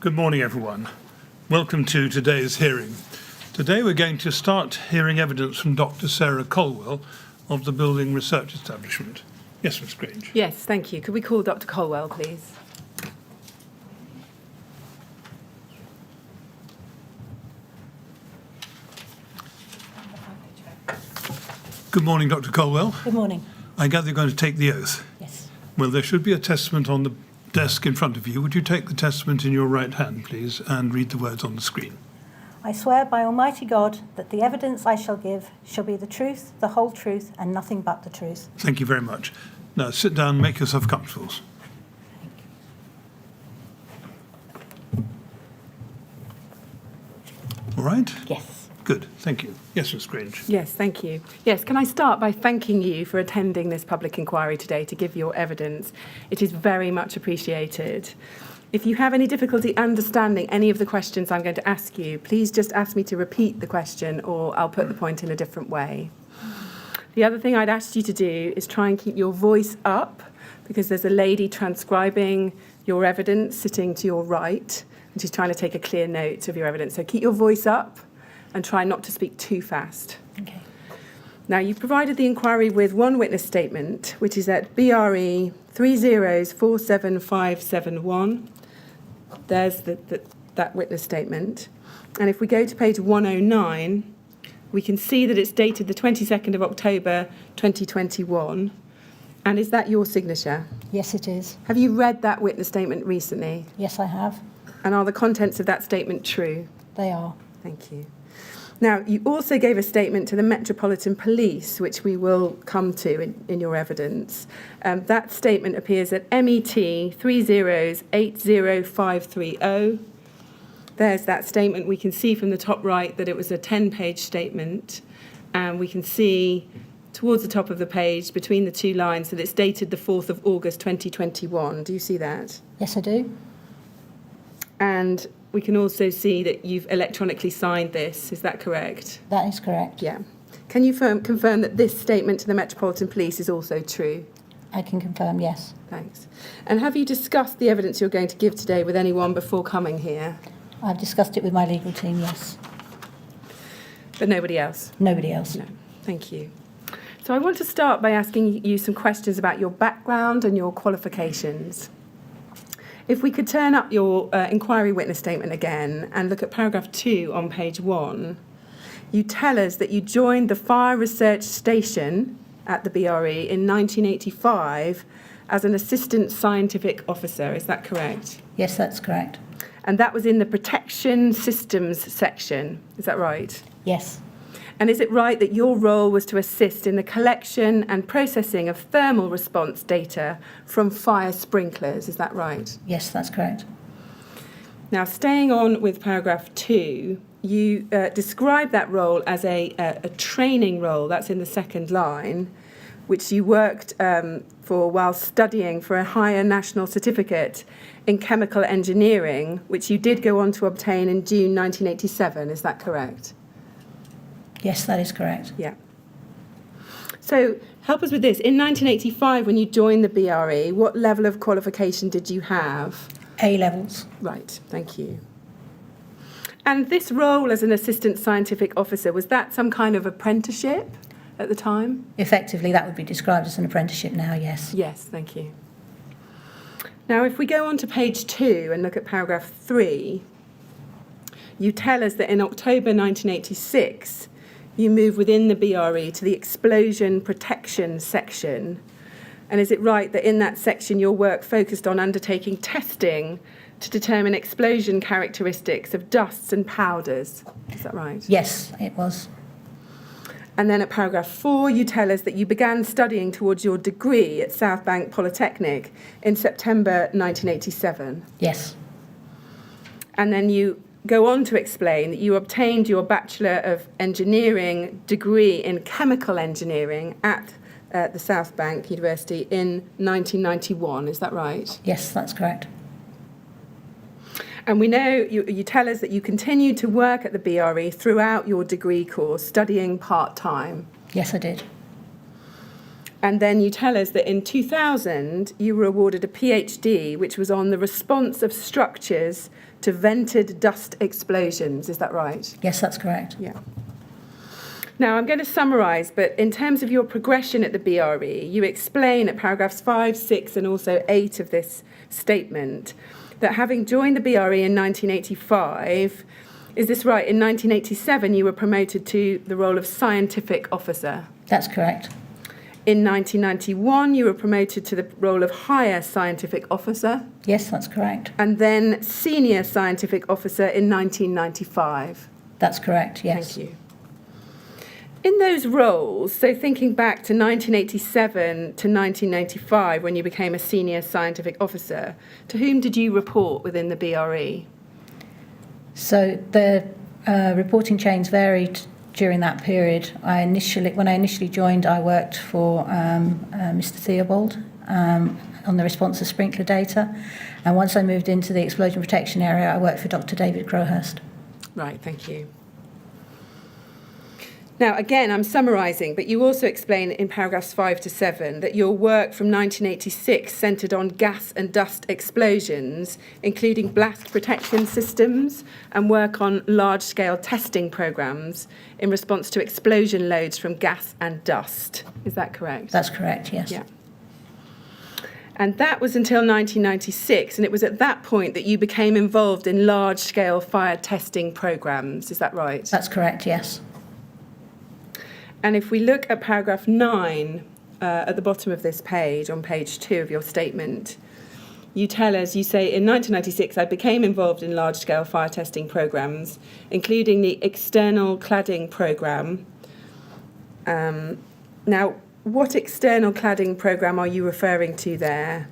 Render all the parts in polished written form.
Good morning, everyone. Welcome to today's hearing. Today we're going to start hearing evidence from Dr Sarah Colwell of the Building Research Establishment. Yes, Ms Grange. Yes, thank you. Could we call Dr Colwell, please? Good morning, Dr Colwell. Good morning. I gather you're going to take the oath. Yes. Well, there should be a testament on the desk in front of you. Would you take the testament in your right hand, please, and read the words on the screen? I swear by Almighty God that the evidence I shall give shall be the truth, the whole truth, and nothing but the truth. Thank you very much. Now, sit down and make yourself comfortable. All right? Yes. Good. Thank you. Yes, Ms Grange. Yes, thank you. Yes, can I start by thanking you for attending this public inquiry today to give your evidence? It is very much appreciated. If you have any difficulty understanding any of the questions I'm going to ask you, please just ask me to repeat the question or I'll put the point in a different way. The other thing I'd ask you to do is try and keep your voice up because there's a lady transcribing your evidence sitting to your right and she's trying to take a clear note of your evidence. So keep your voice up and try not to speak too fast. Okay. Now, you've provided the inquiry with one witness statement, which is at BRE 3047571. There's that witness statement. And if we go to page 109, we can see that it's dated the 22nd of October 2021. And is that your signature? Yes, it is. Have you read that witness statement recently? Yes, I have. And are the contents of that statement true? They are. Thank you. Now, you also gave a statement to the Metropolitan Police, which we will come to in your evidence. That statement appears at MET 3080530. There's that statement. We can see from the top right that it was a 10-page statement. And we can see towards the top of the page, between the two lines, that it's dated the 4th of August 2021. Do you see that? Yes, I do. And we can also see that you've electronically signed this. Is that correct? That is correct. Yeah. Can you confirm that this statement to the Metropolitan Police is also true? I can confirm, yes. Thanks. And have you discussed the evidence you're going to give today with anyone before coming here? I've discussed it with my legal team, yes. But nobody else? Nobody else. No. Thank you. So I want to start by asking you some questions about your background and your qualifications. If we could turn up your inquiry witness statement again and look at paragraph 2 on page 1, you tell us that you joined the Fire Research Station at the BRE in 1985 as an assistant scientific officer. Is that correct? Yes, that's correct. And that was in the Protection Systems section. Is that right? Yes. And is it right that your role was to assist in the collection and processing of thermal response data from fire sprinklers? Is that right? Yes, that's correct. Now, staying on with paragraph 2, you describe that role as a training role. That's in the second line, which you worked for while studying for a higher national certificate in chemical engineering, which you did go on to obtain in June 1987. Is that correct? Yes, that is correct. Yeah. So help us with this. In 1985, when you joined the BRE, what level of qualification did you have? A levels. Right, thank you. And this role as an assistant scientific officer, was that some kind of apprenticeship at the time? Effectively, that would be described as an apprenticeship now, yes. Yes, thank you. Now, if we go on to page 2 and look at paragraph 3, you tell us that in October 1986, you move within the BRE to the explosion protection section. And is it right that in that section your work focused on undertaking testing to determine explosion characteristics of dusts and powders? Is that right? Yes, it was. And then at paragraph 4, you tell us that you began studying towards your degree at South Bank Polytechnic in September 1987. Yes. And then you go on to explain that you obtained your Bachelor of Engineering degree in Chemical Engineering at the South Bank University in 1991. Is that right? Yes, that's correct. And we know, you tell us that you continued to work at the BRE throughout your degree course, studying part-time. Yes, I did. And then you tell us that in 2000, you were awarded a PhD, which was on the response of structures to vented dust explosions. Is that right? Yes, that's correct. Yeah. Now, I'm going to summarise, but in terms of your progression at the BRE, you explain at paragraphs 5, 6 and also 8 of this statement that having joined the BRE in 1985, is this right, in 1987 you were promoted to the role of scientific officer? That's correct. In 1991, you were promoted to the role of higher scientific officer. Yes, that's correct. And then senior scientific officer in 1995. That's correct, yes. Thank you. In those roles, so thinking back to 1987 to 1995, when you became a senior scientific officer, to whom did you report within the BRE? So the reporting chains varied during that period. When I initially joined, I worked for Mr. Theobald on the response to sprinkler data. And once I moved into the explosion protection area, I worked for Dr. David Crowhurst. Right, thank you. Now, again, I'm summarising, but you also explain in paragraphs 5 to 7 that your work from 1986 centred on gas and dust explosions, including blast protection systems and work on large-scale testing programmes in response to explosion loads from gas and dust. Is that correct? That's correct, yes. Yeah. And that was until 1996, and it was at that point that you became involved in large-scale fire testing programmes. Is that right? That's correct, yes. And if we look at paragraph 9 at the bottom of this page, on page 2 of your statement, you tell us, you say, in 1996, I became involved in large-scale fire testing programmes, including the external cladding programme. Now, what external cladding programme are you referring to there?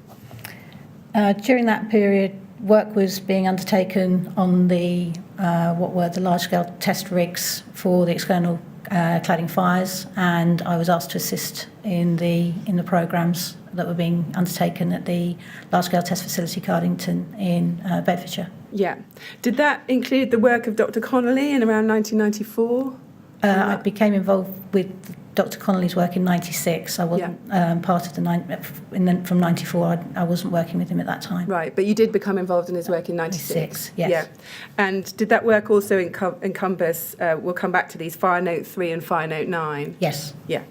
During that period, work was being undertaken on the what were the large-scale test rigs for the external cladding fires, and I was asked to assist in the programmes that were being undertaken at the large-scale test facility Cardington in Bedfordshire. Yeah. Did that include the work of Dr Connolly in around 1994? I became involved with Dr Connolly's work in 96. I wasn't part of from 94. I wasn't working with him at that time. Right, but you did become involved in his work in 96. Yes. Yeah. And did that work also encompass, we'll come back to these, Fire Note 3 and Fire Note 9? Yes. Yeah.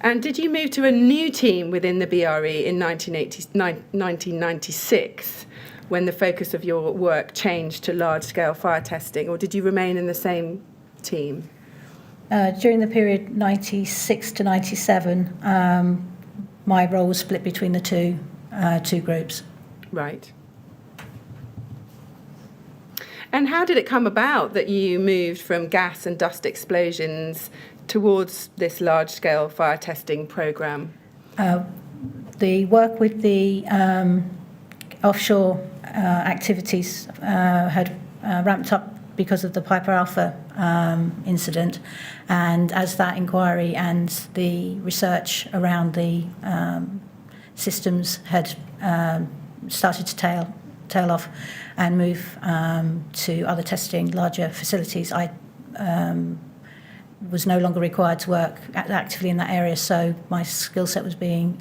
And did you move to a new team within the BRE in 1996 when the focus of your work changed to large-scale fire testing, or did you remain in the same team? During the period 96 to 97, my role was split between the two groups. Right. And how did it come about that you moved from gas and dust explosions towards this large-scale fire testing programme? The work with the offshore activities had ramped up because of the Piper Alpha incident, and as that inquiry and the research around the systems had started to tail off and move to other testing, larger facilities, I was no longer required to work actively in that area, so my skill set was being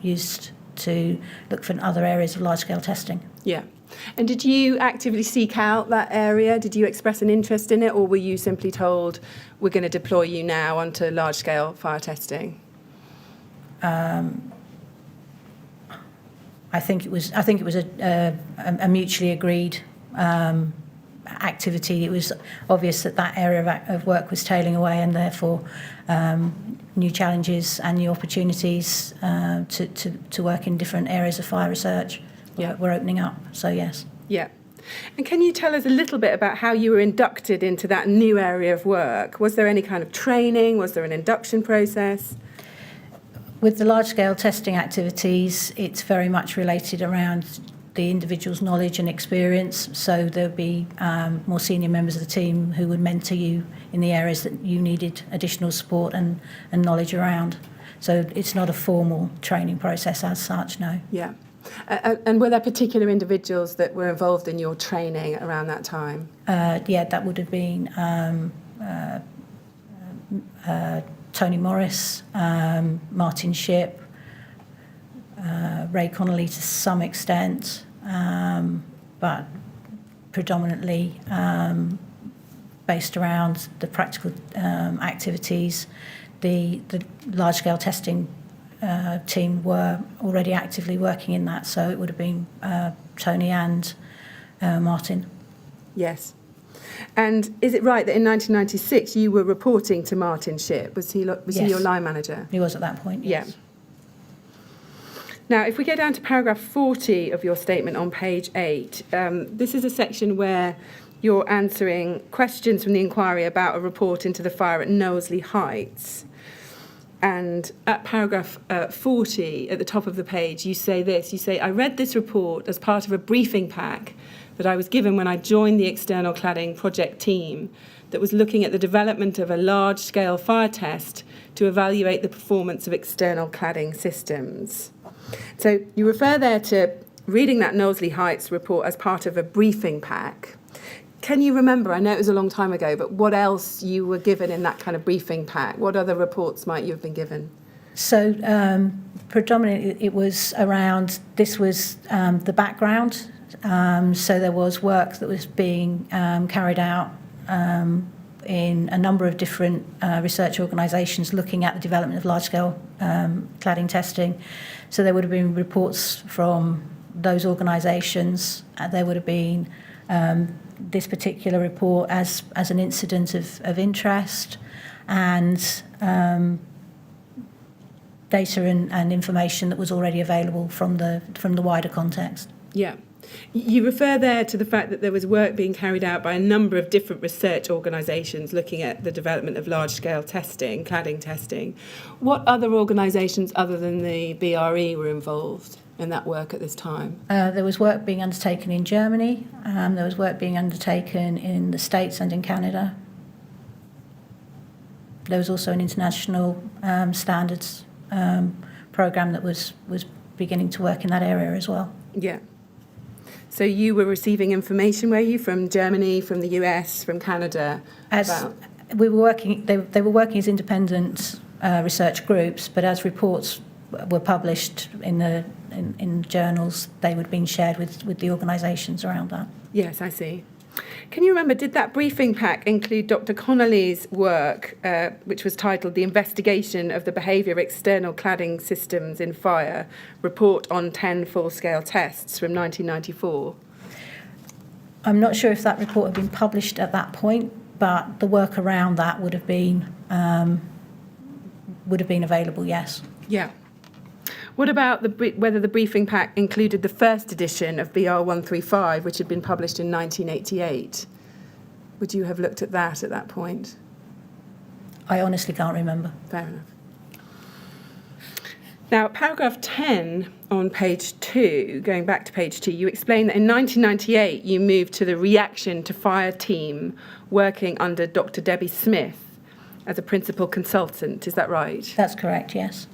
used to look for other areas of large-scale testing. Yeah. And did you actively seek out that area? Did you express an interest in it, or were you simply told, we're going to deploy you now onto large-scale fire testing? I think it was a mutually agreed activity. It was obvious that area of work was tailing away, and therefore new challenges and new opportunities to work in different areas of fire research were opening up. So yes. Yeah. And can you tell us a little bit about how you were inducted into that new area of work? Was there any kind of training? Was there an induction process? With the large-scale testing activities, it's very much related around the individual's knowledge and experience. So there'll be more senior members of the team who would mentor you in the areas that you needed additional support and knowledge around. So it's not a formal training process as such, no. Yeah. And were there particular individuals that were involved in your training around that time? Yeah, that would have been Tony Morris, Martin Shipp, Ray Connolly to some extent, but predominantly based around the practical activities. The large-scale testing team were already actively working in that, so it would have been Tony and Martin. Yes. And is it right that in 1996 you were reporting to Martin Shipp? Was he your line manager? He was at that point, yes. Yeah. Now, if we go down to paragraph 40 of your statement on page 8, this is a section where you're answering questions from the inquiry about a report into the fire at Knowsley Heights. And at paragraph 40, at the top of the page, you say this. You say, I read this report as part of a briefing pack that I was given when I joined the external cladding project team that was looking at the development of a large-scale fire test to evaluate the performance of external cladding systems. So you refer there to reading that Knowsley Heights report as part of a briefing pack. Can you remember, I know it was a long time ago, but what else you were given in that kind of briefing pack? What other reports might you have been given? So predominantly it was around, this was the background. So there was work that was being carried out in a number of different research organisations looking at the development of large-scale cladding testing. So there would have been reports from those organisations. There would have been this particular report as an incident of interest, and data and information that was already available from the wider context. Yeah. You refer there to the fact that there was work being carried out by a number of different research organisations looking at the development of large-scale testing, cladding testing. What other organisations other than the BRE were involved in that work at this time? There was work being undertaken in Germany. There was work being undertaken in the States and in Canada. There was also an international standards programme that was beginning to work in that area as well. Yeah. So you were receiving information, were you, from Germany, from the US, from Canada? We were working, they were working as independent research groups, but as reports were published in journals, they would have been shared with the organisations around that. Yes, I see. Can you remember, did that briefing pack include Dr Connolly's work, which was titled The Investigation of the Behaviour of External Cladding Systems in Fire, Report on 10 Full-Scale Tests from 1994? I'm not sure if that report had been published at that point, but the work around that would have been available, yes. Yeah. What about whether the briefing pack included the first edition of BR 135, which had been published in 1988? Would you have looked at that point? I honestly can't remember. Fair enough. Now, paragraph 10 on page 2, going back to page 2, you explain that in 1998 you moved to the reaction to fire team working under Dr Debbie Smith as a principal consultant. Is that right? That's correct, yes.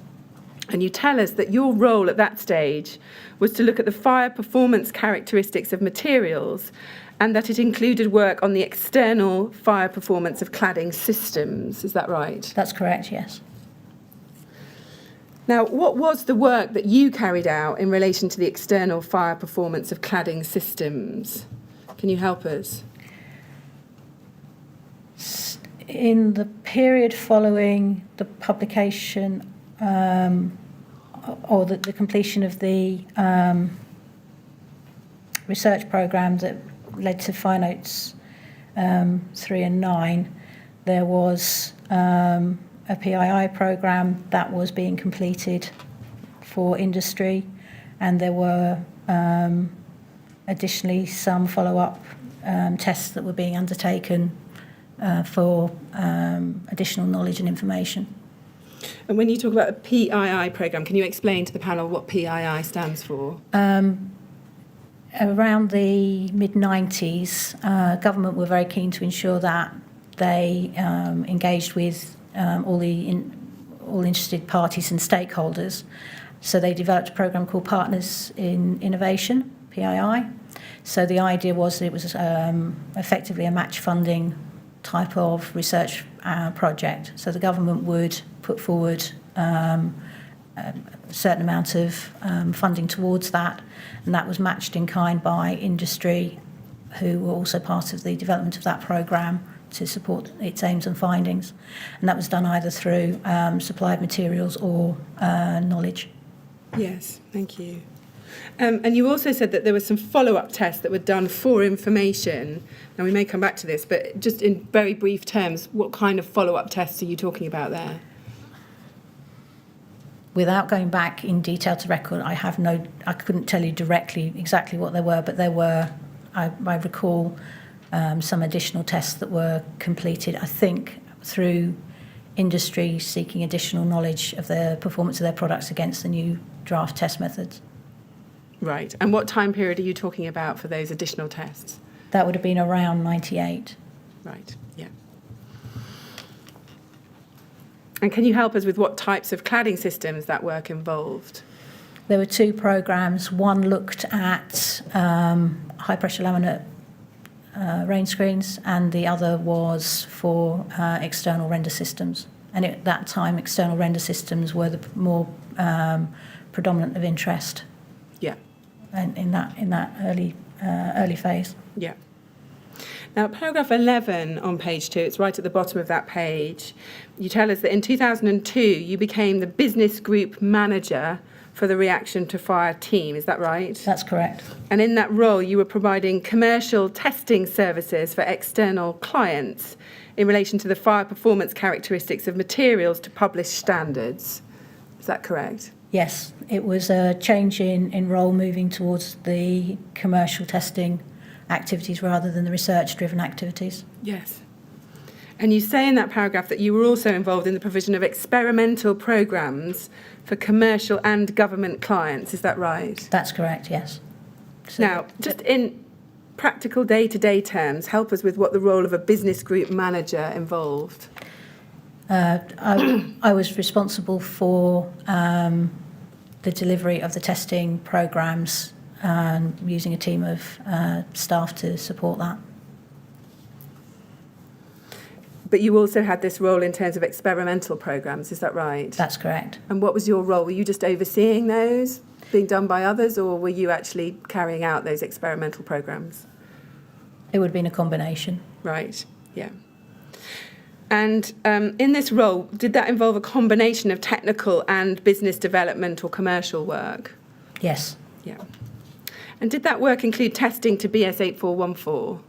And you tell us that your role at that stage was to look at the fire performance characteristics of materials, and that it included work on the external fire performance of cladding systems. Is that right? That's correct, yes. Now, what was the work that you carried out in relation to the external fire performance of cladding systems? Can you help us? In the period following the publication or the completion of the research programme that led to Fire Notes 3 and 9, there was a PII programme that was being completed for industry, and there were additionally some follow-up tests that were being undertaken for additional knowledge and information. And when you talk about a PII programme, can you explain to the panel what PII stands for? Around the mid-90s, government were very keen to ensure that they engaged with all interested parties and stakeholders. So they developed a programme called Partners in Innovation, PII. So the idea was that it was effectively a match funding type of research project. So the government would put forward a certain amount of funding towards that, and that was matched in kind by industry, who were also part of the development of that programme to support its aims and findings. And that was done either through supply of materials or knowledge. Yes, thank you. And you also said that there were some follow-up tests that were done for information. Now, we may come back to this, but just in very brief terms, what kind of follow-up tests are you talking about there? Without going back in detail to record, I couldn't tell you directly exactly what they were, but there were, I recall, some additional tests that were completed, I think, through industry seeking additional knowledge of the performance of their products against the new draft test methods. Right. And what time period are you talking about for those additional tests? That would have been around 98. Right, yeah. And can you help us with what types of cladding systems that work involved? There were two programmes. One looked at high-pressure laminate rain screens, and the other was for external render systems. And at that time, external render systems were the more predominant of interest. Yeah. And in that early phase. Yeah. Now, paragraph 11 on page 2, it's right at the bottom of that page. You tell us that in 2002, you became the business group manager for the reaction to fire team. Is that right? That's correct. And in that role, you were providing commercial testing services for external clients in relation to the fire performance characteristics of materials to published standards. Is that correct? Yes, it was a change in role, moving towards the commercial testing activities rather than the research-driven activities. Yes. And you say in that paragraph that you were also involved in the provision of experimental programmes for commercial and government clients. Is that right? That's correct, yes. So now, just in practical day-to-day terms, help us with what the role of a business group manager involved. I was responsible for the delivery of the testing programmes, using a team of staff to support that. But you also had this role in terms of experimental programmes, is that right? That's correct. And what was your role? Were you just overseeing those being done by others, or were you actually carrying out those experimental programmes? It would have been a combination. Right, yeah. And in this role, did that involve a combination of technical and business development or commercial work? Yes. Yeah. And did that work include testing to BS 8414?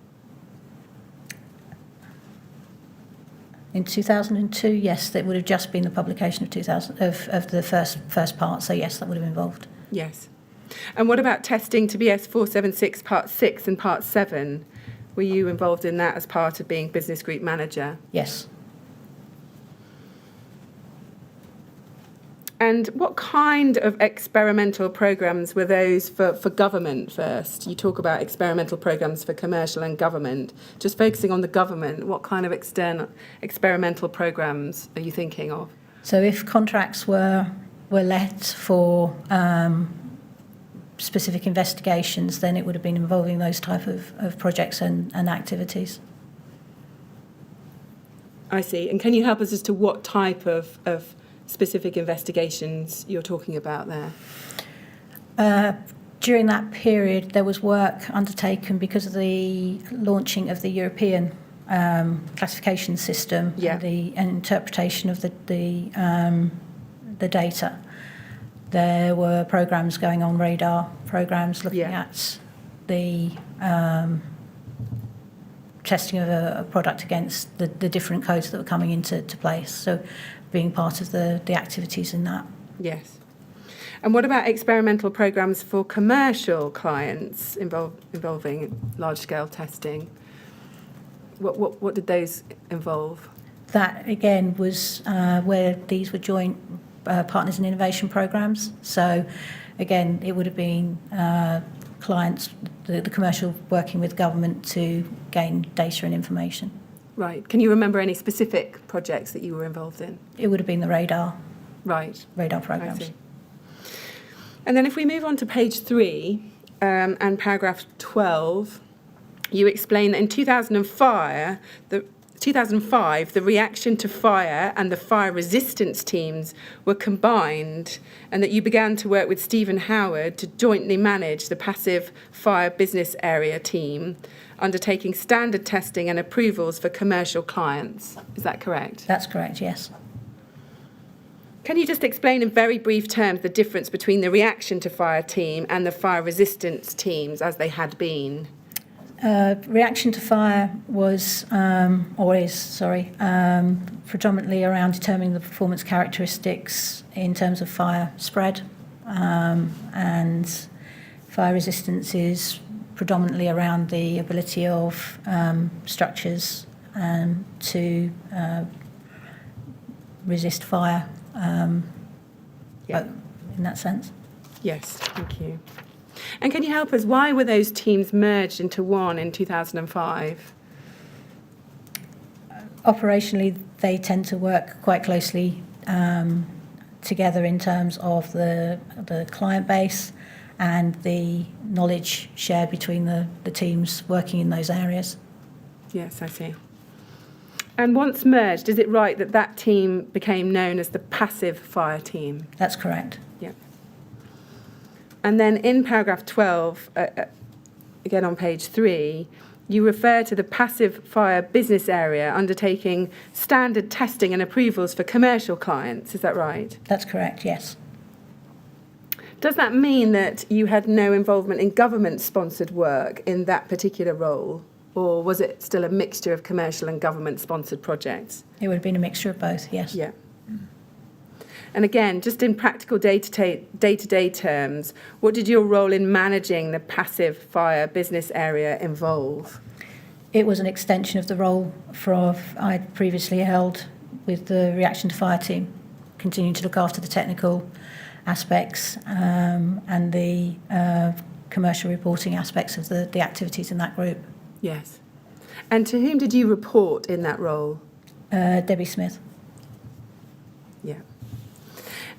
In 2002, yes, that would have just been the publication of the first part, so yes, that would have involved. Yes. And what about testing to BS 476 Part 6 and Part 7? Were you involved in that as part of being business group manager? Yes. And what kind of experimental programmes were those for government first? You talk about experimental programmes for commercial and government. Just focusing on the government, what kind of experimental programmes are you thinking of? So if contracts were let for specific investigations, then it would have been involving those type of projects and activities. I see. And can you help us as to what type of specific investigations you're talking about there? During that period, there was work undertaken because of the launching of the European classification system, and the interpretation of the data. There were programmes going on, radar programmes looking at the testing of a product against the different codes that were coming into place. So being part of the activities in that. Yes. And what about experimental programmes for commercial clients involving large-scale testing? What did those involve? That, again, was where these were joint partners in innovation programmes. So, again, it would have been clients, the commercial working with government to gain data and information. Right. Can you remember any specific projects that you were involved in? It would have been the radar. Right. Radar programmes. I see. And then if we move on to page 3 and paragraph 12, you explain that in 2005, 2005, the reaction to fire and the fire resistance teams were combined, and that you began to work with Stephen Howard to jointly manage the passive fire business area team, undertaking standard testing and approvals for commercial clients. Is that correct? That's correct, yes. Can you just explain in very brief terms the difference between the reaction to fire team and the fire resistance teams as they had been? Reaction to fire was, predominantly around determining the performance characteristics in terms of fire spread, and fire resistance is predominantly around the ability of structures to resist fire in that sense. Yes, thank you. And can you help us, why were those teams merged into one in 2005? Operationally, they tend to work quite closely together in terms of the client base and the knowledge shared between the teams working in those areas. Yes, I see. And once merged, is it right that that team became known as the passive fire team? That's correct. Yeah. And then in paragraph 12, again on page 3, you refer to the passive fire business area undertaking standard testing and approvals for commercial clients. Is that right? That's correct, yes. Does that mean that you had no involvement in government-sponsored work in that particular role? Or was it still a mixture of commercial and government-sponsored projects? It would have been a mixture of both, yes. Yeah. And again, just in practical day-to-day terms, what did your role in managing the passive fire business area involve? It was an extension of the role I'd previously held with the reaction to fire team, continuing to look after the technical aspects and the commercial reporting aspects of the activities in that group. Yes. And to whom did you report in that role? Debbie Smith. Yeah.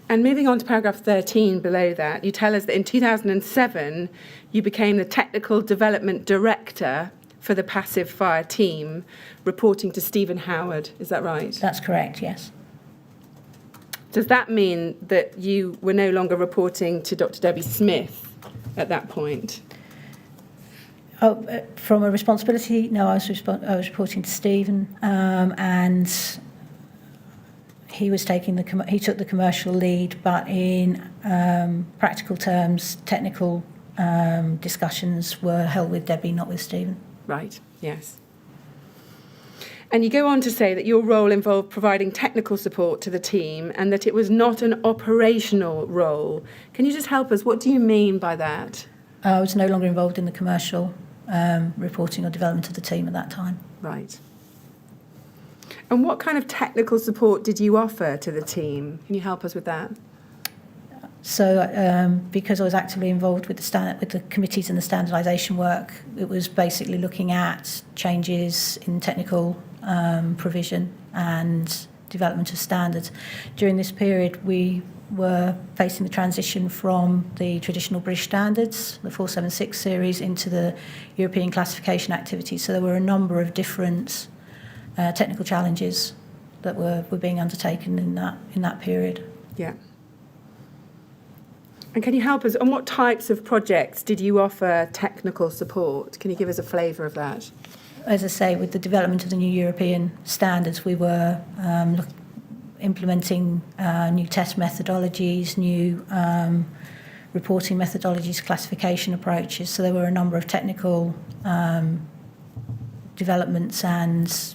And moving on to paragraph 13 below that, you tell us that in 2007, you became the Technical Development Director for the passive fire team, reporting to Stephen Howard. Is that right? That's correct, yes. Does that mean that you were no longer reporting to Dr. Debbie Smith at that point? From a responsibility, no, I was reporting to Stephen, and he took the commercial lead, but in practical terms, technical discussions were held with Debbie, not with Stephen. Right, yes. And you go on to say that your role involved providing technical support to the team and that it was not an operational role. Can you just help us? What do you mean by that? I was no longer involved in the commercial reporting or development of the team at that time. Right. And what kind of technical support did you offer to the team? Can you help us with that? So because I was actively involved with the committees and the standardization work, it was basically looking at changes in technical provision and development of standards. During this period, we were facing the transition from the traditional British standards, the 476 series, into the European classification activities. So there were a number of different technical challenges that were being undertaken in that period. Yeah. And can you help us, on what types of projects did you offer technical support? Can you give us a flavour of that? As I say, with the development of the new European standards, we were implementing new test methodologies, new reporting methodologies, classification approaches. So there were a number of technical developments and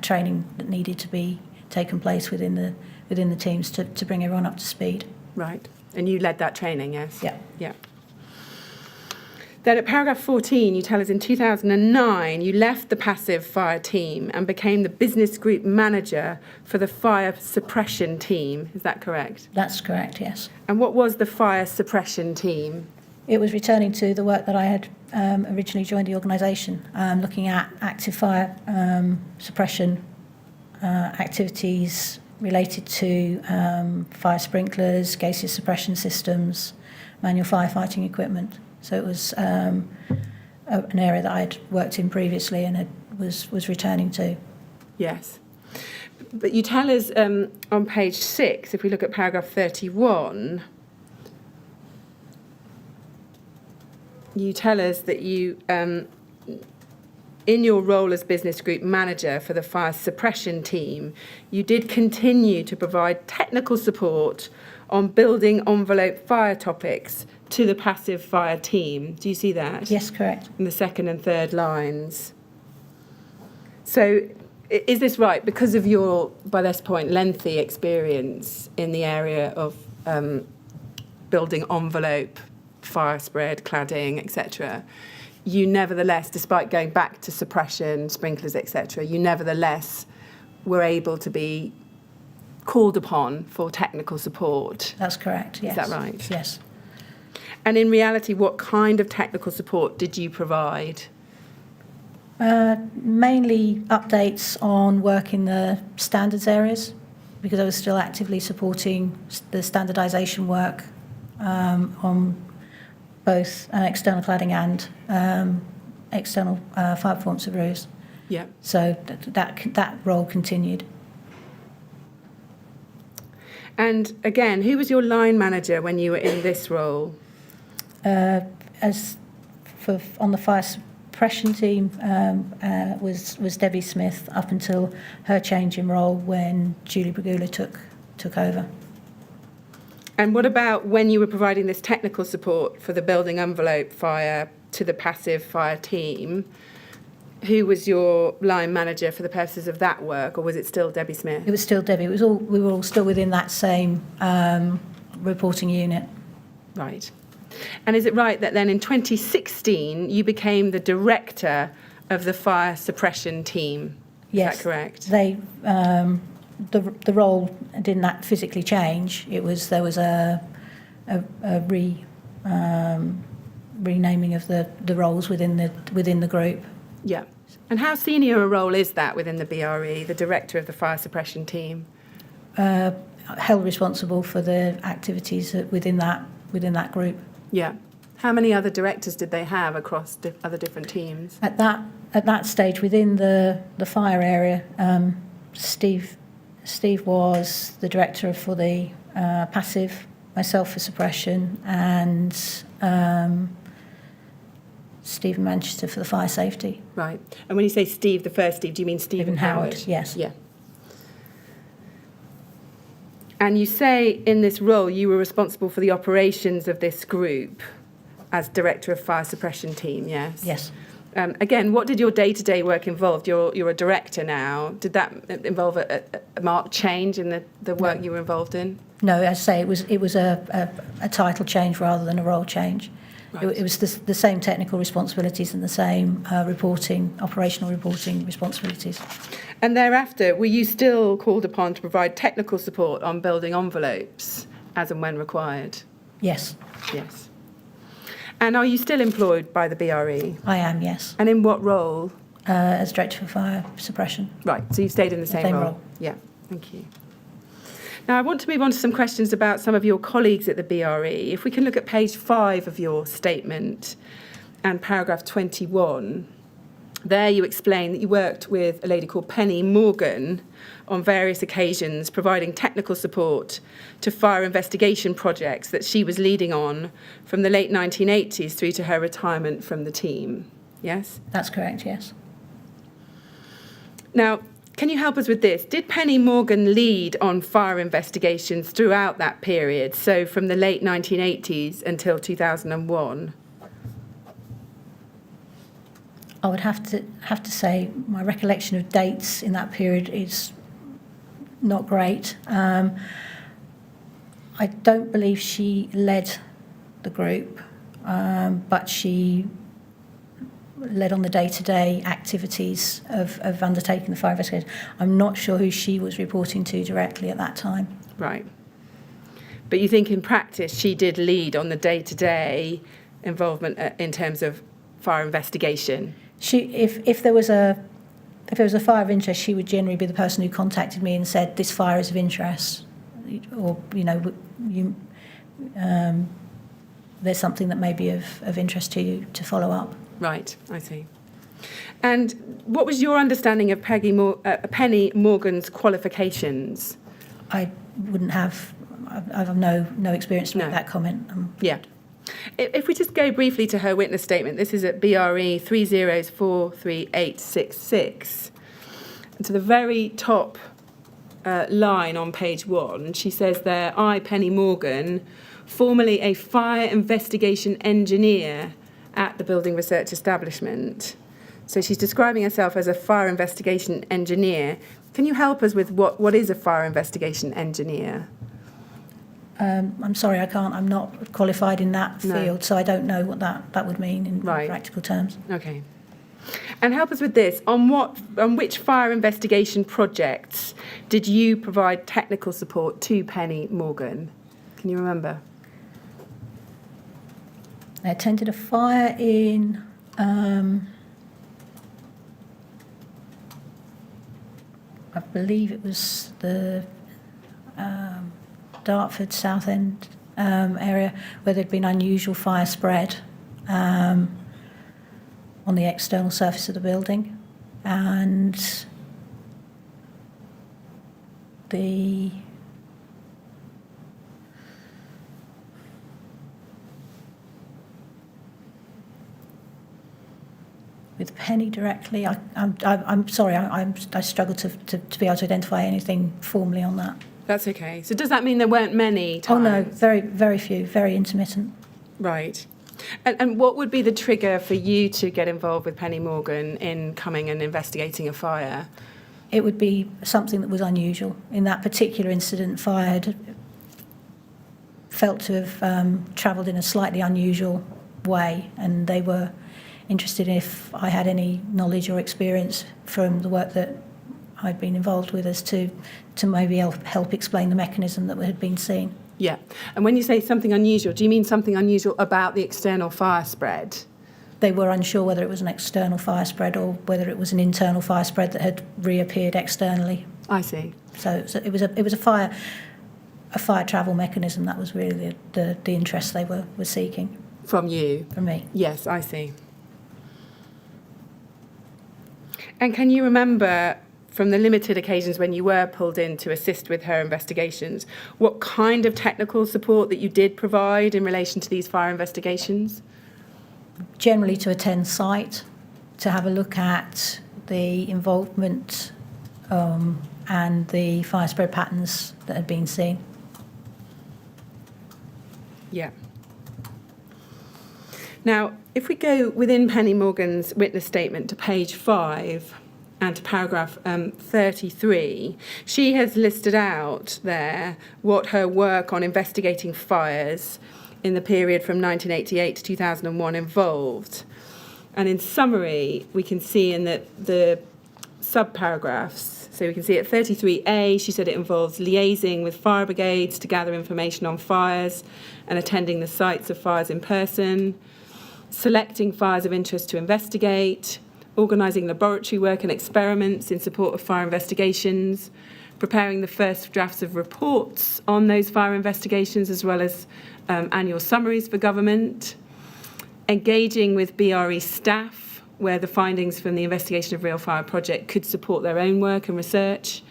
training that needed to be taken place within the teams to bring everyone up to speed. Right. And you led that training, yes? Yeah. Yeah. Then at paragraph 14, you tell us in 2009, you left the passive fire team and became the business group manager for the fire suppression team. Is that correct? That's correct, yes. And what was the fire suppression team? It was returning to the work that I had originally joined the organisation, looking at active fire suppression activities related to fire sprinklers, gaseous suppression systems, manual firefighting equipment. So it was an area that I'd worked in previously and had was returning to. Yes. But you tell us on page 6, if we look at paragraph 31, you tell us that you, in your role as business group manager for the fire suppression team, you did continue to provide technical support on building envelope fire topics to the passive fire team. Do you see that? Yes, correct. In the second and third lines. So is this right? Because of your, by this point, lengthy experience in the area of building envelope, fire spread, cladding, etc., you nevertheless, despite going back to suppression, sprinklers, etc., you nevertheless were able to be called upon for technical support. That's correct, yes. Is that right? Yes. And in reality, what kind of technical support did you provide? Mainly updates on work in the standards areas, because I was still actively supporting the standardization work on both external cladding and external fire performance of roofs. Yeah. So that role continued. And again, who was your line manager when you were in this role? As for on the fire suppression team was Debbie Smith up until her change in role when Julie Bragula took over. And what about when you were providing this technical support for the building envelope fire to the passive fire team? Who was your line manager for the purposes of that work, or was it still Debbie Smith? It was still Debbie. We were all still within that same reporting unit. Right. And is it right that then in 2016 you became the director of the fire suppression team? Yes. Is that correct? They the role didn't physically change. There was a renaming of the roles within the group. Yeah. And how senior a role is that within the BRE, the director of the fire suppression team? Held responsible for the activities within that group. Yeah. How many other directors did they have across other different teams? At that stage, within the fire area, Steve was the director for the passive, myself for suppression, and Stephen Manchester for the fire safety. Right. And when you say Steve, the first Steve, do you mean Stephen Howard? Yes. Yeah. And you say in this role you were responsible for the operations of this group as director of fire suppression team, yes? Yes. Again, what did your day-to-day work involve? You're a director now. Did that involve a marked change in the work you were involved in? No, as I say, it was a title change rather than a role change. Right. It was the same technical responsibilities and the same operational reporting responsibilities. And thereafter, were you still called upon to provide technical support on building envelopes as and when required? Yes. Yes. And are you still employed by the BRE? I am, yes. And in what role? As Director for Fire Suppression. Right, so you've stayed in the same role? Yeah, thank you. Now, I want to move on to some questions about some of your colleagues at the BRE. If we can look at page 5 of your statement and paragraph 21, there you explain that you worked with a lady called Penny Morgan on various occasions, providing technical support to fire investigation projects that she was leading on from the late 1980s through to her retirement from the team. Yes? That's correct, yes. Now, can you help us with this? Did Penny Morgan lead on fire investigations throughout that period, so from the late 1980s until 2001? I would have to say my recollection of dates in that period is not great. I don't believe she led the group, but she led on the day-to-day activities of undertaking the fire investigation. I'm not sure who she was reporting to directly at that time. Right. But you think in practice she did lead on the day-to-day involvement in terms of fire investigation? If there was a fire of interest, she would generally be the person who contacted me and said, this fire is of interest, or, there's something that may be of interest to you to follow up. Right, I see. And what was your understanding of Penny Morgan's qualifications? I wouldn't have, I have no experience to make that comment. Yeah. If we just go briefly to her witness statement, this is at BRE 3043866. And to the very top line on page 1, she says there, I, Penny Morgan, formerly a fire investigation engineer at the building research establishment. So she's describing herself as a fire investigation engineer. Can you help us with what is a fire investigation engineer? I'm sorry, I can't. I'm not qualified in that field, so I don't know what that would mean in practical terms. Okay. And help us with this. On which fire investigation projects did you provide technical support to Penny Morgan? Can you remember? I attended a fire in I believe it was the Dartford Southend area, where there'd been unusual fire spread on the external surface of the building, and with Penny directly, I'm sorry, I struggle to be able to identify anything formally on that. That's okay. So does that mean there weren't many times? Oh no, very, very few, very intermittent. Right. And what would be the trigger for you to get involved with Penny Morgan in coming and investigating a fire? It would be something that was unusual. In that particular incident, fire had felt to have travelled in a slightly unusual way, and they were interested if I had any knowledge or experience from the work that I'd been involved with as to maybe help explain the mechanism that had been seen. Yeah. And when you say something unusual, do you mean something unusual about the external fire spread? They were unsure whether it was an external fire spread or whether it was an internal fire spread that had reappeared externally. I see. So it was a fire travel mechanism. That was really the interest they were seeking. From you? From me. Yes, I see. And can you remember, from the limited occasions when you were pulled in to assist with her investigations, what kind of technical support that you did provide in relation to these fire investigations? Generally to attend site, to have a look at the involvement and the fire spread patterns that had been seen. Yeah. Now, if we go within Penny Morgan's witness statement to page 5 and to paragraph 33, she has listed out there what her work on investigating fires in the period from 1988 to 2001 involved. And in summary, we can see in the sub-paragraphs, so we can see at 33A, she said it involves liaising with fire brigades to gather information on fires and attending the sites of fires in person, selecting fires of interest to investigate, organising laboratory work and experiments in support of fire investigations, preparing the first drafts of reports on those fire investigations, as well as annual summaries for government, engaging with BRE staff, where the findings from the investigation of Real Fire project could support their own work and research,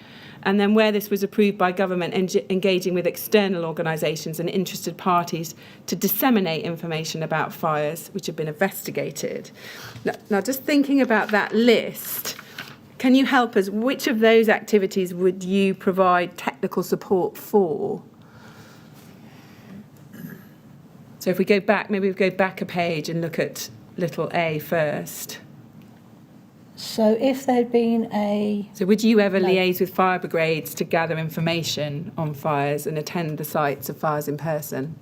and then where this was approved by government, engaging with external organisations and interested parties to disseminate information about fires which have been investigated. Now, just thinking about that list, can you help us? Which of those activities would you provide technical support for? So if we go back, maybe we go back a page and look at little a first. So if there had been So would you ever liaise with fire brigades to gather information on fires and attend the sites of fires in person?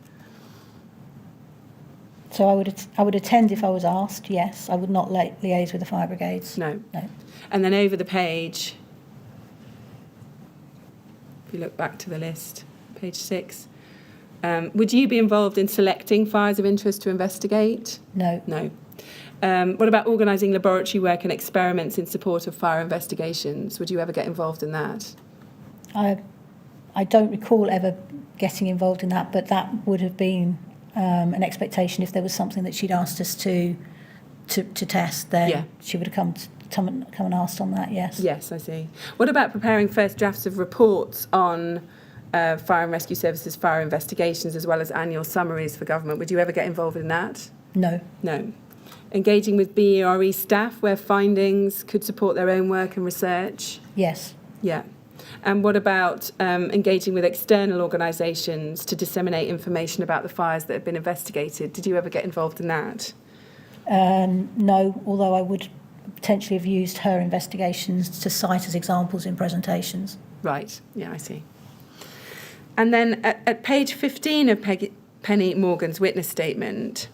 So I would attend if I was asked, yes. I would not liaise with the fire brigades. No. And then over the page, if you look back to the list, page 6, would you be involved in selecting fires of interest to investigate? No. No. What about organising laboratory work and experiments in support of fire investigations? Would you ever get involved in that? I don't recall ever getting involved in that, but that would have been an expectation if there was something that she'd asked us to test. Then she would have come come and asked on that, yes. Yes, I see. What about preparing first drafts of reports on fire and rescue services, fire investigations, as well as annual summaries for government? Would you ever get involved in that? No. No. Engaging with BERE staff where findings could support their own work and research? Yes. Yeah. And what about engaging with external organisations to disseminate information about the fires that have been investigated? Did you ever get involved in that? No, although I would potentially have used her investigations to cite as examples in presentations. Right, yeah, I see. And then at page 15 of Penny Morgan's witness statement,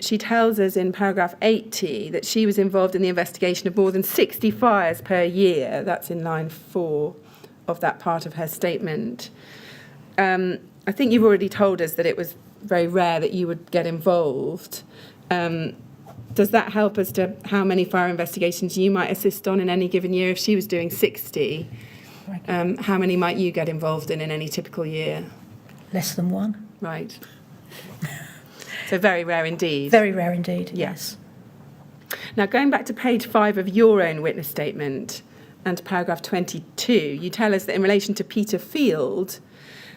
she tells us in paragraph 80 that she was involved in the investigation of more than 60 fires per year. That's in line 4 of that part of her statement. I think you've already told us that it was very rare that you would get involved. Does that help as to how many fire investigations you might assist on in any given year? If she was doing 60, how many might you get involved in any typical year? Less than one. Right. So very rare indeed. Very rare indeed, yes. Now, going back to page 5 of your own witness statement and paragraph 22, you tell us that in relation to Peter Field,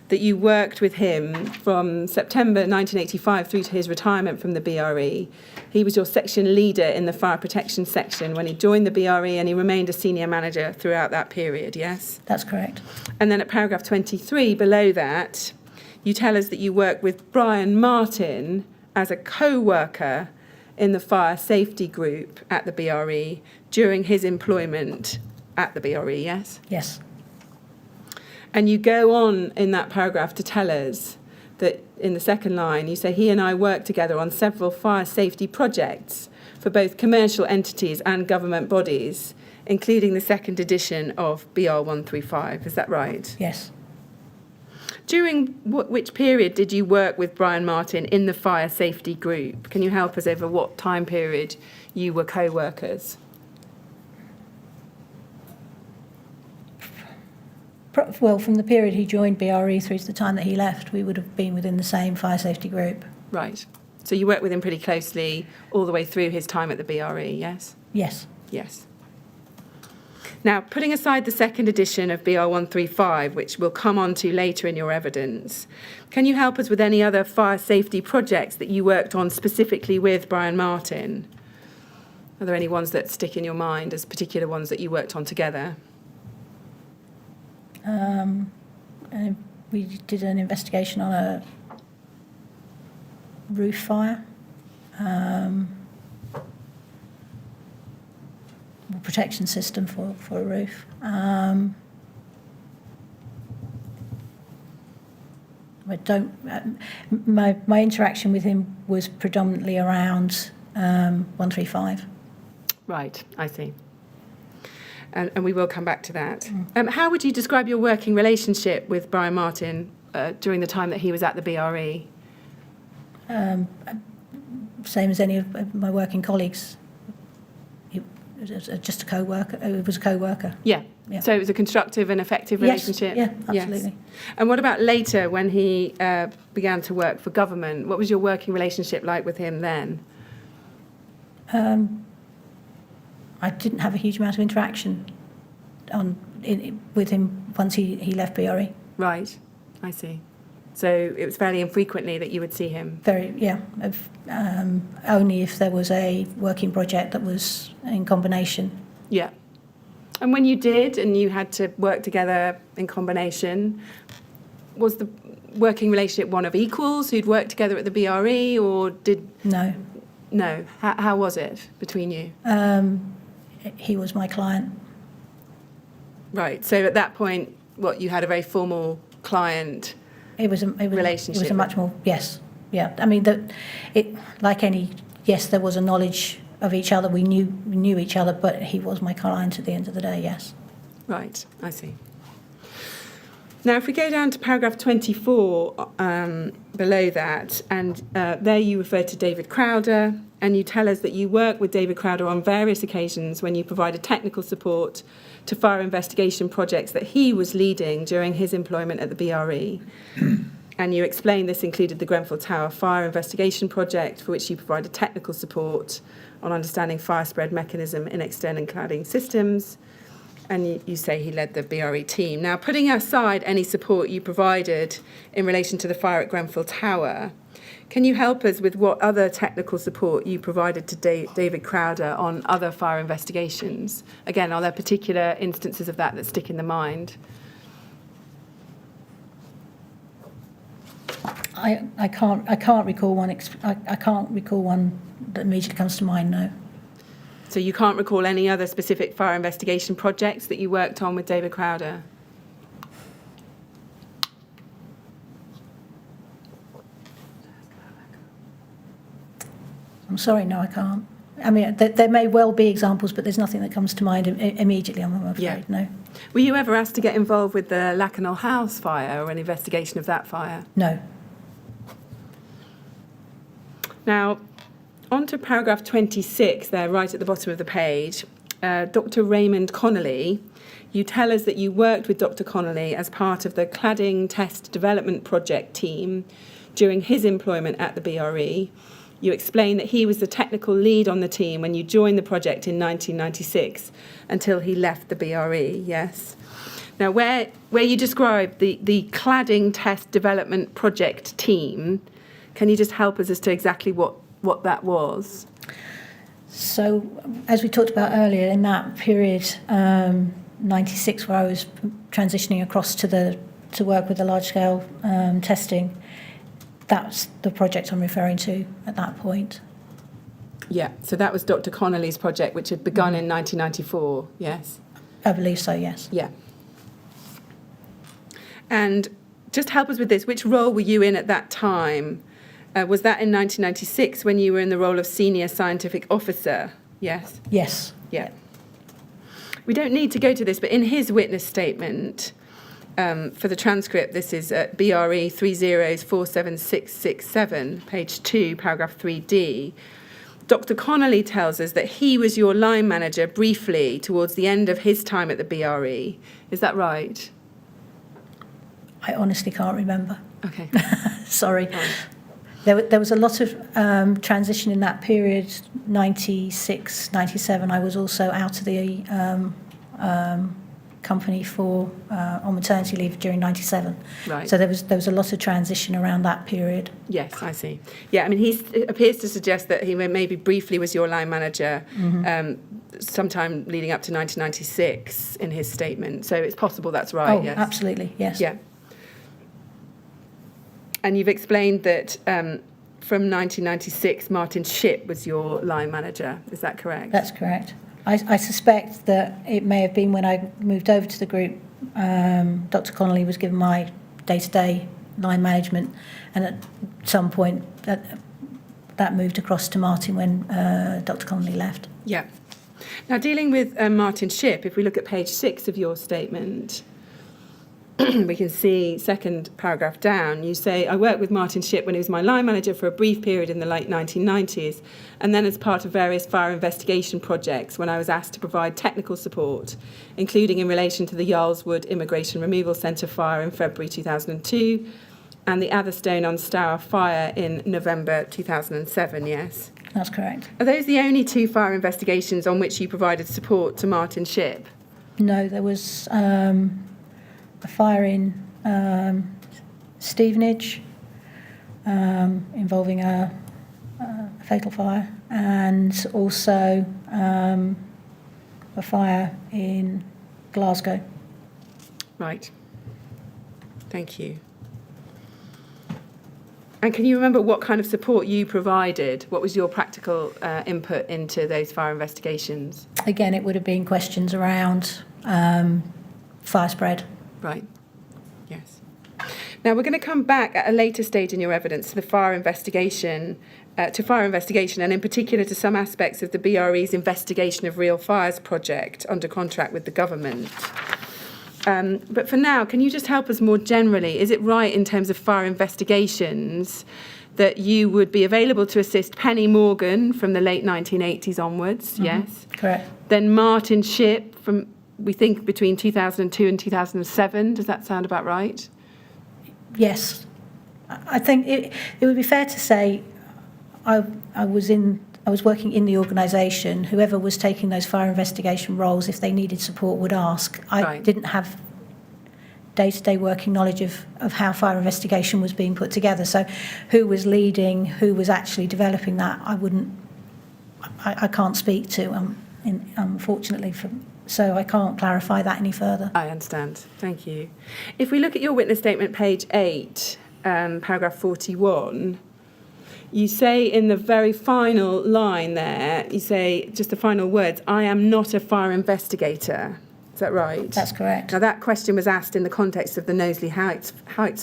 that you worked with him from September 1985 through to his retirement from the BRE. He was your section leader in the fire protection section when he joined the BRE, and he remained a senior manager throughout that period, yes? That's correct. And then at paragraph 23, below that, you tell us that you worked with Brian Martin as a co-worker in the fire safety group at the BRE during his employment at the BRE, yes? Yes. And you go on in that paragraph to tell us that in the second line, you say, he and I worked together on several fire safety projects for both commercial entities and government bodies, including the second edition of BR 135. Is that right? Yes. During which period did you work with Brian Martin in the fire safety group? Can you help us over what time period you were co-workers? Well, from the period he joined BRE through to the time that he left, we would have been within the same fire safety group. Right. So you worked with him pretty closely all the way through his time at the BRE, yes? Yes. Yes. Now, putting aside the second edition of BR 135, which we'll come on to later in your evidence, can you help us with any other fire safety projects that you worked on specifically with Brian Martin? Are there any ones that stick in your mind as particular ones that you worked on together? We did an investigation on a roof fire, protection system for a roof. My interaction with him was predominantly around 135. Right, I see. And we will come back to that. How would you describe your working relationship with Brian Martin during the time that he was at the BRE? Same as any of my working colleagues. He was just a co-worker. It was a co-worker. Yeah. Yeah. So it was a constructive and effective relationship? Yes, yeah, absolutely. Yes. And what about later when he began to work for government? What was your working relationship like with him then? I didn't have a huge amount of interaction with him once he left BRE. Right, I see. So it was fairly infrequently that you would see him? Only if there was a working project that was in combination. Yeah. And when you did and you had to work together in combination, was the working relationship one of equals who'd worked together at the BRE, or did... No. No. How was it between you? He was my client. Right. So at that point, you had a very formal client relationship? It was a much more, yes. Yeah. I mean, there was a knowledge of each other. We knew each other, but he was my client at the end of the day, yes. Right. I see. Now, if we go down to paragraph 24 below that, and there you refer to David Crowder, and you tell us that you worked with David Crowder on various occasions when you provided technical support to fire investigation projects that he was leading during his employment at the BRE. And you explained this included the Grenfell Tower Fire Investigation Project, for which you provided technical support on understanding fire spread mechanism in external cladding systems. And you say he led the BRE team. Now, putting aside any support you provided in relation to the fire at Grenfell Tower, can you help us with what other technical support you provided to David Crowder on other fire investigations? Again, are there particular instances of that stick in the mind? I can't recall one. I can't recall one that immediately comes to mind. No. So you can't recall any other specific fire investigation projects that you worked on with David Crowder? I'm sorry, no, I can't. I mean, there may well be examples, but there's nothing that comes to mind immediately, I'm afraid, no. Were you ever asked to get involved with the Lacanal House fire or an investigation of that fire? No. Now, on to paragraph 26 there, right at the bottom of the page. Dr Raymond Connolly, you tell us that you worked with Dr Connolly as part of the Cladding Test Development Project team during his employment at the BRE. You explain that he was the technical lead on the team when you joined the project in 1996 until he left the BRE, yes? Now, where you describe the Cladding Test Development Project team, can you just help us as to exactly what that was? So, as we talked about earlier, in that period, 96, where I was transitioning across to work with the large-scale testing, that's the project I'm referring to at that point. Yeah, so that was Dr Connolly's project, which had begun in 1994, yes? I believe so, yes. Yeah. And just help us with this. Which role were you in at that time? Was that in 1996 when you were in the role of Senior Scientific Officer? Yes? Yes. Yeah. We don't need to go to this, but in his witness statement, for the transcript, this is at BRE 30476667, page 2, paragraph 3D. Dr Connolly tells us that he was your line manager briefly towards the end of his time at the BRE. Is that right? I honestly can't remember. Okay. Sorry. Fine. There was a lot of transition in that period, 96, 97. I was also out of the company on maternity leave during 97. Right. So there was a lot of transition around that period. Yes, I see. Yeah, I mean, he appears to suggest that he maybe briefly was your line manager sometime leading up to 1996 in his statement. So it's possible that's right, yes? Absolutely, yes. Yeah. And you've explained that from 1996, Martin Shipp was your line manager. Is that correct? That's correct. I suspect that it may have been when I moved over to the group, Dr Connolly was given my day-to-day line management, and at some point that moved across to Martin when Dr Connolly left. Yeah. Now, dealing with Martin Shipp, if we look at page 6 of your statement, we can see second paragraph down, you say, I worked with Martin Shipp when he was my line manager for a brief period in the late 1990s, and then as part of various fire investigation projects when I was asked to provide technical support, including in relation to the Yarlswood Immigration Removal Centre fire in February 2002 and the Atherstone-on-Stour fire in November 2007, yes? That's correct. Are those the only 2 fire investigations on which you provided support to Martin Shipp? No, there was a fire in Stevenage involving a fatal fire, and also a fire in Glasgow. Right. Thank you. And can you remember what kind of support you provided? What was your practical input into those fire investigations? Again, it would have been questions around fire spread. Right. Yes. Now, we're going to come back at a later stage in your evidence to the fire investigation, and in particular to some aspects of the BRE's investigation of real fires project under contract with the government. But for now, can you just help us more generally? Is it right in terms of fire investigations that you would be available to assist Penny Morgan from the late 1980s onwards? Mm-hmm. Yes. Correct. Then Martin Shipp from, we think, between 2002 and 2007. Does that sound about right? Yes. I think it would be fair to say I was I was working in the organisation. Whoever was taking those fire investigation roles, if they needed support, would ask. I Right. didn't have day-to-day working knowledge of how fire investigation was being put together. So who was leading, who was actually developing that, I can't speak to, unfortunately. So I can't clarify that any further. I understand. Thank you. If we look at your witness statement, page 8, paragraph 41, you say in the very final line there, you say just the final words, "I am not a fire investigator." Is that right? That's correct. Now, that question was asked in the context of the Knowsley Heights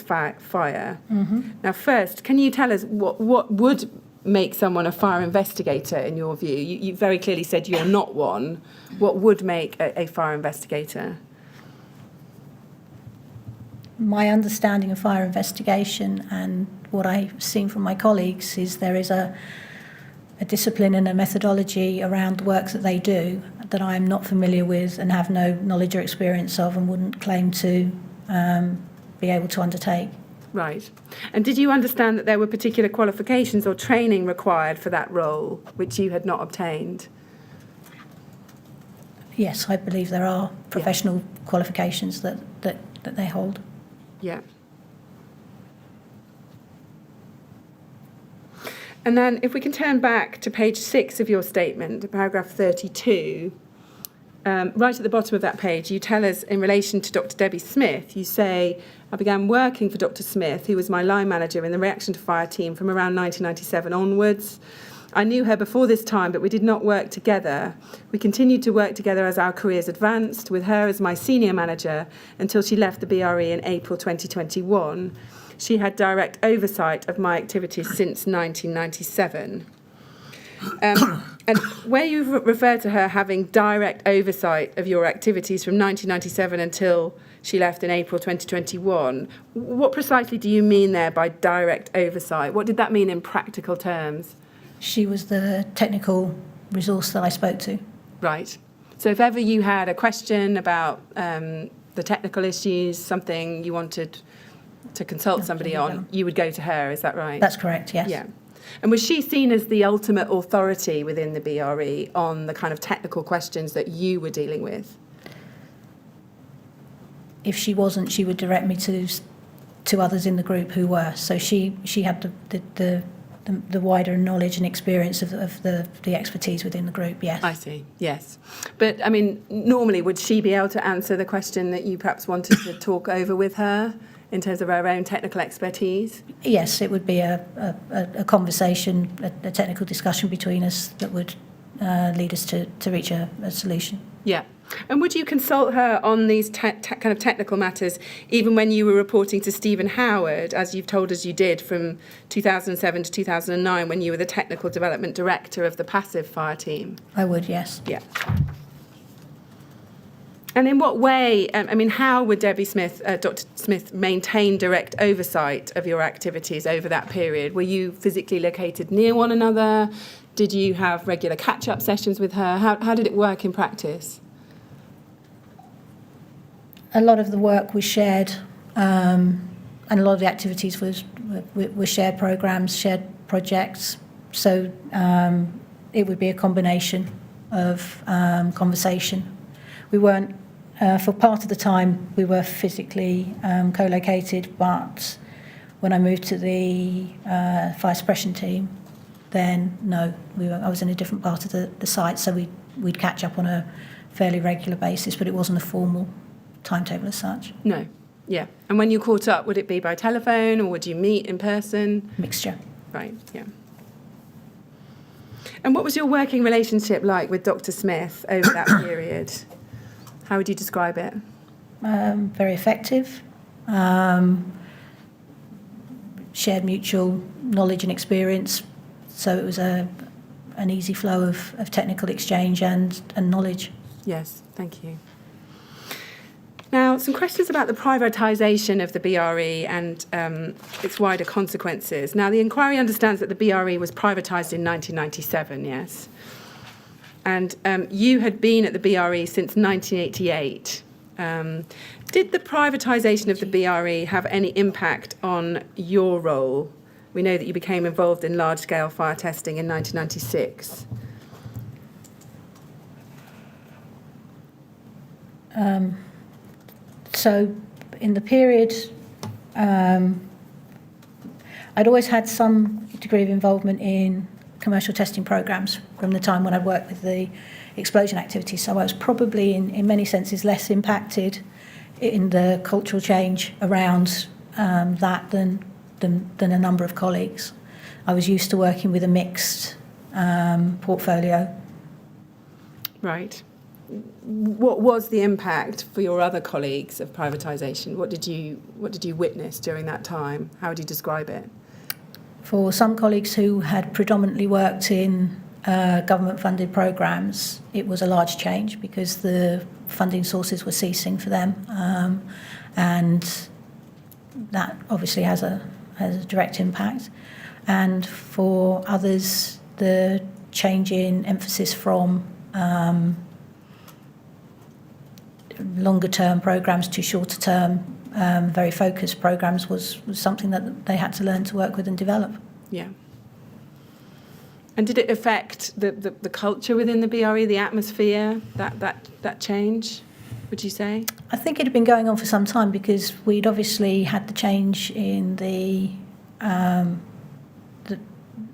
fire. Mm-hmm. Now, first, can you tell us what would make someone a fire investigator in your view? You very clearly said you're not one. What would make a fire investigator? My understanding of fire investigation and what I've seen from my colleagues is there is a discipline and a methodology around the work that they do that I'm not familiar with and have no knowledge or experience of and wouldn't claim to be able to undertake. Right. And did you understand that there were particular qualifications or training required for that role, which you had not obtained? Yes, I believe there are professional qualifications that they hold. Yeah. And then if we can turn back to page 6 of your statement, paragraph 32, right at the bottom of that page, you tell us in relation to Dr. Debbie Smith, you say, "I began working for Dr. Smith, who was my line manager in the reaction to fire team from around 1997 onwards. I knew her before this time, but we did not work together. We continued to work together as our careers advanced, with her as my senior manager until she left the BRE in April 2021. She had direct oversight of my activities since 1997. And where you refer to her having direct oversight of your activities from 1997 until she left in April 2021, what precisely do you mean there by direct oversight? What did that mean in practical terms? She was the technical resource that I spoke to. Right. So if ever you had a question about the technical issues, something you wanted to consult somebody on, you would go to her, is that right? That's correct, yes. Yeah. And was she seen as the ultimate authority within the BRE on the kind of technical questions that you were dealing with? If she wasn't, she would direct me to others in the group who were. So she had the wider knowledge and experience of the expertise within the group, yes. I see, yes. But, I mean, normally would she be able to answer the question that you perhaps wanted to talk over with her in terms of her own technical expertise? Yes, it would be a conversation, a technical discussion between us that would lead us to reach a solution. Yeah. And would you consult her on these kind of technical matters, even when you were reporting to Stephen Howard, as you've told us you did from 2007 to 2009, when you were the technical development director of the passive fire team? I would, yes. Yeah. And in what way, I mean, how would Debbie Smith, Dr. Smith, maintain direct oversight of your activities over that period? Were you physically located near one another? Did you have regular catch-up sessions with her? How did it work in practice? A lot of the work was shared, and a lot of the activities were shared programs, shared projects. So it would be a combination of conversation. We weren't, for part of the time, we were physically co-located, but when I moved to the fire suppression team, then no, I was in a different part of the site, so we'd catch up on a fairly regular basis, but it wasn't a formal timetable as such. No, yeah. And when you caught up, would it be by telephone or would you meet in person? Mixture. Right, yeah. And what was your working relationship like with Dr. Smith over that period? How would you describe it? Very effective. Shared mutual knowledge and experience, so it was an easy flow of technical exchange and knowledge. Yes, thank you. Now, some questions about the privatisation of the BRE and its wider consequences. Now, the inquiry understands that the BRE was privatised in 1997, yes? And you had been at the BRE since 1988. Did the privatisation of the BRE have any impact on your role We know that you became involved in large-scale fire testing in 1996. So in the period, I'd always had some degree of involvement in commercial testing programs from the time when I worked with the explosion activity. So I was probably in many senses less impacted in the cultural change around that than a number of colleagues. I was used to working with a mixed portfolio. Right. What was the impact for your other colleagues of privatisation? What did you witness during that time? How would you describe it? For some colleagues who had predominantly worked in government-funded programmes, it was a large change because the funding sources were ceasing for them, and that obviously has a direct impact. And for others, the change in emphasis from longer-term programmes to shorter-term, very focused programmes was something that they had to learn to work with and develop. Yeah. And did it affect the culture within the BRE, the atmosphere, that change, would you say? I think it had been going on for some time because we'd obviously had the change in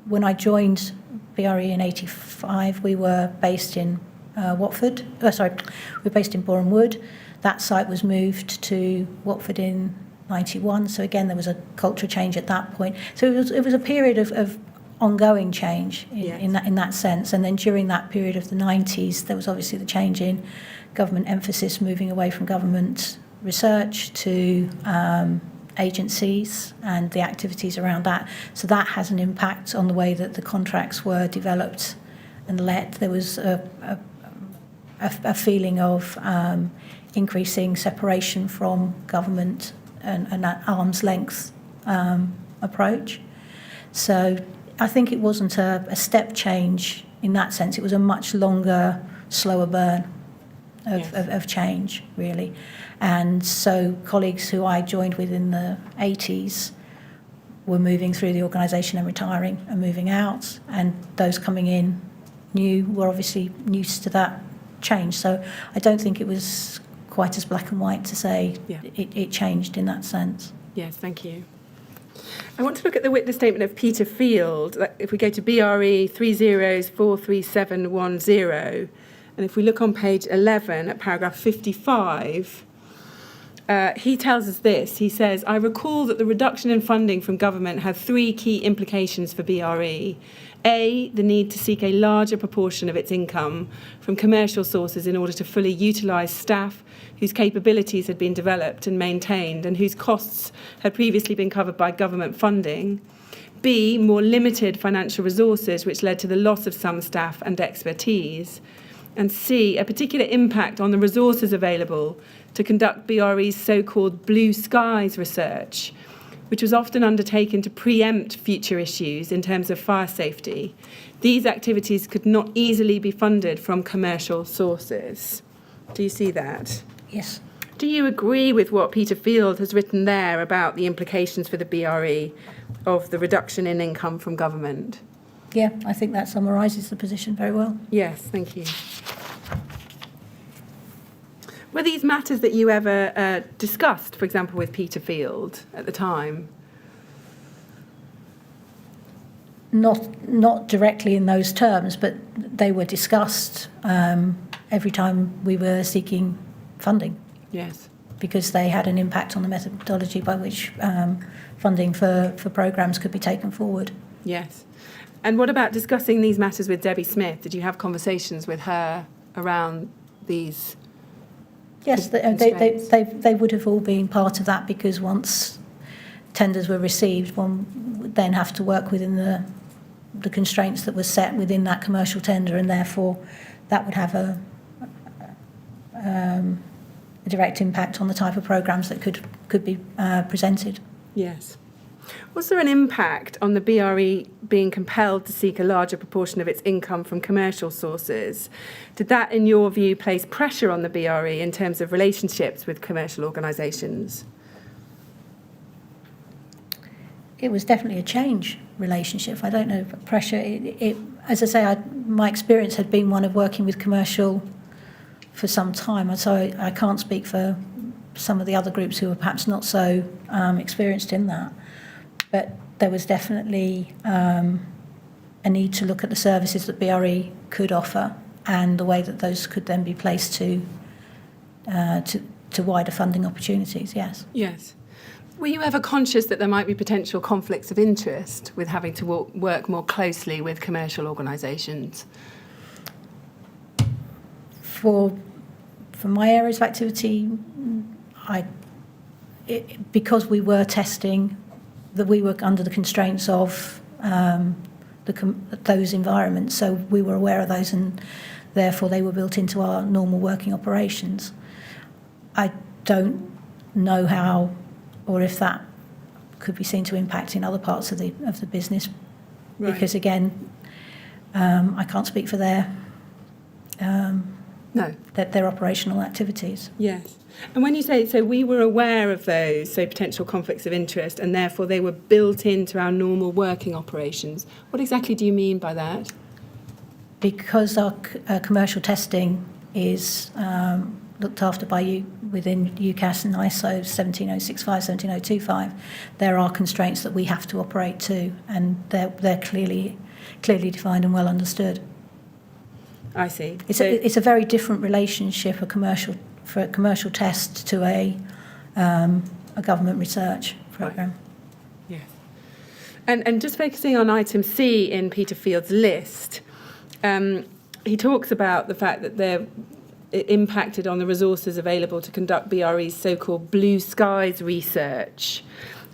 when I joined BRE in 85, we were based in Watford. We were based in Boreham Wood. That site was moved to Watford in 91. So again, there was a cultural change at that point. So it was a period of ongoing change in that sense. And then during that period of the 90s, there was obviously the change in government emphasis, moving away from government research to agencies and the activities around that. So that has an impact on the way that the contracts were developed and let. There was a feeling of increasing separation from government and that arm's length approach. So I think it wasn't a step change in that sense. It was a much longer, slower burn of change, really. And so colleagues who I joined with in the 80s were moving through the organisation and retiring and moving out, and those coming in were obviously used to that change. So I don't think it was quite as black and white to say it changed in that sense. Yes, thank you. I want to look at the witness statement of Peter Field. If we go to BRE 3043710, and if we look on page 11 at paragraph 55, he tells us this. He says, I recall that the reduction in funding from government had three key implications for BRE. A, the need to seek a larger proportion of its income from commercial sources in order to fully utilise staff whose capabilities had been developed and maintained and whose costs had previously been covered by government funding. B, more limited financial resources, which led to the loss of some staff and expertise. And C, a particular impact on the resources available to conduct BRE's so-called blue skies research, which was often undertaken to preempt future issues in terms of fire safety. These activities could not easily be funded from commercial sources. Do you see that? Yes. Do you agree with what Peter Field has written there about the implications for the BRE of the reduction in income from government? Yeah, I think that summarises the position very well. Yes, thank you. Were these matters that you ever discussed, for example, with Peter Field at the time? Not directly in those terms, but they were discussed every time we were seeking funding. Yes. Because they had an impact on the methodology by which funding for programmes could be taken forward. Yes. And what about discussing these matters with Debbie Smith? Did you have conversations with her around these? Yes, they would have all been part of that, because once tenders were received, one would then have to work within the constraints that were set within that commercial tender, and therefore that would have a direct impact on the type of programmes that could be presented. Yes. Was there an impact on the BRE being compelled to seek a larger proportion of its income from commercial sources? Did that, in your view, place pressure on the BRE in terms of relationships with commercial organisations? it was definitely a change relationship. I don't know, pressure. As I say, my experience had been one of working with commercial for some time, so I can't speak for some of the other groups who are perhaps not so experienced in that. But there was definitely a need to look at the services that BRE could offer and the way that those could then be placed to wider funding opportunities. Yes. Yes. Were you ever conscious that there might be potential conflicts of interest with having to work more closely with commercial organisations? For my areas of activity, because we were testing, that we were under the constraints of those environments, so we were aware of those, and therefore they were built into our normal working operations. I don't know how or if that could be seen to impact in other parts of the business, right. Because again, I can't speak for their operational activities. Yes. And when you say, so we were aware of those, so potential conflicts of interest, and therefore they were built into our normal working operations, what exactly do you mean by that? Because our commercial testing is looked after by you within UCAS and ISO 17065, 17025, there are constraints that we have to operate to, and they're clearly defined and well understood. I see. It's a very different relationship, for a commercial test to a government research programme. Right. Yes. And just focusing on item C in Peter Field's list, he talks about the fact that it impacted on the resources available to conduct BRE's so-called blue skies research.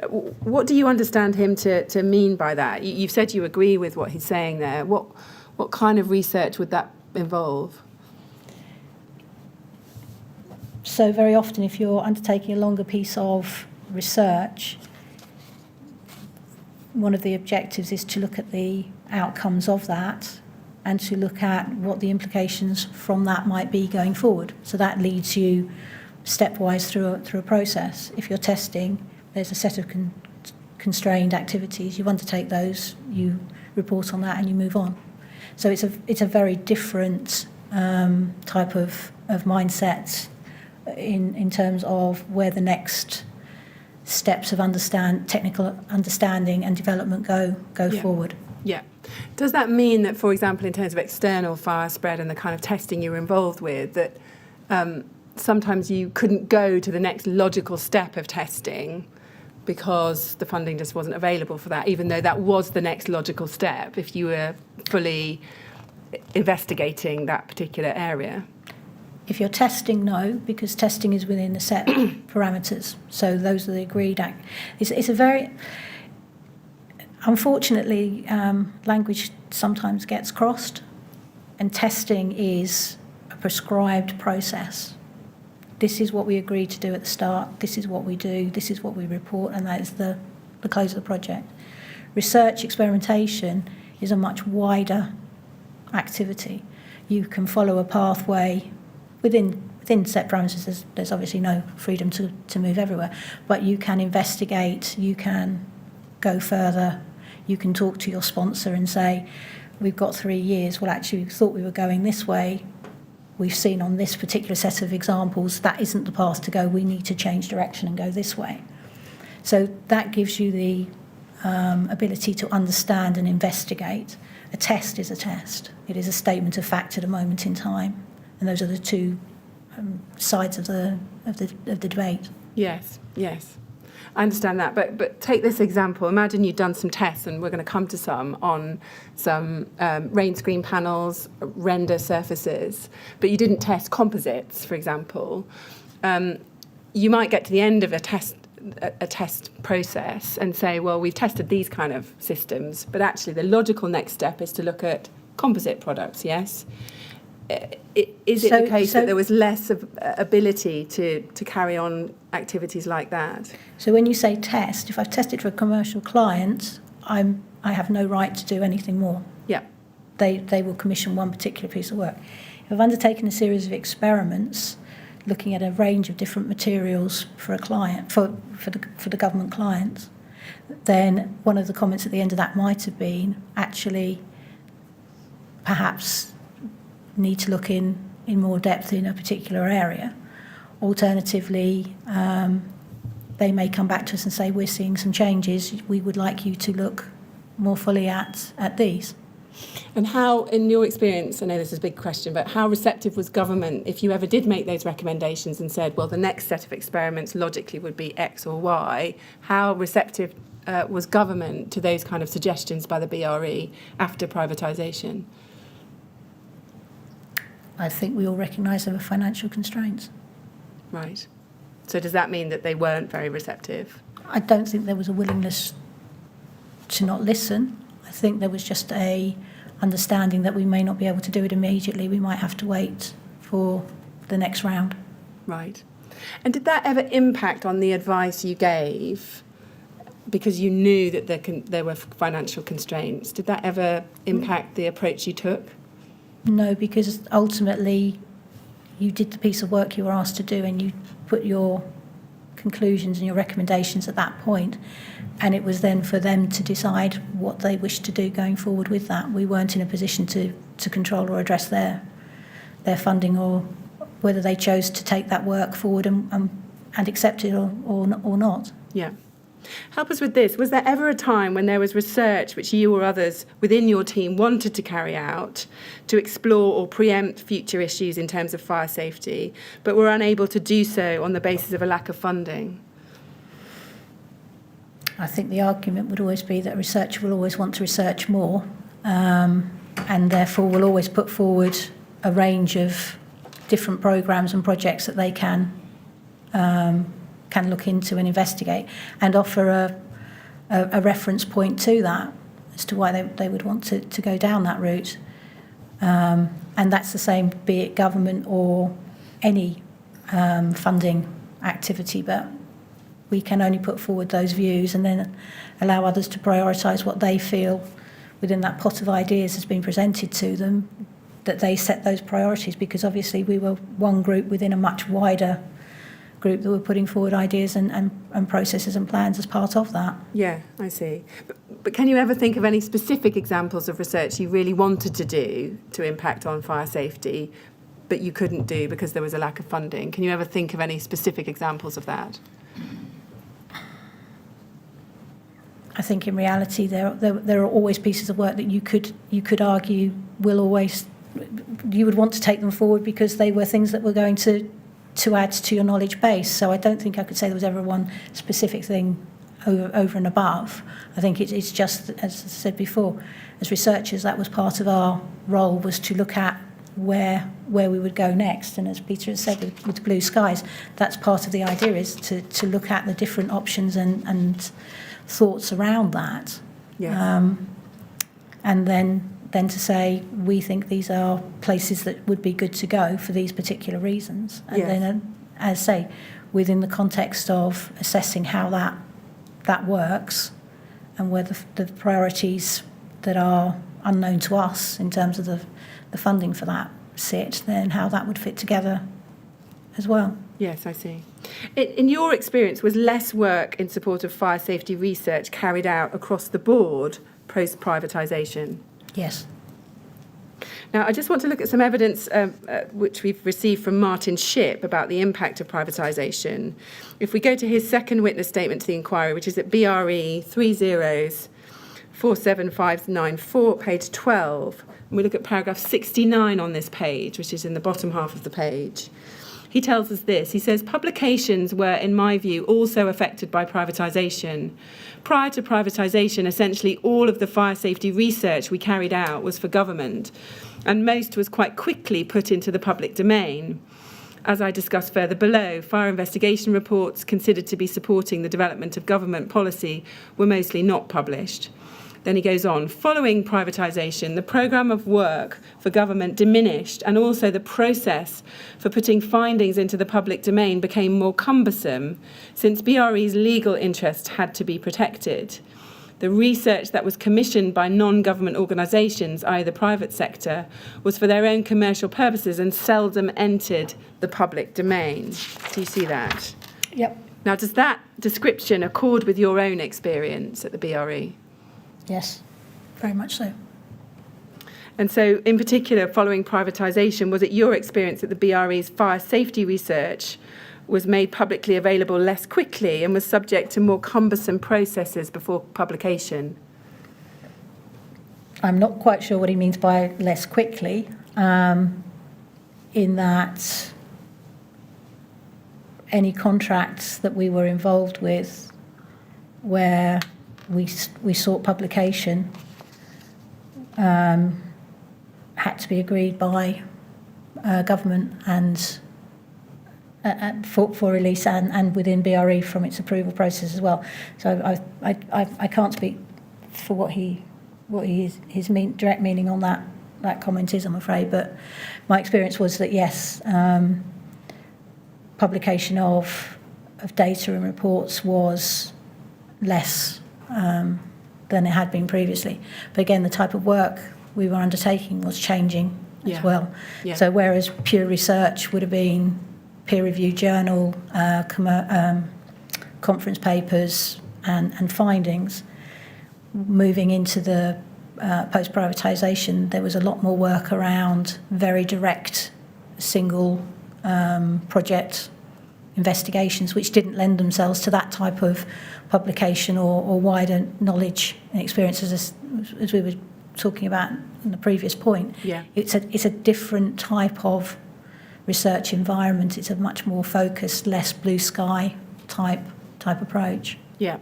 What do you understand him to mean by that? You've said you agree with what he's saying there. What kind of research would that involve? So very often, if you're undertaking a longer piece of research, one of the objectives is to look at the outcomes of that and to look at what the implications from that might be going forward. So that leads you stepwise through a process. If you're testing, there's a set of constrained activities. You undertake those, you report on that, and you move on. So it's a very different type of mindset in terms of where the next steps of technical understanding and development go forward. Yeah. Does that mean that, for example, in terms of external fire spread and the kind of testing you were involved with, that sometimes you couldn't go to the next logical step of testing because the funding just wasn't available for that, even though that was the next logical step if you were fully investigating that particular area? If you're testing, no, because testing is within the set parameters. So those are the agreed. It's a very... Unfortunately, language sometimes gets crossed, and testing is a prescribed process. This is what we agreed to do at the start, this is what we do, this is what we report, and that is the close of the project. Research experimentation is a much wider activity. You can follow a pathway within set parameters. There's obviously no freedom to move everywhere, but you can investigate, you can go further, you can talk to your sponsor and say, we've got 3 years, well actually we thought we were going this way, we've seen on this particular set of examples that isn't the path to go, we need to change direction and go this way. So that gives you the ability to understand and investigate. A test is a test. It is a statement of fact at a moment in time, and those are the two sides of the debate. Yes. I understand that, but take this example. Imagine you've done some tests, and we're going to come to some, on some rain screen panels, render surfaces, but you didn't test composites, for example. You might get to the end of a test process and say, well, we've tested these kind of systems, but actually the logical next step is to look at composite products, yes? Is it the case that there was less ability to carry on activities like that? So when you say test, if I've tested for a commercial client, I have no right to do anything more. Yeah. They will commission one particular piece of work. If I've undertaken a series of experiments looking at a range of different materials for a client, for the government clients, then one of the comments at the end of that might have been, actually, perhaps need to look in more depth in a particular area. Alternatively, they may come back to us and say, we're seeing some changes, we would like you to look more fully at these. And how, in your experience, I know this is a big question, but how receptive was government if you ever did make those recommendations and said, well, the next set of experiments logically would be X or Y? How receptive was government to those kind of suggestions by the BRE after privatisation? I think we all recognise there were financial constraints. Right. So does that mean that they weren't very receptive? I don't think there was a willingness to not listen. I think there was just a understanding that we may not be able to do it immediately. We might have to wait for the next round. Right. And did that ever impact on the advice you gave? Because you knew that there were financial constraints. Did that ever impact the approach you took? No, because ultimately you did the piece of work you were asked to do and you put your conclusions and your recommendations at that point, and it was then for them to decide what they wished to do going forward with that. We weren't in a position to control or address their funding or whether they chose to take that work forward and accept it or not. Yeah. Help us with this. Was there ever a time when there was research which you or others within your team wanted to carry out to explore or preempt future issues in terms of fire safety, but were unable to do so on the basis of a lack of funding? I think the argument would always be that a researcher will always want to research more, and therefore will always put forward a range of different programmes and projects that they can look into and investigate, and offer a reference point to that as to why they would want to go down that route. And that's the same, be it government or any funding activity, but we can only put forward those views and then allow others to prioritise what they feel within that pot of ideas has been presented to them, that they set those priorities, because obviously we were one group within a much wider group that were putting forward ideas and processes and plans as part of that. Yeah, I see. But can you ever think of any specific examples of research you really wanted to do to impact on fire safety, but you couldn't do because there was a lack of funding? Can you ever think of any specific examples of that? I think in reality there are always pieces of work that you could argue you would want to take them forward because they were things that were going to add to your knowledge base. So I don't think I could say there was ever one specific thing over and above. I think it's just, as I said before, as researchers, that was part of our role, was to look at where we would go next. And as Peter has said, with Blue Skies, that's part of the idea, is to look at the different options and thoughts around that. Yes. And then to say, we think these are places that would be good to go for these particular reasons. And Yes. then, as I say, within the context of assessing how that works and where the priorities that are unknown to us in terms of the funding for that sit, then how that would fit together as well. Yes, I see. In your experience, was less work in support of fire safety research carried out across the board post-privatisation? Yes. Now, I just want to look at some evidence which we've received from Martin Shipp about the impact of privatisation. If we go to his second witness statement to the inquiry, which is at BRE 47594, page 12, and we look at paragraph 69 on this page, which is in the bottom half of the page. He tells us this. He says, publications were, in my view, also affected by privatisation. Prior to privatisation, essentially all of the fire safety research we carried out was for government, and most was quite quickly put into the public domain. As I discussed further below, fire investigation reports considered to be supporting the development of government policy were mostly not published. Then he goes on, following privatisation, the programme of work for government diminished, and also the process for putting findings into the public domain became more cumbersome, since BRE's legal interests had to be protected. The research that was commissioned by non-government organisations, i.e. the private sector, was for their own commercial purposes and seldom entered the public domain. Do you see that? Yep. Now, does that description accord with your own experience at the BRE? Yes, very much so. And so, in particular, following privatisation, was it your experience that the BRE's fire safety research was made publicly available less quickly and was subject to more cumbersome processes before publication? I'm not quite sure what he means by less quickly, in that any contracts that we were involved with where we sought publication had to be agreed by government and for release and within BRE from its approval process as well. So I can't speak for what his direct meaning on that comment is, I'm afraid. But my experience was that yes, publication of data and reports was less than it had been previously. But again, the type of work we were undertaking was changing as well. Yeah. So whereas pure research would have been peer-reviewed journal, conference papers and findings, moving into the post-privatisation, there was a lot more work around very direct single project investigations, which didn't lend themselves to that type of publication or wider knowledge and experiences as we were talking about in the previous point. Yeah. It's a different type of research environment. It's a much more focused, less blue sky type approach. Yeah.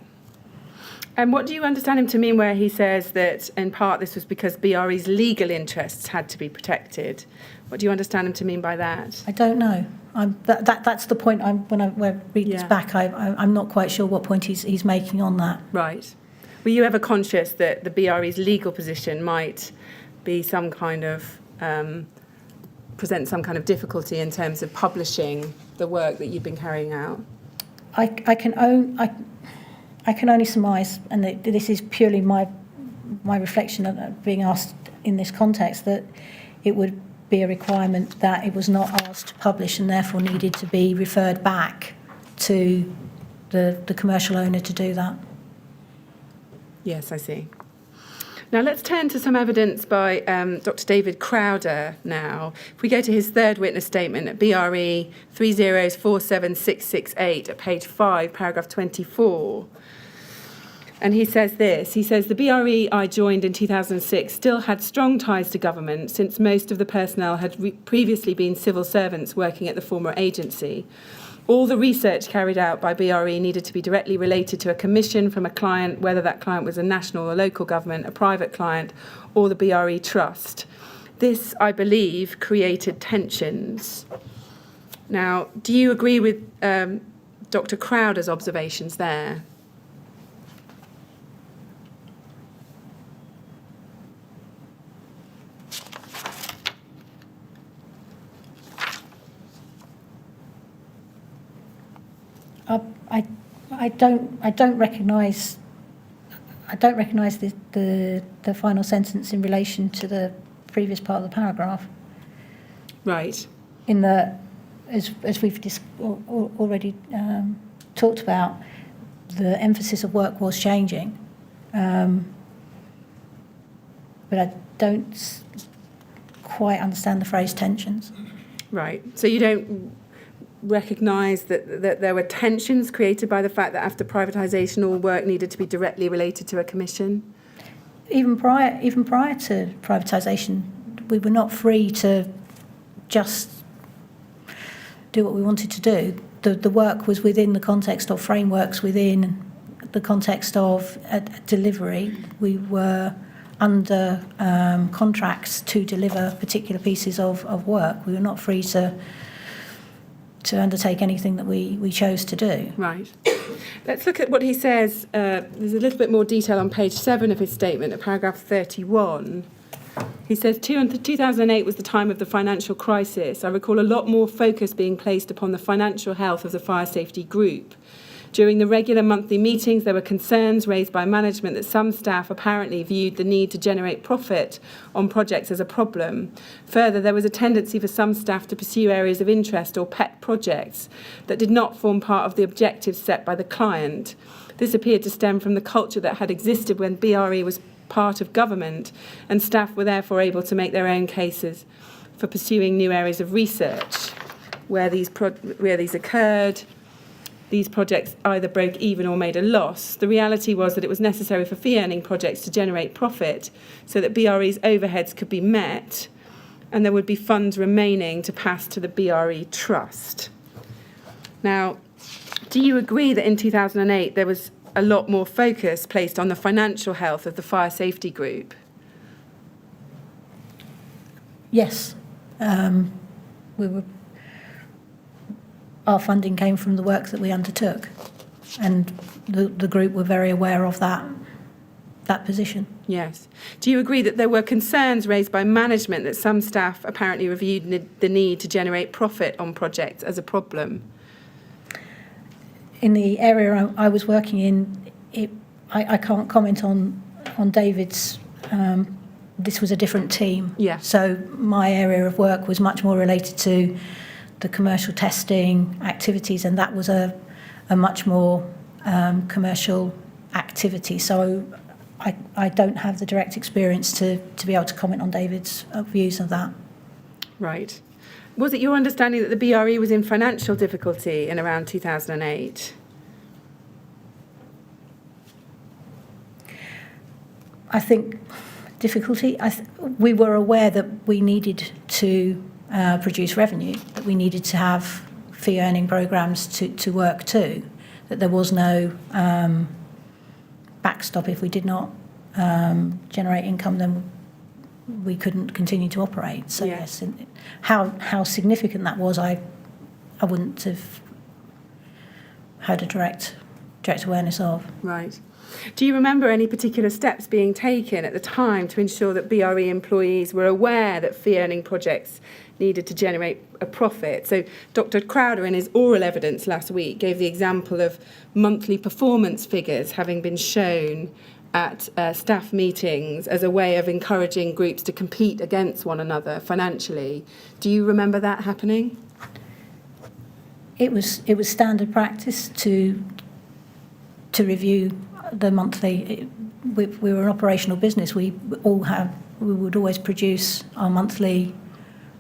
And what do you understand him to mean where he says that in part this was because BRE's legal interests had to be protected? What do you understand him to mean by that? I don't know. That's the point. When I read this back, I'm not quite sure what point he's making on that. Right. Were you ever conscious that the BRE's legal position might be some kind of present some kind of difficulty in terms of publishing the work that you've been carrying out? I can only surmise, and this is purely my reflection of being asked in this context, that it would be a requirement that it was not asked to publish and therefore needed to be referred back to the commercial owner to do that. Yes, I see. Now let's turn to some evidence by Dr. David Crowder now. If we go to his third witness statement at BRE 3047668 at page 5, paragraph 24. And he says this, he says, the BRE I joined in 2006 still had strong ties to government since most of the personnel had previously been civil servants working at the former agency. All the research carried out by BRE needed to be directly related to a commission from a client, whether that client was a national or local government, a private client, or the BRE trust. This, I believe, created tensions. Now, do you agree with Dr. Crowder's observations there? I don't recognise the final sentence in relation to the previous part of the paragraph. Right. In the, as we've already talked about, the emphasis of work was changing, but I don't quite understand the phrase tensions. Right. So you don't recognise that there were tensions created by the fact that after privatisation all work needed to be directly related to a commission? Even prior to privatisation, we were not free to just do what we wanted to do. The work was within the context of frameworks, within the context of delivery. We were under contracts to deliver particular pieces of work. We were not free to undertake anything that we chose to do. Right. Let's look at what he says. There's a little bit more detail on page 7 of his statement, at paragraph 31. He says, 2008 was the time of the financial crisis. I recall a lot more focus being placed upon the financial health of the fire safety group. During the regular monthly meetings, there were concerns raised by management that some staff apparently viewed the need to generate profit on projects as a problem. Further, there was a tendency for some staff to pursue areas of interest or pet projects that did not form part of the objectives set by the client. This appeared to stem from the culture that had existed when BRE was part of government, and staff were therefore able to make their own cases for pursuing new areas of research. Where these occurred, these projects either broke even or made a loss. The reality was that it was necessary for fee-earning projects to generate profit so that BRE's overheads could be met, and there would be funds remaining to pass to the BRE Trust. Now, do you agree that in 2008 there was a lot more focus placed on the financial health of the fire safety group? Yes. Our funding came from the work that we undertook, and the group were very aware of that position. Yes. Do you agree that there were concerns raised by management that some staff apparently reviewed the need to generate profit on projects as a problem? In the area I was working in, I can't comment on David's. This was a different team. Yeah. So my area of work was much more related to the commercial testing activities, and that was a much more commercial activity. So I don't have the direct experience to be able to comment on David's views of that. Right. Was it your understanding that the BRE was in financial difficulty in around 2008? I think difficulty. We were aware that we needed to produce revenue, that we needed to have fee-earning programmes to work to, that there was no backstop. If we did not generate income, then we couldn't continue to operate. So Yeah. yes, and how significant that was, I wouldn't have had a direct awareness of. Right. Do you remember any particular steps being taken at the time to ensure that BRE employees were aware that fee-earning projects needed to generate a profit? So Dr Crowder, in his oral evidence last week, gave the example of monthly performance figures having been shown at staff meetings as a way of encouraging groups to compete against one another financially. Do you remember that happening? It was standard practice to review the monthly. We were an operational business. We would always produce our monthly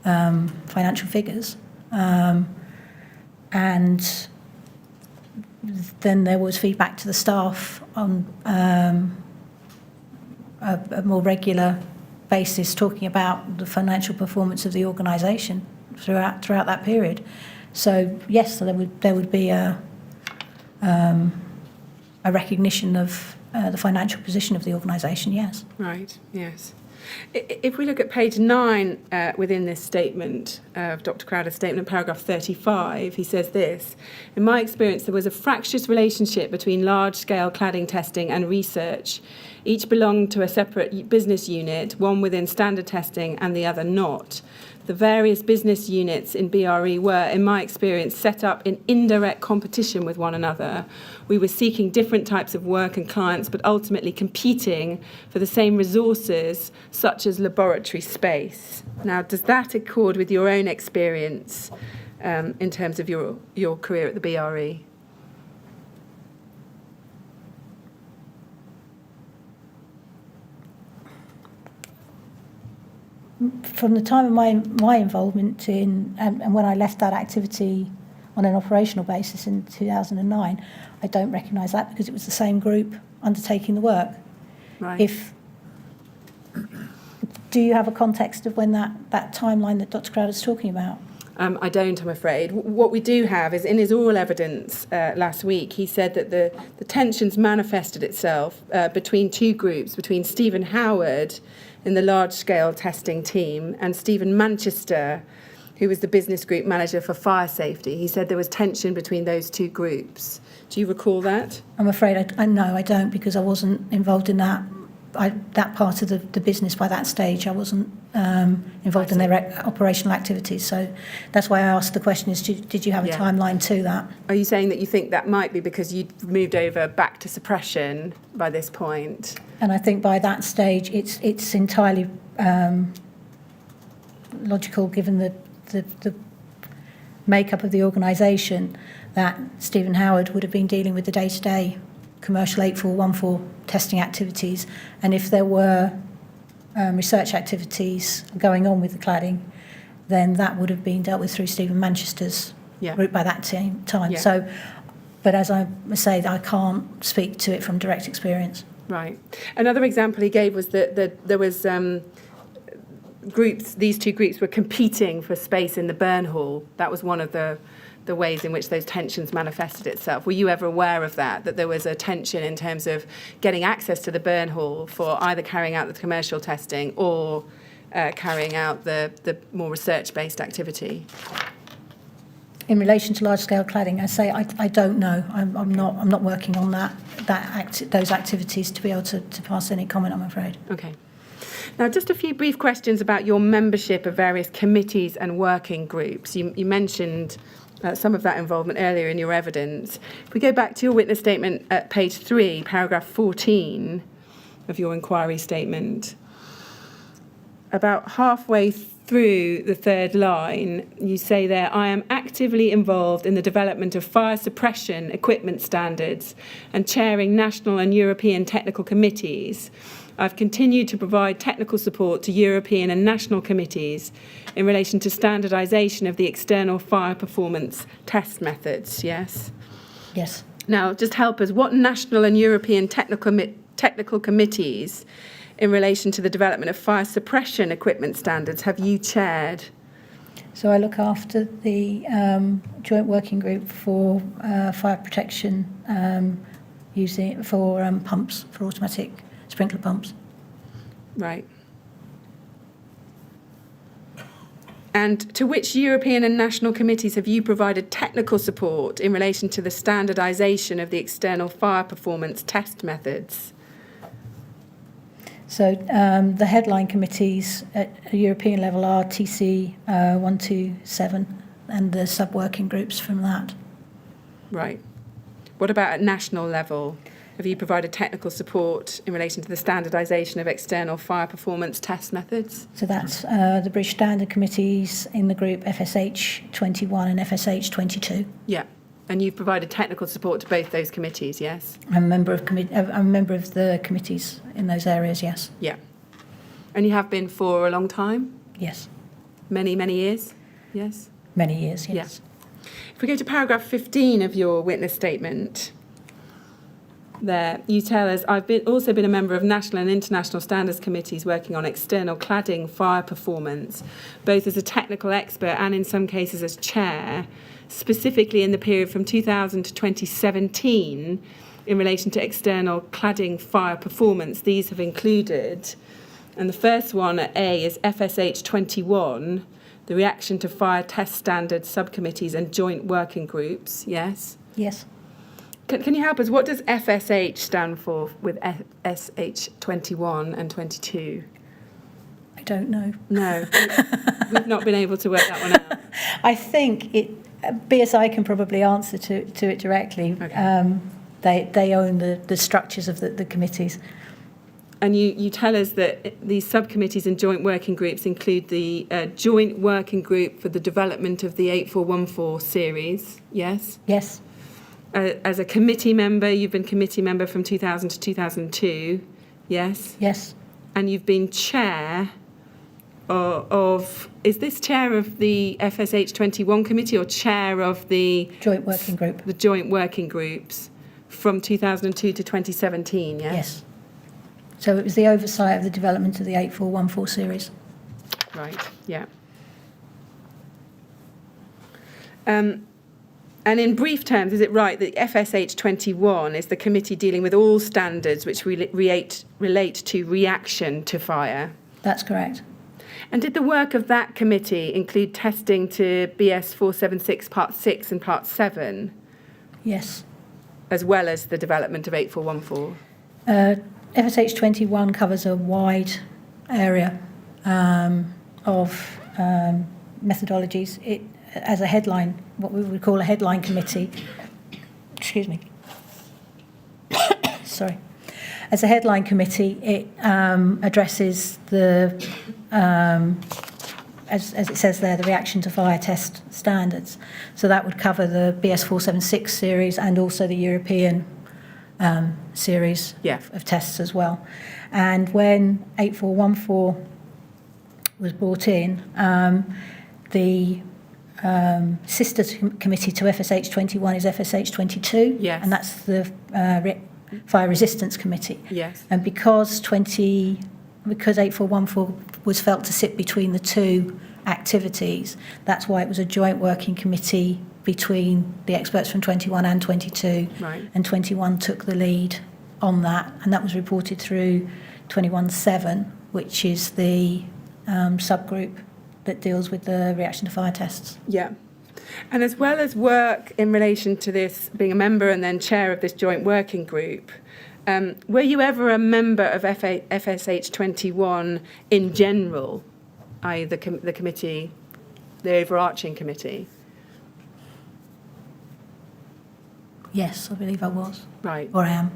financial figures, and then there was feedback to the staff on a more regular basis, talking about the financial performance of the organisation throughout that period. So yes, there would be a recognition of the financial position of the organisation. Yes. Right. Yes. If we look at page 9 within this statement of Dr Crowder's statement, paragraph 35, he says this: in my experience, there was a fractious relationship between large-scale cladding testing and research. Each belonged to a separate business unit, one within standard testing and the other not. The various business units in BRE were, in my experience, set up in indirect competition with one another. We were seeking different types of work and clients, but ultimately competing for the same resources, such as laboratory space. Now, does that accord with your own experience in terms of your career at the BRE? From the time of my involvement in, and when I left that activity on an operational basis in 2009, I don't recognise that, because it was the same group undertaking the work. Right. Do you have a context of when that timeline that Dr Crowder's talking about? I don't, I'm afraid. What we do have is, in his oral evidence last week, he said that the tensions manifested itself between two groups, between Stephen Howard in the large-scale testing team and Stephen Manchester, who was the business group manager for fire safety. He said there was tension between those two groups. Do you recall that? I'm afraid I don't, because I wasn't involved in that that part of the business by that stage. I wasn't involved in their operational activities. So that's why I asked the question is, did you have a timeline to that? Are you saying that you think that might be because you'd moved over back to suppression by this point? And I think by that stage, it's entirely logical, given the makeup of the organisation, that Stephen Howard would have been dealing with the day-to-day commercial 8414 testing activities, and if there were research activities going on with the cladding, then that would have been dealt with through Stephen Manchester's route by that time. Yeah. So, but as I say, I can't speak to it from direct experience. Right. Another example he gave was that there was groups. These two groups were competing for space in the burn hall. That was one of the ways in which those tensions manifested itself. Were you ever aware of that there was a tension in terms of getting access to the burn hall for either carrying out the commercial testing or carrying out the more research-based activity? In relation to large-scale cladding, I say I don't know. I'm not working on those activities to be able to pass any comment, I'm afraid. Okay. Now, just a few brief questions about your membership of various committees and working groups. You mentioned some of that involvement earlier in your evidence. If we go back to your witness statement at page 3, paragraph 14 of your inquiry statement, about halfway through the third line, you say there, I am actively involved in the development of fire suppression equipment standards and chairing national and European technical committees. I've continued to provide technical support to European and national committees in relation to standardization of the external fire performance test methods, yes? Yes. Now, just help us, what national and European technical committees in relation to the development of fire suppression equipment standards have you chaired? So I look after the joint working group for fire protection using for pumps, for automatic sprinkler pumps. Right. And to which European and national committees have you provided technical support in relation to the standardisation of the external fire performance test methods? So the headline committees at a European level are TC 127 and the sub-working groups from that. Right. What about at national level? Have you provided technical support in relation to the standardisation of external fire performance test methods? So that's the British Standard Committees in the group FSH 21 and FSH 22. Yeah, and you've provided technical support to both those committees, yes? I'm a member of the committees in those areas, yes. Yeah. And you have been for a long time? Yes. Many, many years? Yes? Many years, yes. Yeah. If we go to paragraph 15 of your witness statement, there you tell us, I've also been a member of national and international standards committees working on external cladding fire performance, both as a technical expert and in some cases as chair, specifically in the period from 2000 to 2017 in relation to external cladding fire performance. These have included, and the first one at A is FSH 21, the reaction to fire test standards subcommittees and joint working groups, yes? Yes. Can you help us? What does FSH stand for with FSH 21 and 22? I don't know. No, we've not been able to work that one out. I think BSI can probably answer to it directly. Okay. They own the structures of the committees. And you tell us that these subcommittees and joint working groups include the joint working group for the development of the 8414 series, yes? Yes. As a committee member, you've been committee member from 2000 to 2002, yes? Yes. And you've been chair of is this chair of the FSH 21 committee or chair of the joint working group? The joint working groups from 2002 to 2017, yes? Yes. So it was the oversight of the development of the 8414 series. Right, yeah. And in brief terms, is it right that FSH 21 is the committee dealing with all standards which relate to reaction to fire? That's correct. And did the work of that committee include testing to BS 476 Part 6 and Part 7? Yes. As well as the development of 8414? FSH 21 covers a wide area of methodologies. It, as a headline, what we would call a headline committee, excuse me, sorry. As a headline committee, it addresses the, as it says there, the reaction to fire test standards. So that would cover the BS 476 series and also the European series of tests as well. And when 8414 was brought in, the sister committee to FSH 21 is FSH 22, and that's the Fire Resistance Committee. Yes. And because 8414 was felt to sit between the two activities, that's why it was a joint working committee between the experts from 21 and 22. Right. And 21 took the lead on that, and that was reported through 21-7, which is the subgroup that deals with the reaction to fire tests. Yeah. And as well as work in relation to this, being a member and then chair of this joint working group, were you ever a member of FSH 21 in general, i.e. the committee, the overarching committee? Yes, I believe I was. Right. Or I am.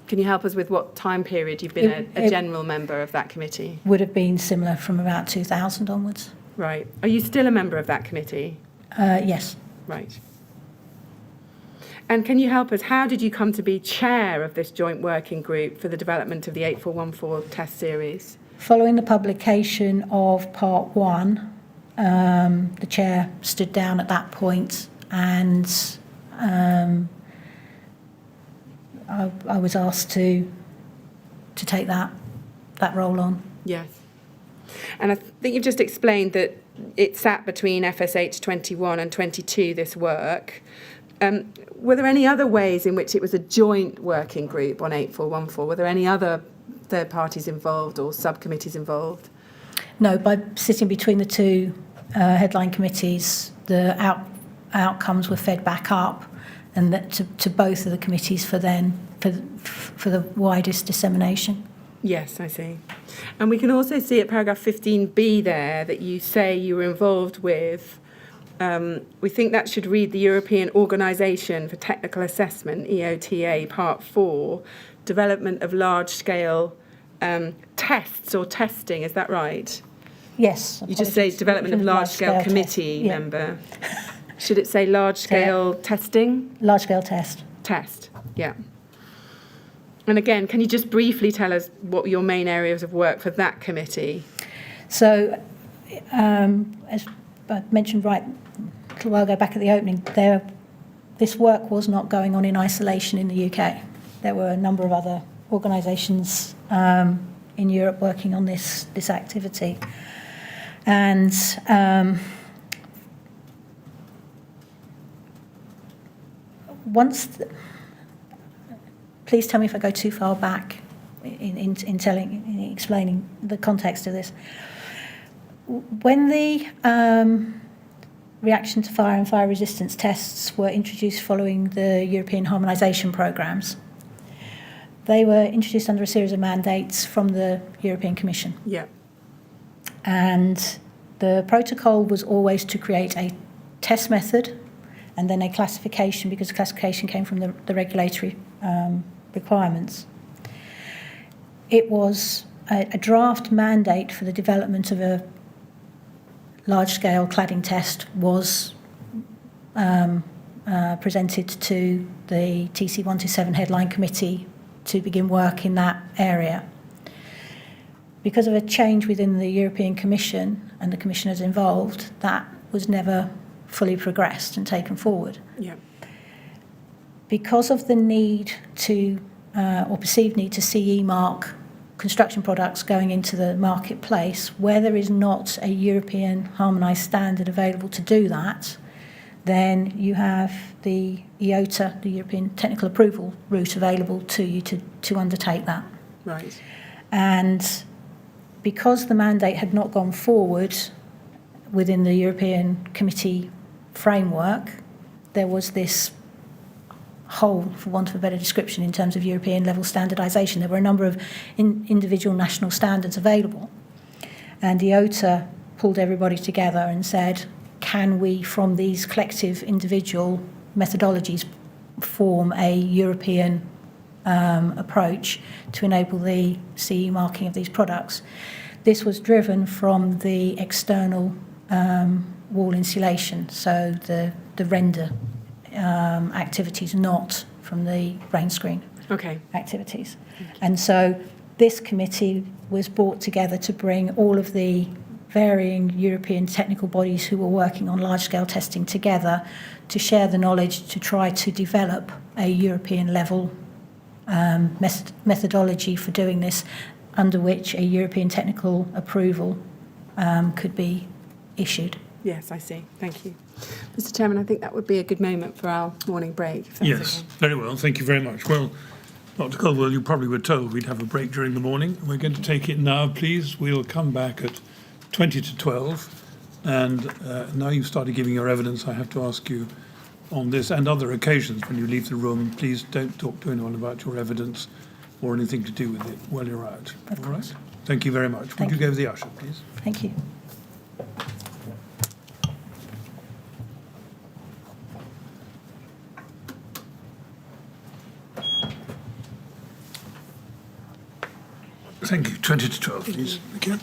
Can you help us with what time period you've been a general member of that committee? Would have been similar from about 2000 onwards. Right. Are you still a member of that committee? Yes. Right. And can you help us, how did you come to be chair of this joint working group for the development of the 8414 test series? Following the publication of Part 1, the chair stood down at that point, and I was asked to take that role on. Yes. And I think you've just explained that it sat between FSH 21 and 22, this work. Were there any other ways in which it was a joint working group on 8414? Were there any other third parties involved or subcommittees involved? No, by sitting between the two headline committees, the outcomes were fed back up, and that to both of the committees for the widest dissemination. Yes, I see. And we can also see at paragraph 15b there that you say you were involved with, we think that should read the European Organisation for Technical Assessment, EOTA, Part 4, development of large-scale tests or testing, is that right? Yes. You just say development of large-scale committee member. Should it say large-scale testing? Large-scale test. Test, yeah. And again, can you just briefly tell us what your main areas of work for that committee? So, as I mentioned right a little while ago back at the opening, this work was not going on in isolation in the UK. There were a number of other organisations in Europe working on this activity. And please tell me if I go too far back in explaining the context of this. When the reaction to fire and fire resistance tests were introduced following the European harmonisation programmes, they were introduced under a series of mandates from the European Commission. Yeah. And the protocol was always to create a test method and then a classification, because the classification came from the regulatory requirements. It was a draft mandate for the development of a large-scale cladding test was presented to the TC 127 headline committee to begin work in that area. Because of a change within the European Commission and the commissioners involved, that was never fully progressed and taken forward. Yeah. Because of the need to, or perceived need to CE mark construction products going into the marketplace, where there is not a European harmonised standard available to do that, then you have the EOTA, the European Technical Approval route available to you to undertake that. Right. And because the mandate had not gone forward within the European Committee framework, there was this hole, for want of a better description, in terms of European level standardisation. There were a number of individual national standards available. And IOTA pulled everybody together and said, can we, from these collective individual methodologies, form a European approach to enable the CE marking of these products? This was driven from the external wall insulation, so the render activities, not from the rain screen activities. And so this committee was brought together to bring all of the varying European technical bodies who were working on large-scale testing together to share the knowledge, to try to develop a European level methodology for doing this, under which a European technical approval could be issued. Yes, I see. Thank you. Mr. Chairman, I think that would be a good moment for our morning break. If that's Yes, okay. very well. Thank you very much. Well, Dr. Colwell, you probably were told we'd have a break during the morning. We're going to take it now, please. We'll come back at 20 to 12. And now you've started giving your evidence, I have to ask you on this and other occasions when you leave the room, please don't talk to anyone about your evidence or anything to do with it while you're out. Of All course. right? Thank you very much. Would you go with the usher, please? Thank you. Thank you. 20 to 12, please. Thank you.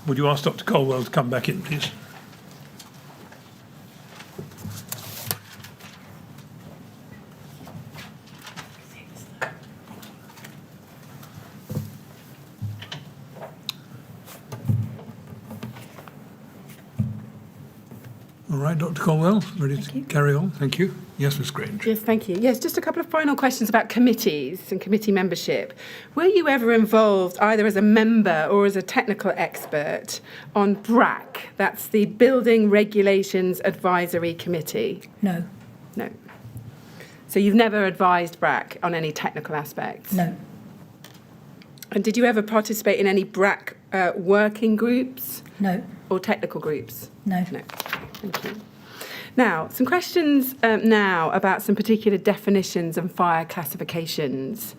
Would you ask Dr Colwell to come back in, please? All right, Dr Colwell, ready to carry on? Thank you. Yes, Ms Grange. Yes, thank you. Yes, just a couple of final questions about committees and committee membership. Were you ever involved, either as a member or as a technical expert, on Brac? That's the Building Regulations Advisory Committee. No. No. So you've never advised Brac on any technical aspects? No. And did you ever participate in any Brac working groups? No. Or technical groups? No. No. Thank you. Now, some questions now about some particular definitions and fire classifications.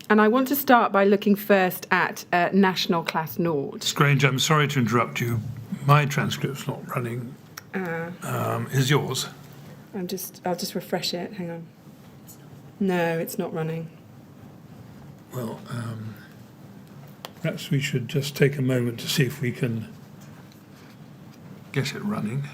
And I want to start by looking first at National Class Naught. Ms Grange, I'm sorry to interrupt you. My transcript's not running. Is yours? I'll just refresh it. Hang on. No, it's not running. Well, perhaps we should just take a moment to see if we can get it running.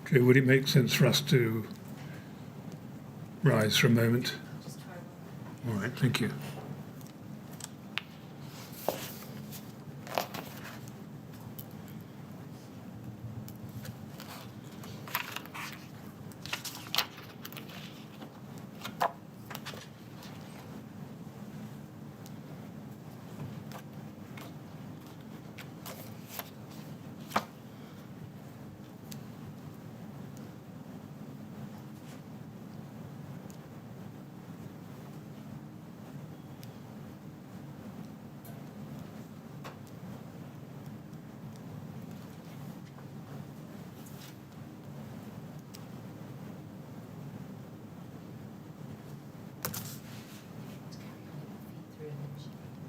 Okay, would it make sense for us to rise for a moment? All right, thank you.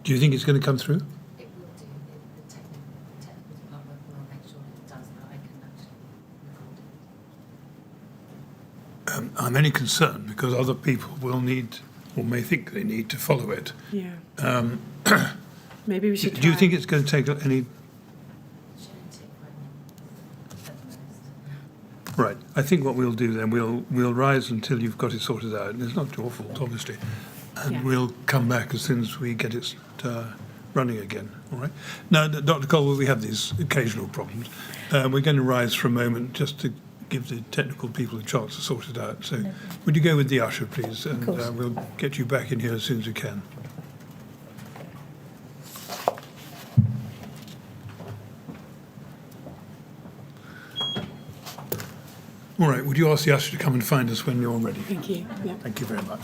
Do you think it's going to come through? It will do. The technical department will make sure it does that. I can actually record it. I'm only concerned because other people will need, or may think they need, to follow it. Yeah. Maybe we should Do you try. think it's going to take any... It shouldn't take 5 minutes at the most. Right, I think what we'll do then, we'll rise until you've got it sorted out. It's not your fault, obviously. And Yeah. we'll come back as soon as we get it running again, all right? Now, Dr Colwell, we have these occasional problems. We're going to rise for a moment just to give the technical people a chance to sort it out. So would you go with the usher, please? And course. we'll get you back in here as soon as we can. All right, would you ask the usher to come and find us when you're ready? Thank you. Yeah. Thank you very much.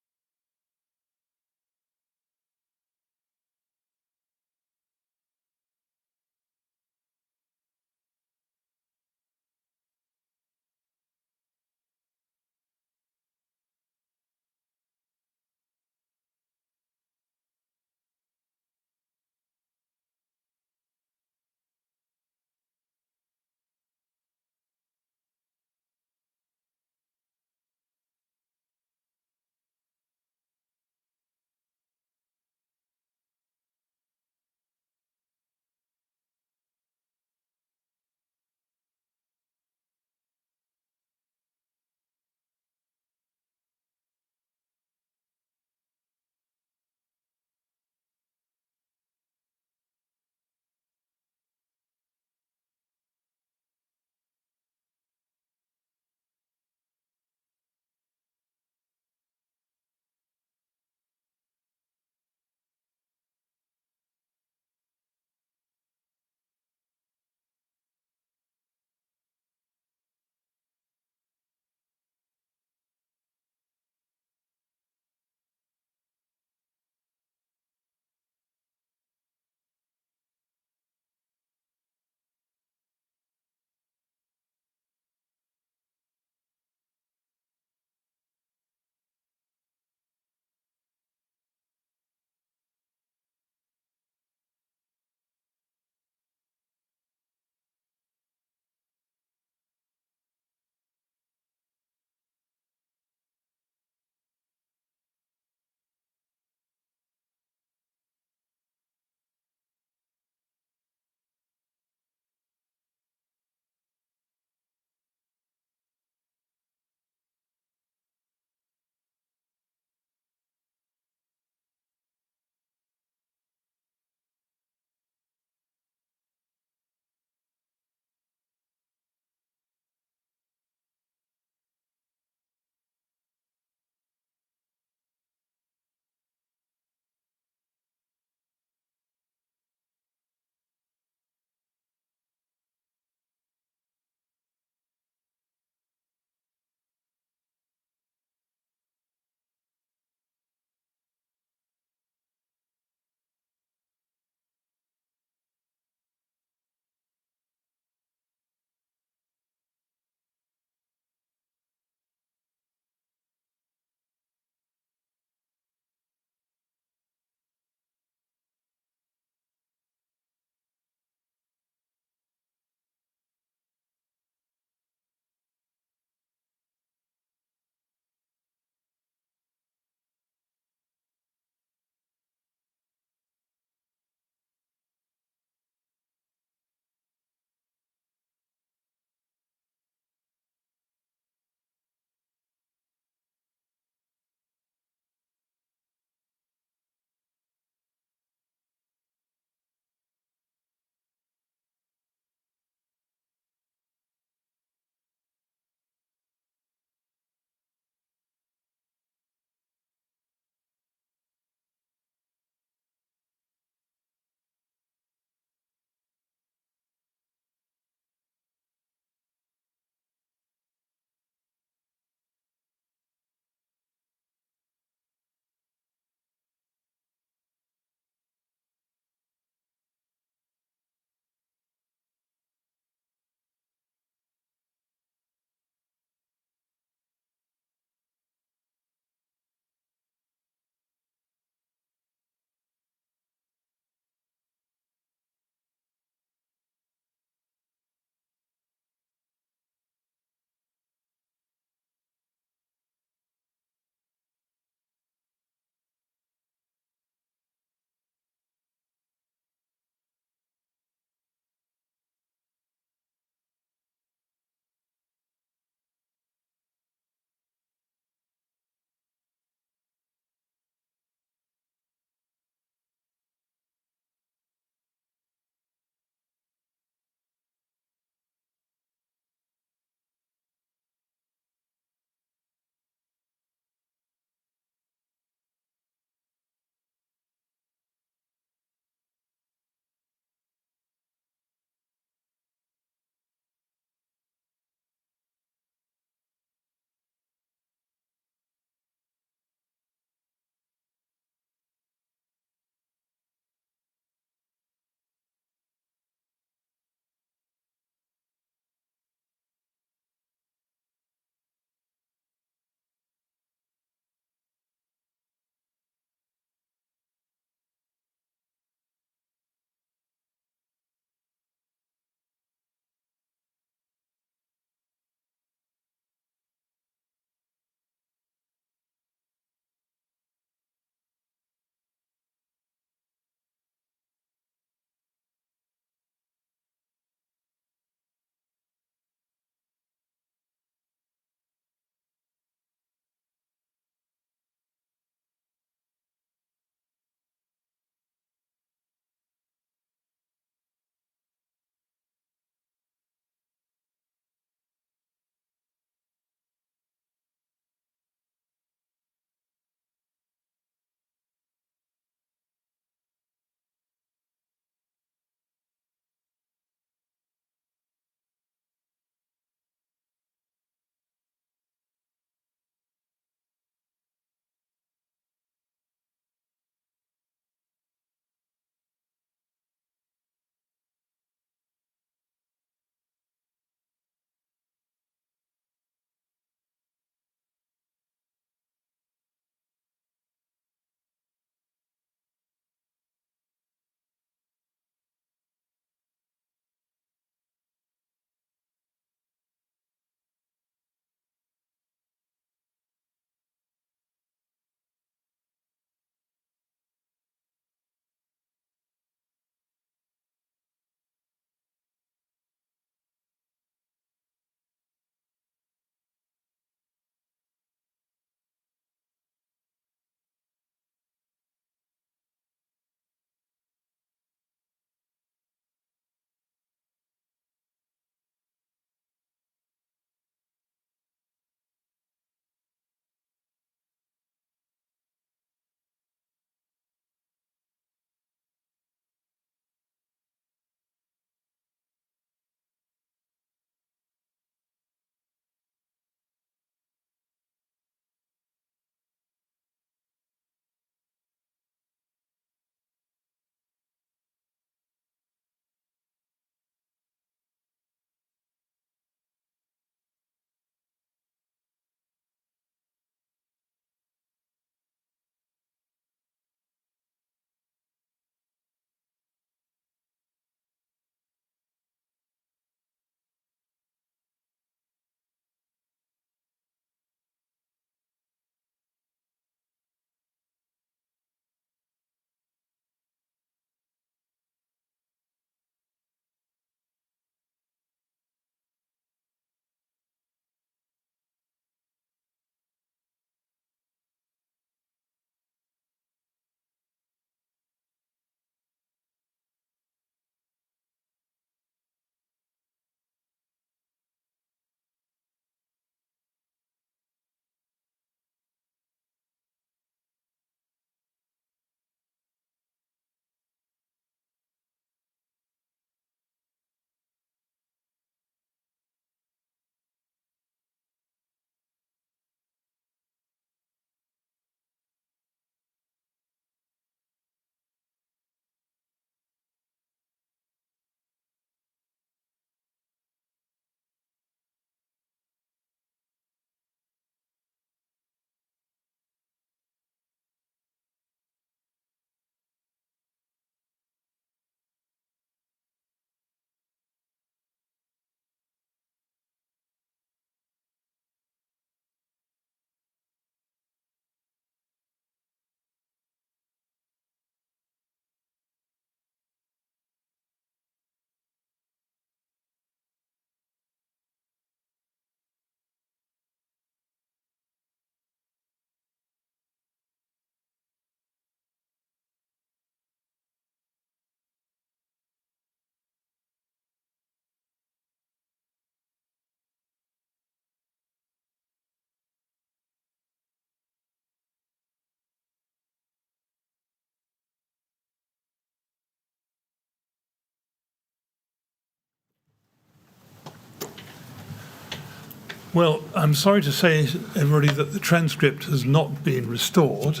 Well, I'm sorry to say, everybody, that the transcript has not been restored,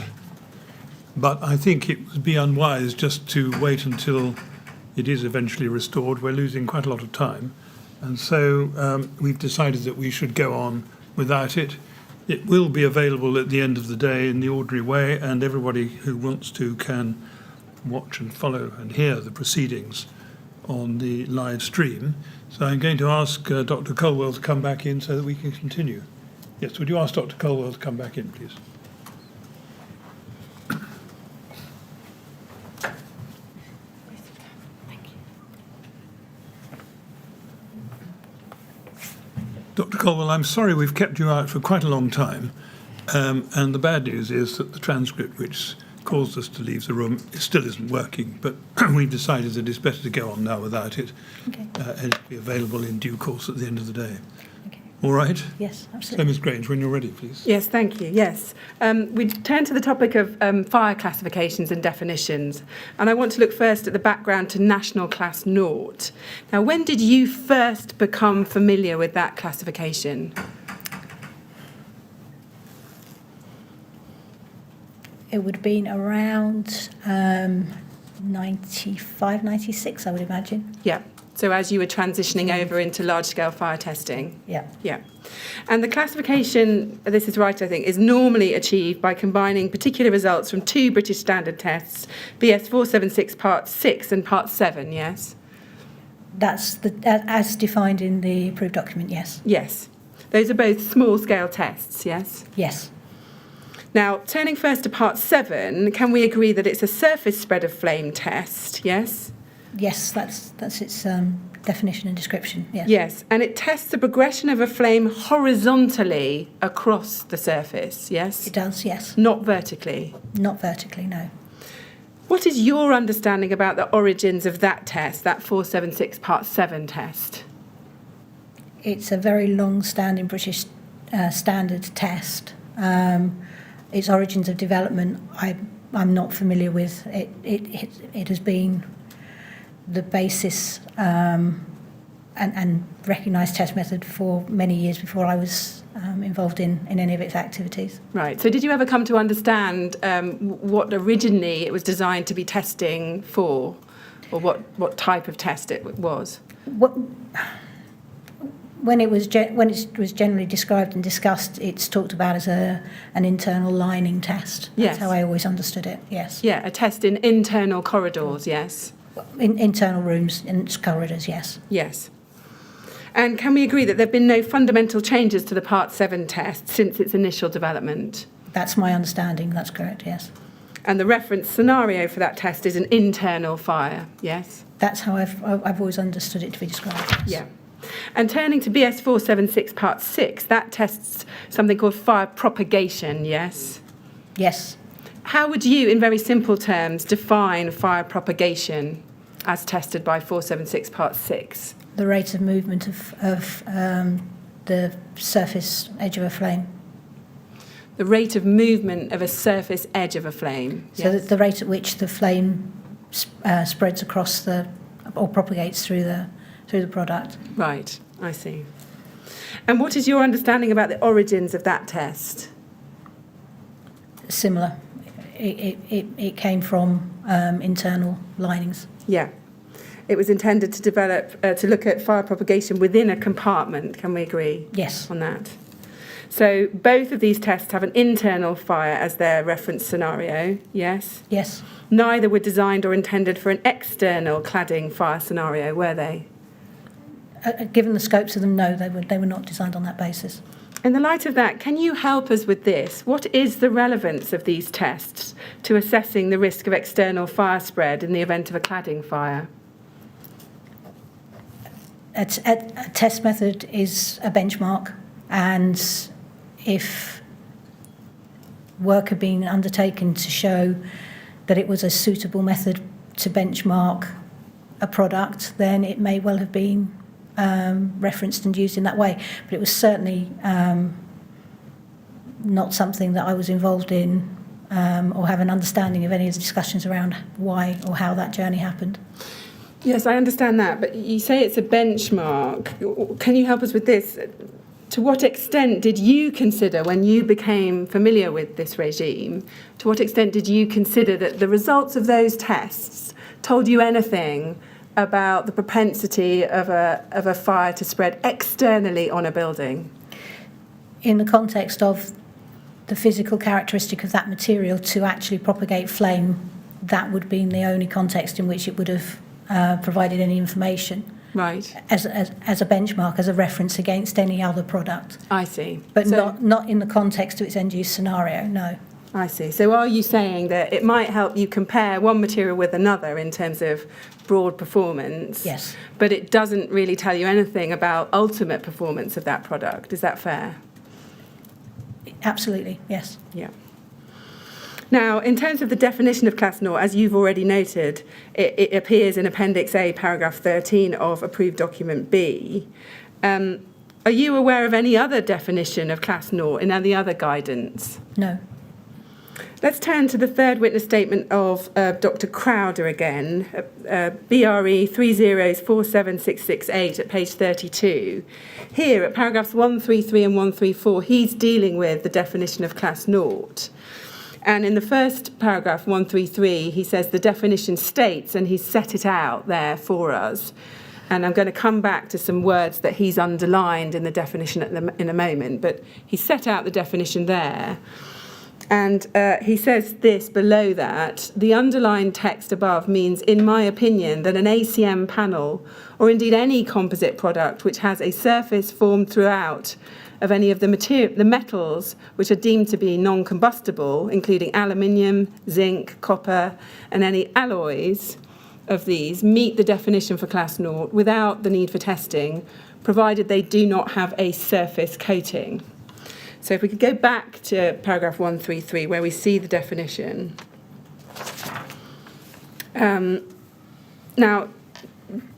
but I think it would be unwise just to wait until it is eventually restored. We're losing quite a lot of time, and so we've decided that we should go on without it. It will be available at the end of the day in the ordinary way, and everybody who wants to can watch and follow and hear the proceedings on the live stream. So I'm going to ask Dr. Colwell to come back in so that we can continue. Yes, would you ask Dr. Colwell to come back in, please? Dr. Colwell, I'm sorry we've kept you out for quite a long time, and the bad news is that the transcript which caused us to leave the room still isn't working, but we've decided that it's better to go on now without it, Okay. and it'll be available in due course at the end of the day. Okay. All right? Yes, So, absolutely. Ms. Grange, when you're ready, please. Yes, thank you. Yes. We turn to the topic of fire classifications and definitions. And I want to look first at the background to National Class Naught. Now, when did you first become familiar with that classification? It would have been around 95, 96, I would imagine. Yeah. So as you were transitioning over into large-scale fire testing? Yeah. Yeah. And the classification, this is right, I think, is normally achieved by combining particular results from two British standard tests, BS 476 Part 6 and Part 7, yes? That's as defined in the approved document, yes. Yes. Those are both small-scale tests, yes? Yes. Now, turning first to Part 7, can we agree that it's a surface spread of flame test, yes? Yes, that's its definition and description, yes. Yes, and it tests the progression of a flame horizontally across the surface, yes? It does, yes. Not vertically. Not vertically, no. What is your understanding about the origins of that test, that 476 Part 7 test? It's a very long-standing British standard test. Its origins of development, I'm not familiar with. It has been the basis and recognised test method for many years before I was involved in any of its activities. Right, so did you ever come to understand what originally it was designed to be testing for, or what type of test it was? When it was generally described and discussed, it's talked about as an internal lining test. Yes. That's how I always understood it, yes. Yeah, a test in internal corridors, yes? In internal rooms and corridors, yes. Yes. And can we agree that there have been no fundamental changes to the Part 7 test since its initial development? That's my understanding, that's correct, yes. And the reference scenario for that test is an internal fire, yes? That's how I've always understood it to be described. Yes. Yeah. And turning to BS 476 Part 6, that tests something called fire propagation, yes? Yes. How would you, in very simple terms, define fire propagation as tested by 476 Part 6? The rate of movement of the surface edge of a flame. The rate of movement of a surface edge of a flame. So yes? the rate at which the flame spreads across or propagates through the product. Right, I see. And what is your understanding about the origins of that test? Similar. It came from internal linings. Yeah. It was intended to develop, to look at fire propagation within a compartment. Can we agree Yes. on that? So both of these tests have an internal fire as their reference scenario, yes? Yes. Neither were designed or intended for an external cladding fire scenario, were they? Given the scopes of them, no, they were not designed on that basis. In the light of that, can you help us with this? What is the relevance of these tests to assessing the risk of external fire spread in the event of a cladding fire? A test method is a benchmark, and if work had been undertaken to show that it was a suitable method to benchmark a product, then it may well have been referenced and used in that way. But it was certainly not something that I was involved in or have an understanding of any of the discussions around why or how that journey happened. Yes, I understand that, but you say it's a benchmark. Can you help us with this? to what extent did you consider, when you became familiar with this regime, to what extent did you consider that the results of those tests told you anything about the propensity of a fire to spread externally on a building? In the context of the physical characteristic of that material to actually propagate flame, that would be the only context in which it would have provided any information. Right. As a benchmark, as a reference against any other product. I see. But So- not in the context of its end-use scenario, no. I see. So are you saying that it might help you compare one material with another in terms of broad performance? Yes. But it doesn't really tell you anything about ultimate performance of that product. Is that fair? Absolutely, yes. Yeah. Now, in terms of the definition of class naught, as you've already noted, it appears in Appendix A, paragraph 13 of approved document B. Are you aware of any other definition of class naught in any other guidance? No. Let's turn to the third witness statement of Dr. Crowder again, BRE 3047668 at page 32. Here, at paragraphs 133 and 134, he's dealing with the definition of class naught. And in the first paragraph, 133, he says the definition states, and he's set it out there for us. And I'm going to come back to some words that he's underlined in the definition in a moment, but he set out the definition there. And he says this below that: the underlined text above means, in my opinion, that an ACM panel, or indeed any composite product which has a surface formed throughout of any of the metals which are deemed to be non-combustible, including aluminium, zinc, copper, and any alloys of these, meet the definition for class naught without the need for testing, provided they do not have a surface coating. So if we could go back to paragraph 133, where we see the definition. Now,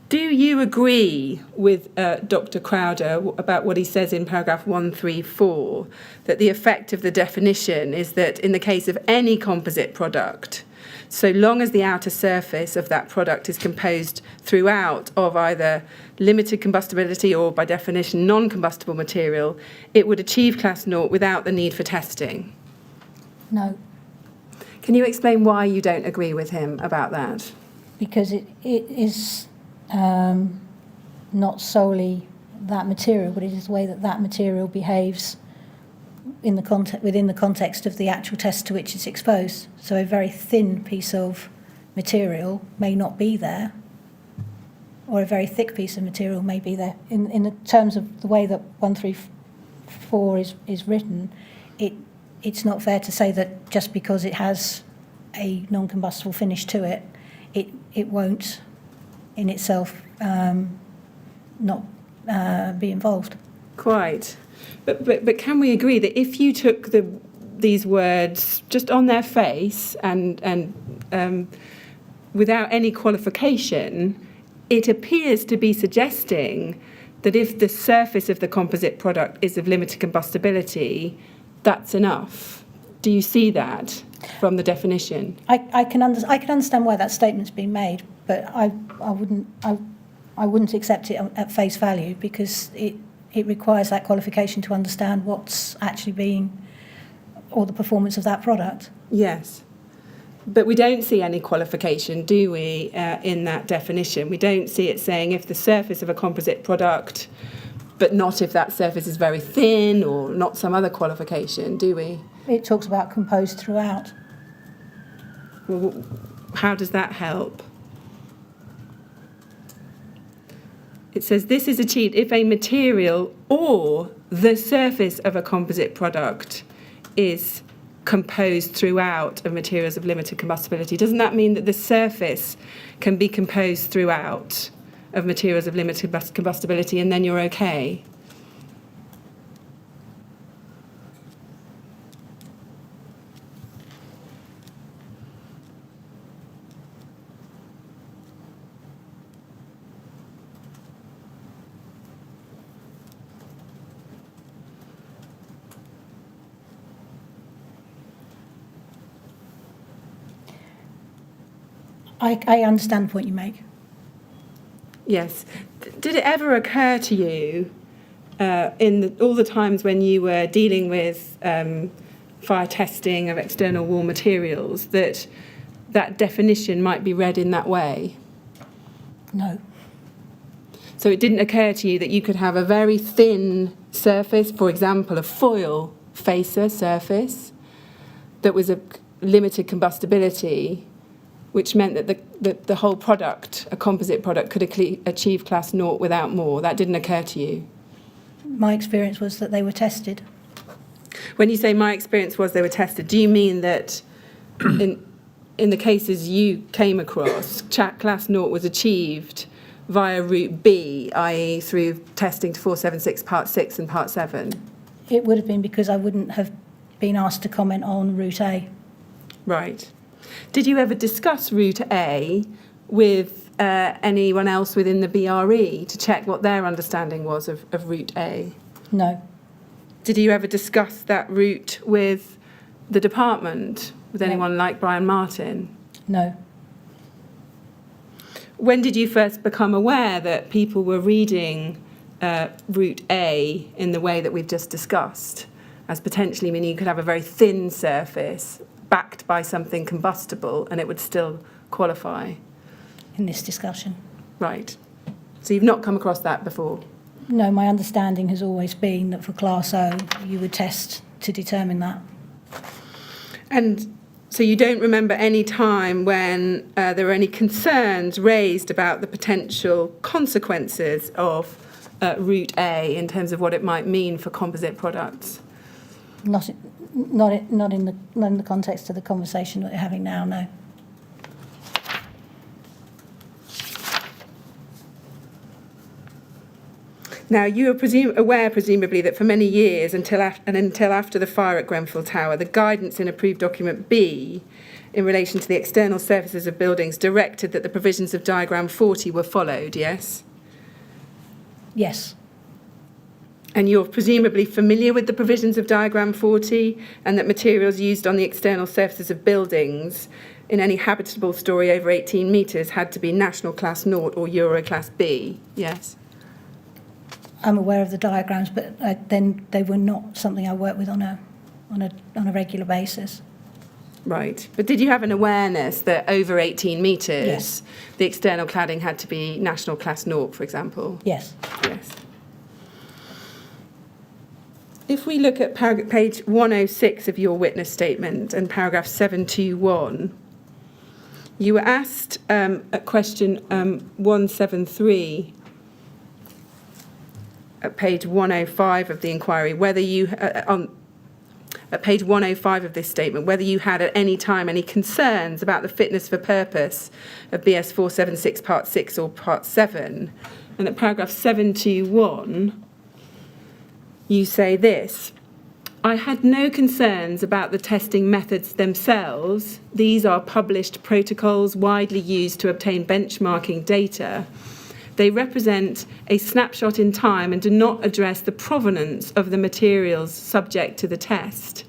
do you agree with Dr. Crowder about what he says in paragraph 134, that the effect of the definition is that in the case of any composite product, so long as the outer surface of that product is composed throughout of either limited combustibility or, by definition, non-combustible material, it would achieve class naught without the need for testing? No, Can you explain why you don't agree with him about that? because it is not solely that material, but it is the way that that material behaves in the within the context of the actual test to which it's exposed. So a very thin piece of material may not be there, or a very thick piece of material may be there. In the terms of the way that 134 is written, it's not fair to say that just because it has a non-combustible finish to it, it won't in itself not be involved. Quite. But can we agree that if you took these words just on their face and without any qualification, it appears to be suggesting that if the surface of the composite product is of limited combustibility, that's enough? Do you see that from the definition? I can understand why that statement's been made, but I wouldn't accept it at face value, because it requires that qualification to understand what's actually being, or the performance of that product. Yes. But we don't see any qualification, do we, in that definition? We don't see it saying if the surface of a composite product, but not if that surface is very thin, or not some other qualification, do we? It talks about composed throughout. Well, how does that help? It says this is achieved if a material or the surface of a composite product is composed throughout of materials of limited combustibility. Doesn't that mean that the surface can be composed throughout of materials of limited combustibility, and then you're okay? I understand the point you make. Yes. Did it ever occur to you all the times when you were dealing with fire testing of external wall materials, that definition might be read in that way? No. So it didn't occur to you that you could have a very thin surface, for example, a foil facer surface, that was a limited combustibility, which meant that the whole product, a composite product, could achieve class 0 without more? That didn't occur to you? My experience was that they were tested. When you say my experience was they were tested, do you mean that in the cases you came across, class 0 was achieved via route B, i.e. through testing to 476 part 6 and part 7? It would have been because I wouldn't have been asked to comment on route A. Right. Did you ever discuss route A with anyone else within the BRE to check what their understanding was of route A? No. Did you ever discuss that route with the department, with anyone like Brian Martin? No. When did you first become aware that people were reading route A in the way that we've just discussed, as potentially meaning you could have a very thin surface backed by something combustible and it would still qualify? In this discussion. Right. So you've not come across that before? No, my understanding has always been that for Class O, you would test to determine that. And so you don't remember any time when there were any concerns raised about the potential consequences of route A in terms of what it might mean for composite products? Not in the context of the conversation that we're having now, no. Now, you are aware, presumably, that for many years, until after the fire at Grenfell Tower, the guidance in approved document B in relation to the external surfaces of buildings directed that the provisions of diagram 40 were followed, yes? Yes. And you're presumably familiar with the provisions of diagram 40 and that materials used on the external surfaces of buildings in any habitable story over 18 metres had to be National Class 0 or Euro Class B, yes? I'm aware of the diagrams, but then they were not something I worked with on a regular basis. Right. But did you have an awareness that over 18 metres, Yes. the external cladding had to be National Class 0, for example? Yes. Yes. If we look at page 106 of your witness statement and paragraph 721, you were asked at question 173 at page 105 of the inquiry whether you at page 105 of this statement whether you had at any time any concerns about the fitness for purpose of BS 476 part 6 or part 7, and at paragraph 721 you say this: I had no concerns about the testing methods themselves. These are published protocols widely used to obtain benchmarking data. They represent a snapshot in time and do not address the provenance of the materials subject to the test.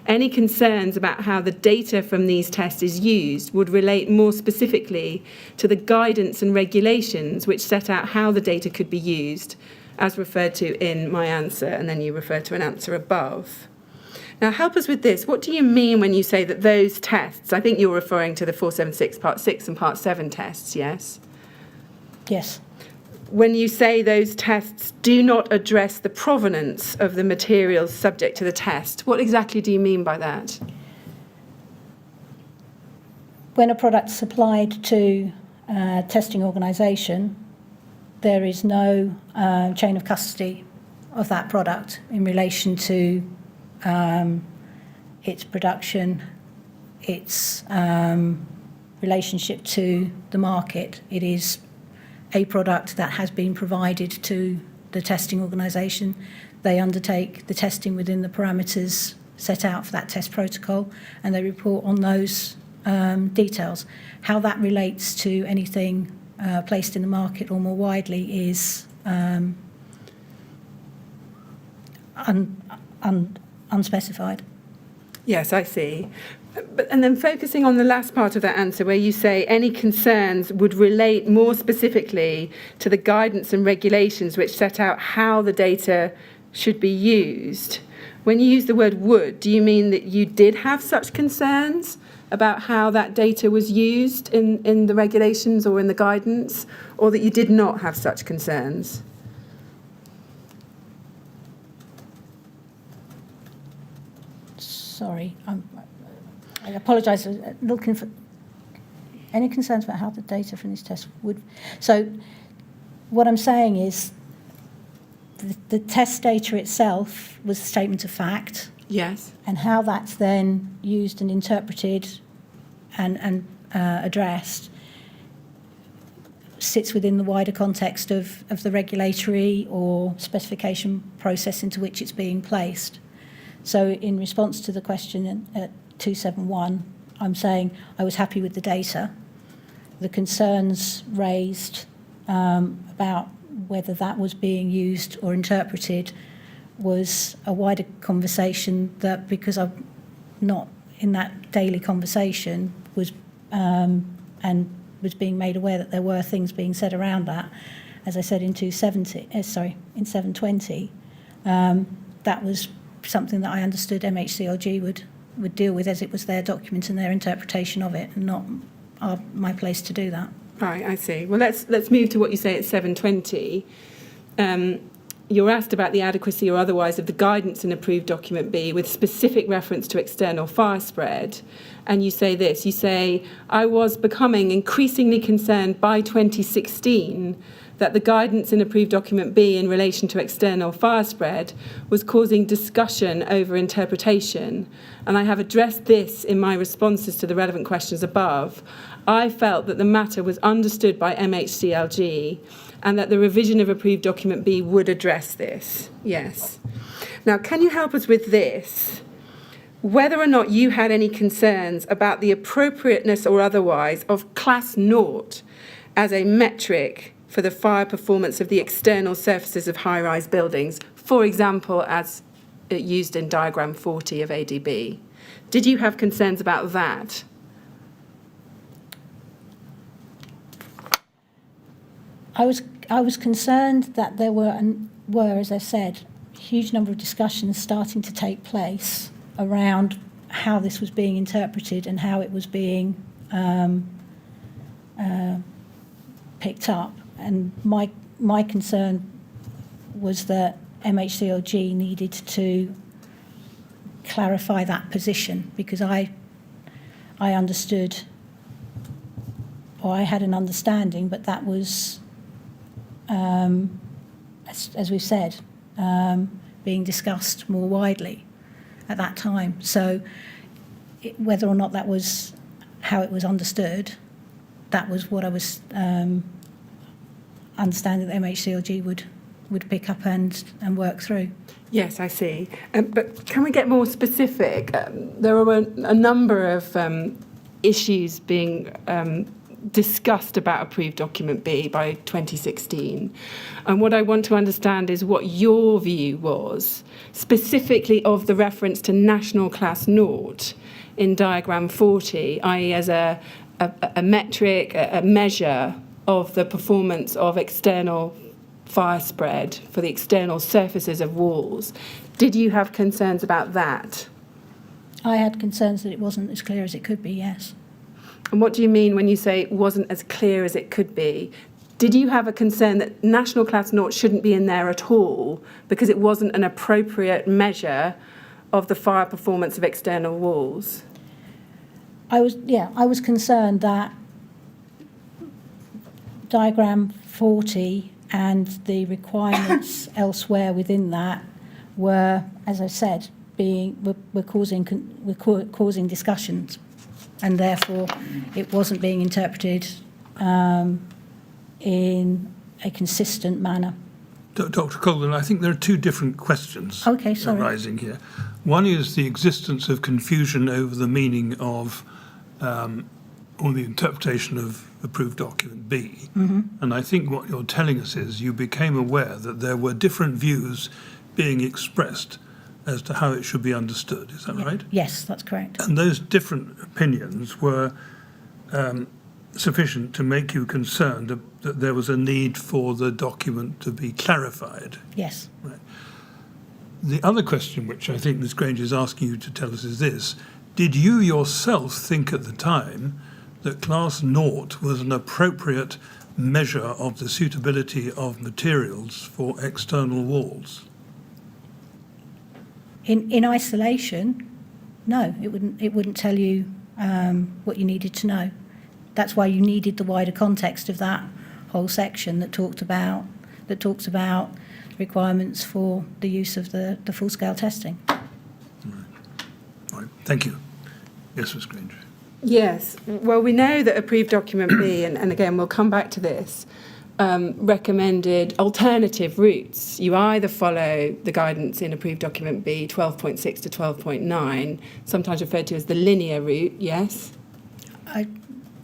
Any concerns about how the data from these tests is used would relate more specifically to the guidance and regulations which set out how the data could be used, as referred to in my answer, and then you refer to an answer above. Now, help us with this. What do you mean when you say that those tests, I think you're referring to the 476 part 6 and part 7 tests, yes? Yes. When you say those tests do not address the provenance of the materials subject to the test, what exactly do you mean by that? When a product's supplied to a testing organisation, there is no chain of custody of that product in relation to its production, its relationship to the market. It is a product that has been provided to the testing organisation. They undertake the testing within the parameters set out for that test protocol, and they report on those details. How that relates to anything placed in the market or more widely is unspecified. Yes, I see. And then focusing on the last part of that answer, where you say any concerns would relate more specifically to the guidance and regulations which set out how the data should be used. When you use the word would, do you mean that you did have such concerns about how that data was used in the regulations or in the guidance, or that you did not have such concerns? Sorry, I apologise. Looking for any concerns about how the data from this test would. So, what I'm saying is, the test data itself was a statement of fact. Yes. And how that's then used and interpreted and addressed sits within the wider context of the regulatory or specification process into which it's being placed. So in response to the question at 271, I'm saying I was happy with the data. The concerns raised about whether that was being used or interpreted was a wider conversation that, because I'm not in that daily conversation, was and was being made aware that there were things being said around that. As I said in 720, that was something that I understood MHCLG would deal with, as it was their document and their interpretation of it, and not my place to do that. Right, I see. Well, let's move to what you say at 720. You're asked about the adequacy or otherwise of the guidance in approved document B with specific reference to external fire spread. And you say this, you say, I was becoming increasingly concerned by 2016 that the guidance in approved document B in relation to external fire spread was causing discussion over interpretation. And I have addressed this in my responses to the relevant questions above. I felt that the matter was understood by MHCLG and that the revision of approved document B would address this. Yes. Now, can you help us with this? Whether or not you had any concerns about the appropriateness or otherwise of class 0 as a metric for the fire performance of the external surfaces of high-rise buildings, for example, as used in diagram 40 of ADB. Did you have concerns about that? I was concerned that there were, as I said, a huge number of discussions starting to take place around how this was being interpreted and how it was being picked up. And my concern was that MHCLG needed to clarify that position, because I understood, or I had an understanding, but that was, as we've said, being discussed more widely at that time. So whether or not that was how it was understood, that was what I was understanding that MHCLG would pick up and work through. Yes, I see. But can we get more specific? There are a number of issues being discussed about approved document B by 2016. And what I want to understand is what your view was, specifically of the reference to national class 0 in diagram 40, i.e. as a metric, a measure of the performance of external fire spread for the external surfaces of walls. Did you have concerns about that? I had concerns that it wasn't as clear as it could be, yes. And what do you mean when you say it wasn't as clear as it could be? Did you have a concern that national class 0 shouldn't be in there at all because it wasn't an appropriate measure of the fire performance of external walls? I was concerned that diagram 40 and the requirements elsewhere within that were, as I said, were causing discussions, and therefore it wasn't being interpreted in a consistent manner. Dr. Colwell, I think there are two different questions arising here. One is the existence of confusion over the meaning of or the interpretation of approved document B. Mm-hmm. And I think what you're telling us is you became aware that there were different views being expressed as to how it should be understood. Is that right? Yes, that's correct. And those different opinions were sufficient to make you concerned that there was a need for the document to be clarified. Yes. The other question, which I think Ms. Grange is asking you to tell us, is this. Did you yourself think at the time that Class 0 was an appropriate measure of the suitability of materials for external walls? In isolation, no, it wouldn't tell you what you needed to know. That's why you needed the wider context of that whole section that talks about requirements for the use of the full-scale testing. Right. Thank you. Yes, Ms. Grange. Yes. Well, we know that approved document B, and again, we'll come back to this, recommended alternative routes. You either follow the guidance in approved document B, 12.6 to 12.9, sometimes referred to as the linear route, yes?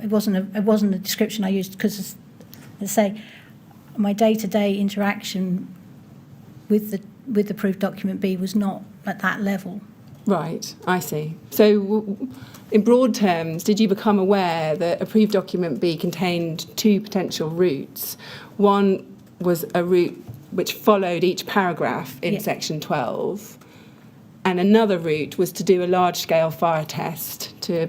It wasn't a description I used because, as I say, my day-to-day interaction with the approved document B was not at that level. Right, I see. So in broad terms, did you become aware that approved document B contained two potential routes? One was a route which followed each paragraph in section 12, and another route was to do a large-scale fire test to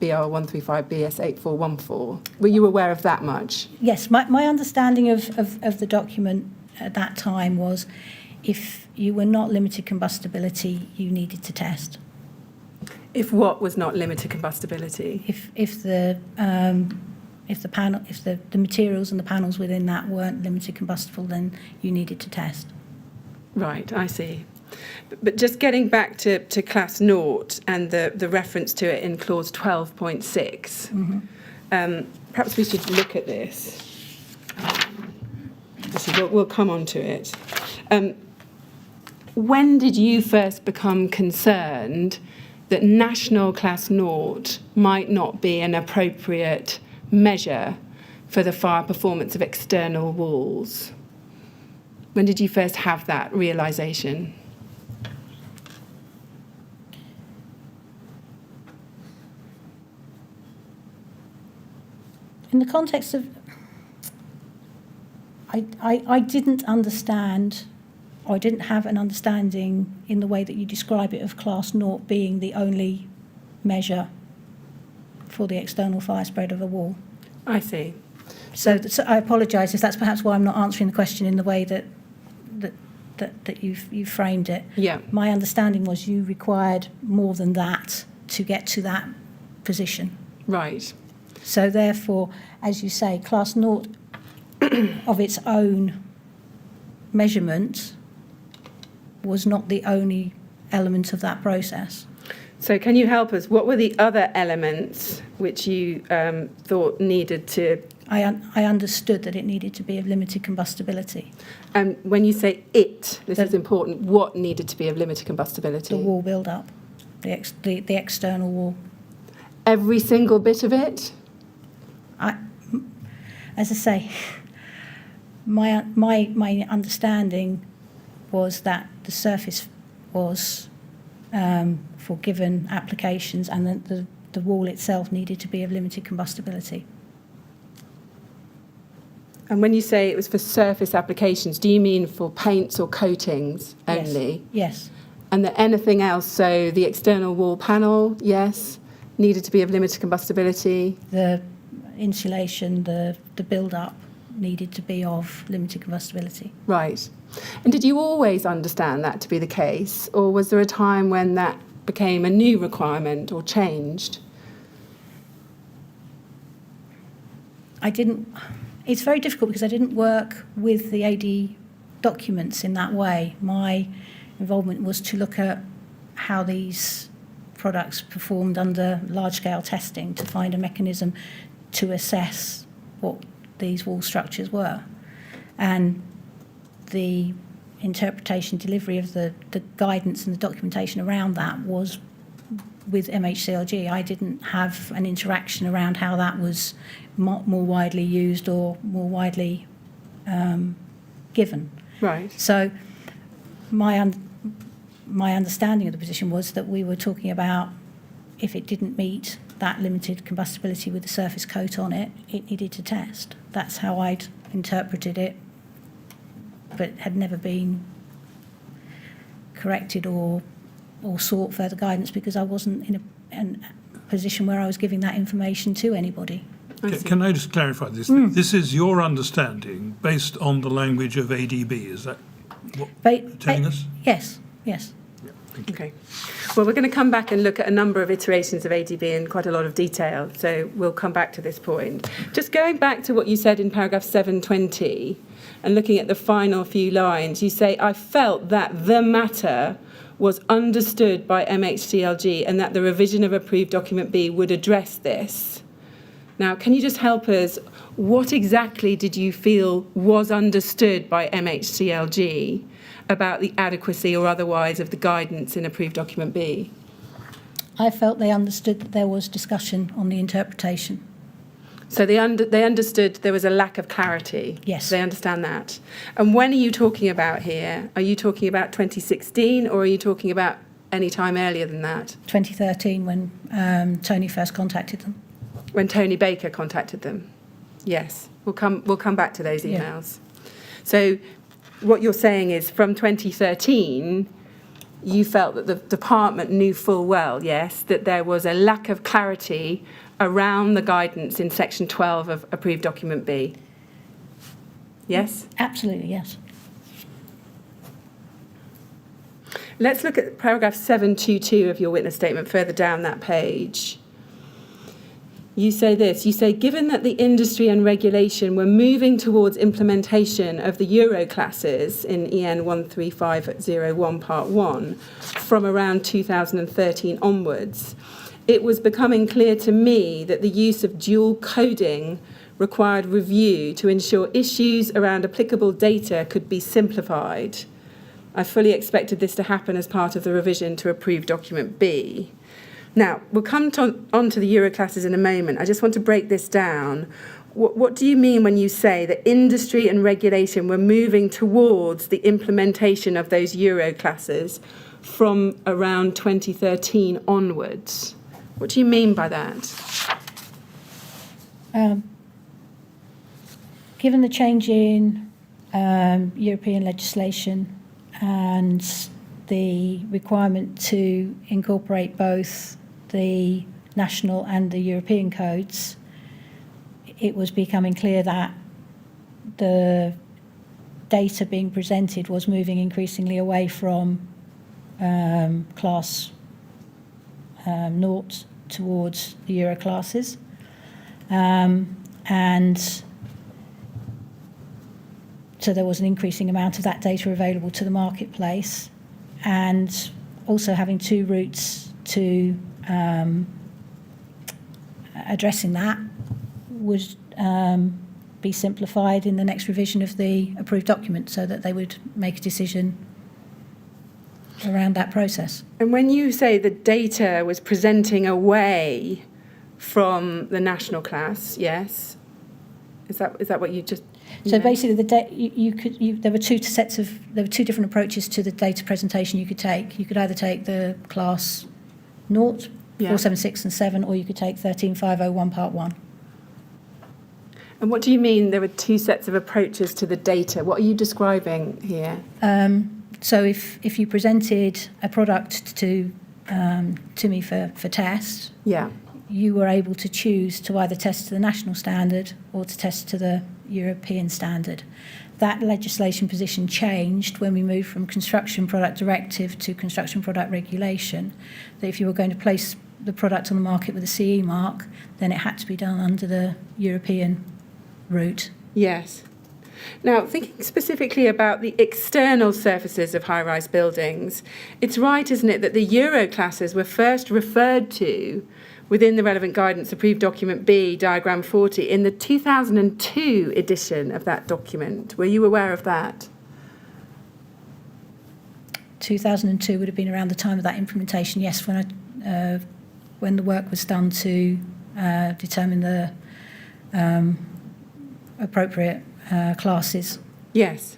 BR 135 BS 8414. Were you aware of that much? Yes, my understanding of the document at that time was if you were not limited combustibility, you needed to test. If what was not limited combustibility? If the materials and the panels within that weren't limited combustible, then you needed to test. Right, I see. But just getting back to Class 0 and the reference to it in clause 12.6, perhaps we should look at this. We'll come on to it. When did you first become concerned that national Class 0 might not be an appropriate measure for the fire performance of external walls? When did you first have that realisation? In the context of, I didn't understand, or I didn't have an understanding in the way that you describe it of Class 0 being the only measure for the external fire spread of a wall. I see. So I apologise if that's perhaps why I'm not answering the question in the way that you've framed it. Yeah. My understanding was you required more than that to get to that position. Right. So therefore, as you say, Class 0 of its own measurement was not the only element of that process. So can you help us? What were the other elements which you thought needed to... I understood that it needed to be of limited combustibility. And when you say it, this is important, what needed to be of limited combustibility? The wall build-up, the external wall. Every single bit of it? As I say, my understanding was that the surface was for given applications, and that the wall itself needed to be of limited combustibility. And when you say it was for surface applications, do you mean for paints or coatings only? Yes. And that anything else, so the external wall panel, yes, needed to be of limited combustibility? The insulation, the build-up needed to be of limited combustibility. Right. And did you always understand that to be the case, or was there a time when that became a new requirement or changed? It's very difficult because I didn't work with the AD documents in that way. My involvement was to look at how these products performed under large-scale testing to find a mechanism to assess what these wall structures were. And the interpretation, delivery of the guidance and the documentation around that was with MHCLG. I didn't have an interaction around how that was more widely used or more widely given. Right. So my my understanding of the position was that we were talking about if it didn't meet that limited combustibility with the surface coat on it, it needed to test. That's how I'd interpreted it, but had never been corrected or sought further guidance because I wasn't in a position where I was giving that information to anybody. Can I just clarify this? This is your understanding based on the language of ADB, is that what you're telling us? Yes, yes. Yeah, thank you. Okay. Well, we're going to come back and look at a number of iterations of ADB in quite a lot of detail, so we'll come back to this point. Just going back to what you said in paragraph 720 and looking at the final few lines, you say, I felt that the matter was understood by MHCLG and that the revision of approved document B would address this. Now, can you just help us? What exactly did you feel was understood by MHCLG about the adequacy or otherwise of the guidance in approved document B? I felt they understood that there was discussion on the interpretation. So they understood there was a lack of clarity. Yes. They understand that. And when are you talking about here? Are you talking about 2016 or are you talking about any time earlier than that? 2013 when Tony first contacted them. When Tony Baker contacted them? Yes. We'll come back to those emails. Yeah. So what you're saying is from 2013, you felt that the department knew full well, yes, that there was a lack of clarity around the guidance in section 12 of approved document B. Yes? Absolutely, yes. Let's look at paragraph 722 of your witness statement further down that page. You say this, you say, given that the industry and regulation were moving towards implementation of the Euro classes in EN 13501 Part 1 from around 2013 onwards, it was becoming clear to me that the use of dual coding required review to ensure issues around applicable data could be simplified. I fully expected this to happen as part of the revision to approved document B. Now, we'll come on to the Euro classes in a moment. I just want to break this down. What do you mean when you say that industry and regulation were moving towards the implementation of those Euro classes from around 2013 onwards? What do you mean by that? Given the change in European legislation and the requirement to incorporate both the national and the European codes, it was becoming clear that the data being presented was moving increasingly away from class 0 towards the Euro classes. And so there was an increasing amount of that data available to the marketplace, and also having two routes to addressing that would be simplified in the next revision of the approved document so that they would make a decision around that process. And when you say the data was presenting away from the national class, yes? Is that what you just... So basically, there were two different approaches to the data presentation you could take. You could either take the class 0, 476 and 7, or you could take 13501 Part 1. And what do you mean there were two sets of approaches to the data? What are you describing here? So if you presented a product to me for test, you were able to choose to either test to the national standard or to test to the European standard. That legislation position changed when we moved from Construction Product Directive to Construction Product Regulation, that if you were going to place the product on the market with a CE mark, then it had to be done under the European route. Yes. Now, thinking specifically about the external surfaces of high-rise buildings, it's right, isn't it, that the Euro classes were first referred to within the relevant guidance approved document B, diagram 40, in the 2002 edition of that document. Were you aware of that? 2002 would have been around the time of that implementation, yes, when the work was done to determine the appropriate classes. Yes.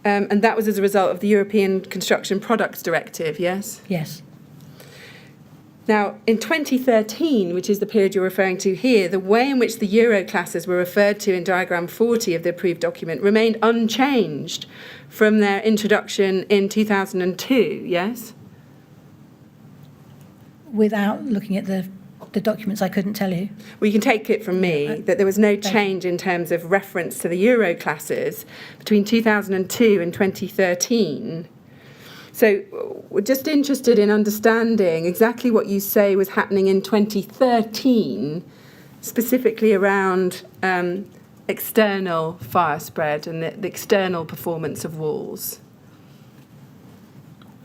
And that was as a result of the European Construction Products Directive, yes? Yes. Now, in 2013, which is the period you're referring to here, the way in which the Euro classes were referred to in diagram 40 of the approved document remained unchanged from their introduction in 2002, yes? Without looking at the documents, I couldn't tell you. Well, you can take it from me that there was no change in terms of reference to the Euro classes between 2002 and 2013. So we're just interested in understanding exactly what you say was happening in 2013, specifically around external fire spread and the external performance of walls.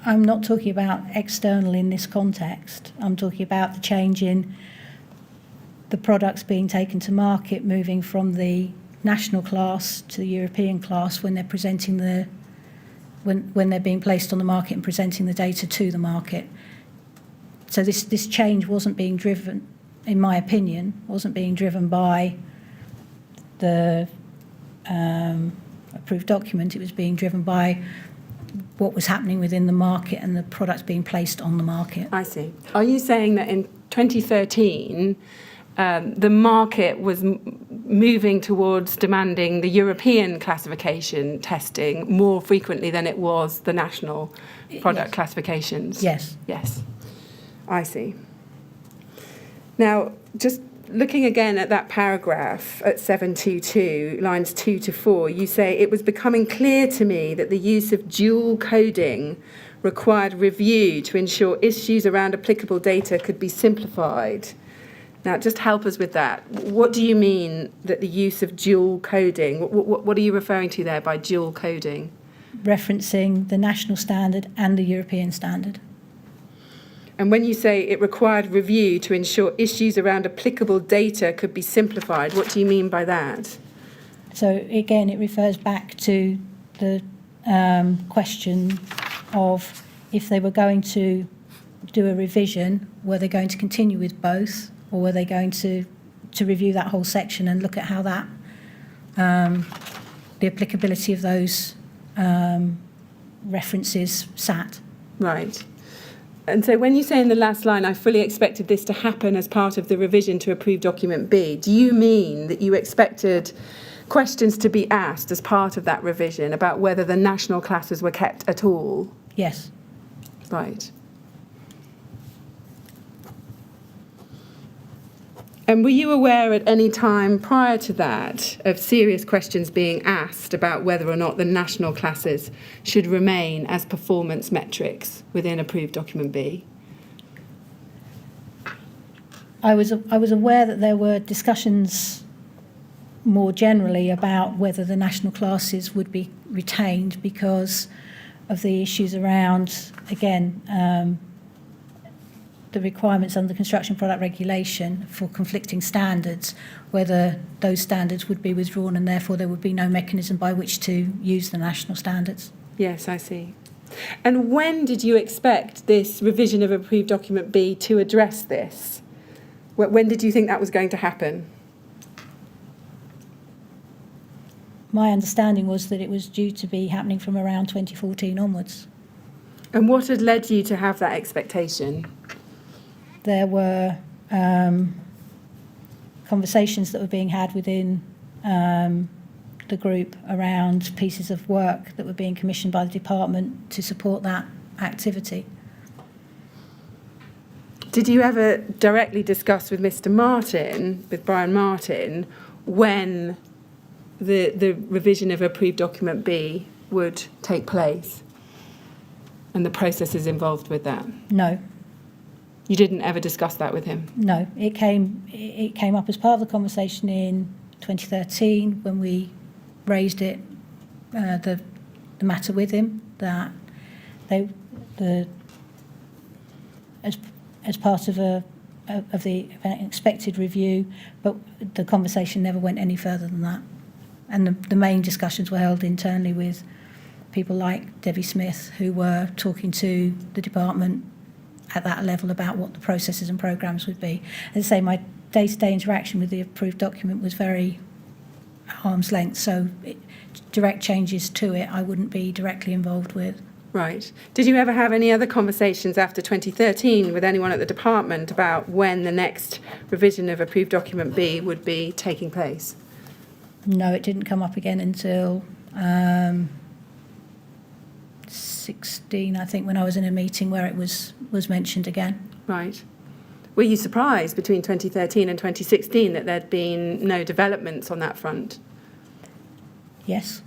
I'm not talking about external in this context. I'm talking about the change in the products being taken to market, moving from the national class to the European class when they're presenting when they're being placed on the market and presenting the data to the market. So this change wasn't being driven, in my opinion, wasn't being driven by the approved document. It was being driven by what was happening within the market and the products being placed on the market. I see. Are you saying that in 2013, the market was moving towards demanding the European classification testing more frequently than it was the national product classifications? Yes. Yes. I see. Now, just looking again at that paragraph at 722, lines 2 to 4, you say, it was becoming clear to me that the use of dual coding required review to ensure issues around applicable data could be simplified. Now, just help us with that. What do you mean that the use of dual coding? What are you referring to there by dual coding? Referencing the national standard and the European standard. And when you say it required review to ensure issues around applicable data could be simplified, what do you mean by that? So again, it refers back to the question of if they were going to do a revision, were they going to continue with both, or were they going to review that whole section and look at how that, the applicability of those references sat? Right. And so when you say in the last line, I fully expected this to happen as part of the revision to approved document B, do you mean that you expected questions to be asked as part of that revision about whether the national classes were kept at all? Yes. Right. And were you aware at any time prior to that of serious questions being asked about whether or not the national classes should remain as performance metrics within approved document B? I was aware that there were discussions more generally about whether the national classes would be retained because of the issues around, again, the requirements under the construction product regulation for conflicting standards, whether those standards would be withdrawn and therefore there would be no mechanism by which to use the national standards. Yes, I see. And when did you expect this revision of approved document B to address this? When did you think that was going to happen? My understanding was that it was due to be happening from around 2014 onwards. And what had led you to have that expectation? There were conversations that were being had within the group around pieces of work that were being commissioned by the department to support that activity. Did you ever directly discuss with Mr. Martin, with Brian Martin, when the revision of approved document B would take place and the processes involved with that? No. You didn't ever discuss that with him? No, it came up as part of the conversation in 2013 when we raised it, the matter with him, that as part of the expected review, but the conversation never went any further than that. And the main discussions were held internally with people like Debbie Smith, who were talking to the department at that level about what the processes and programmes would be. As I say, my day-to-day interaction with the approved document was very arm's length, so direct changes to it, I wouldn't be directly involved with. Right. Did you ever have any other conversations after 2013 with anyone at the department about when the next revision of approved document B would be taking place? No, it didn't come up again until 16, I think, when I was in a meeting where it was mentioned again. Right. Were you surprised between 2013 and 2016 that there'd been no developments on that front? Yes.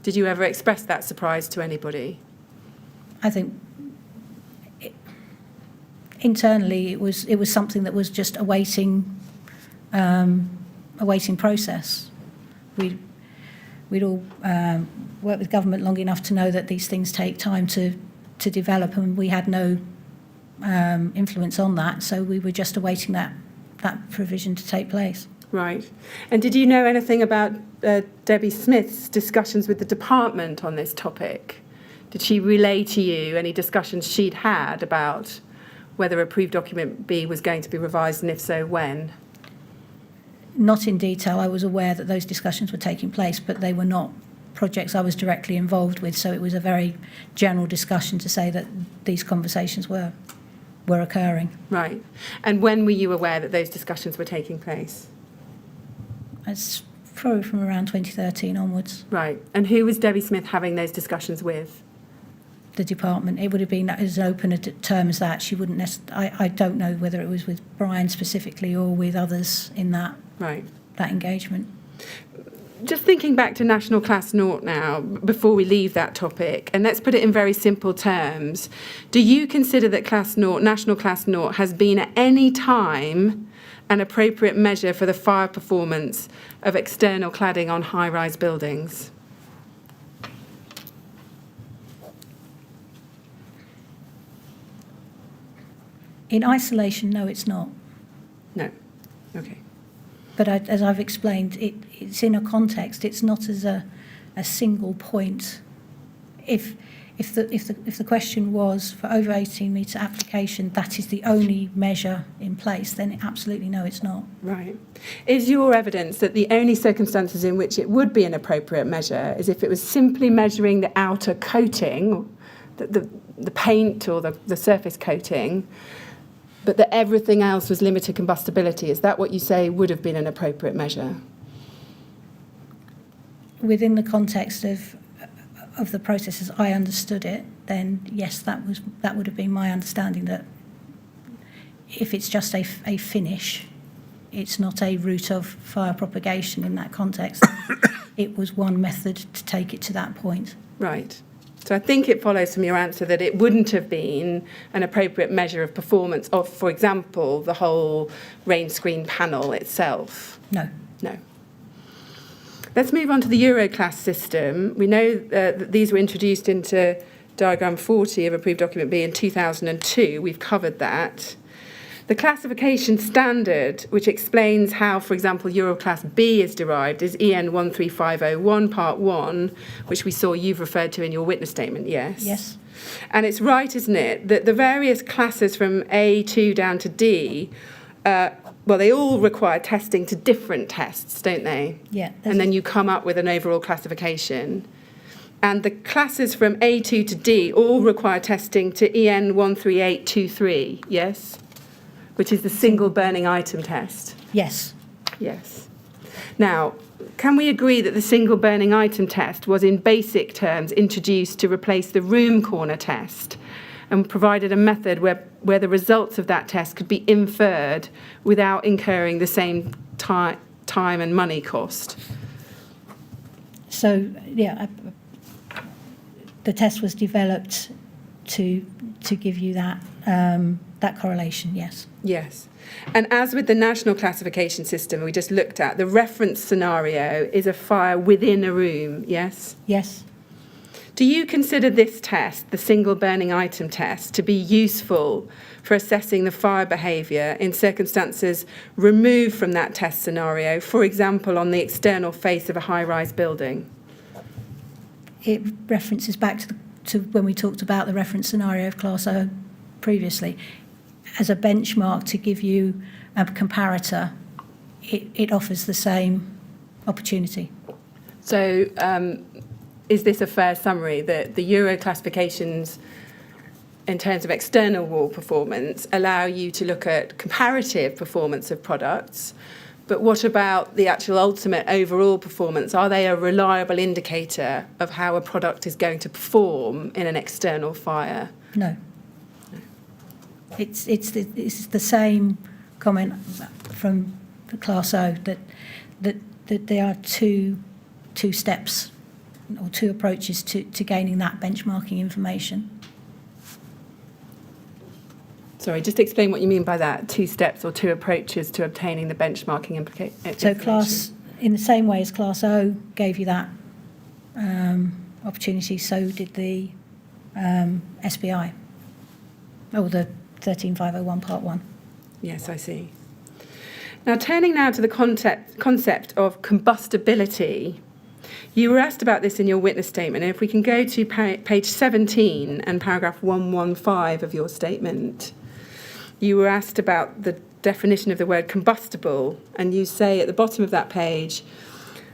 Did you ever express that surprise to anybody? I think internally it was something that was just awaiting process. We'd all worked with government long enough to know that these things take time to develop, and we had no influence on that, so we were just awaiting that provision to take place. Right. And did you know anything about Debbie Smith's discussions with the department on this topic? Did she relay to you any discussions she'd had about whether approved document B was going to be revised, and if so, when? Not in detail. I was aware that those discussions were taking place, but they were not projects I was directly involved with, so it was a very general discussion to say that these conversations were occurring. Right. And when were you aware that those discussions were taking place? It's probably from around 2013 onwards. Right. And who was Debbie Smith having those discussions with? The department. It would have been as open a term as that. She wouldn't I don't know whether it was with Brian specifically or with others in that engagement. Just thinking back to National Class Naught now, before we leave that topic, and let's put it in very simple terms, do you consider that Class Naught, National Class Naught, has been at any time an appropriate measure for the fire performance of external cladding on high-rise buildings? In isolation, no, it's not. No. Okay. But as I've explained, it's in a context. It's not as a single point. If the question was for over 18-metre application, that is the only measure in place, then absolutely no, it's not. Right. Is your evidence that the only circumstances in which it would be an appropriate measure is if it was simply measuring the outer coating, the paint or the surface coating, but that everything else was limited combustibility? Is that what you say would have been an appropriate measure? Within the context of the process as I understood it, then yes, that would have been my understanding, that if it's just a finish, it's not a route of fire propagation in that context. It was one method to take it to that point. Right. So I think it follows from your answer that it wouldn't have been an appropriate measure of performance of, for example, the whole rain screen panel itself. No. No. Let's move on to the Euroclass system. We know that these were introduced into diagram 40 of approved document B in 2002. We've covered that. The classification standard, which explains how, for example, Euroclass B is derived, is EN 13501 Part 1, which we saw you've referred to in your witness statement, yes? Yes. And it's right, isn't it, that the various classes from A2 down to D, they all require testing to different tests, don't they? Yeah. And then you come up with an overall classification. And the classes from A2 to D all require testing to EN 13823, yes? Which is the single burning item test. Yes. Yes. Now, can we agree that the single burning item test was in basic terms introduced to replace the room corner test and provided a method where the results of that test could be inferred without incurring the same time and money cost? So, yeah, the test was developed to give you that correlation, yes. Yes. And as with the national classification system we just looked at, the reference scenario is a fire within a room, yes? Yes. Do you consider this test, the single burning item test, to be useful for assessing the fire behaviour in circumstances removed from that test scenario, for example, on the external face of a high-rise building? It references back to when we talked about the reference scenario of Class O previously. As a benchmark to give you a comparator, it offers the same opportunity. So is this a fair summary that the Euro classifications in terms of external wall performance allow you to look at comparative performance of products, but what about the actual ultimate overall performance? Are they a reliable indicator of how a product is going to perform in an external fire? No. It's the same comment from the Class O that there are two steps or two approaches to gaining that benchmarking information. Sorry, just explain what you mean by that. 2 steps or 2 approaches to obtaining the benchmarking information. So in the same way as Class O gave you that opportunity, so did the SBI, or the 13501 Part 1. Yes, I see. Now, turning now to the concept of combustibility, you were asked about this in your witness statement, and if we can go to page 17 and paragraph 115 of your statement, you were asked about the definition of the word combustible, and you say at the bottom of that page,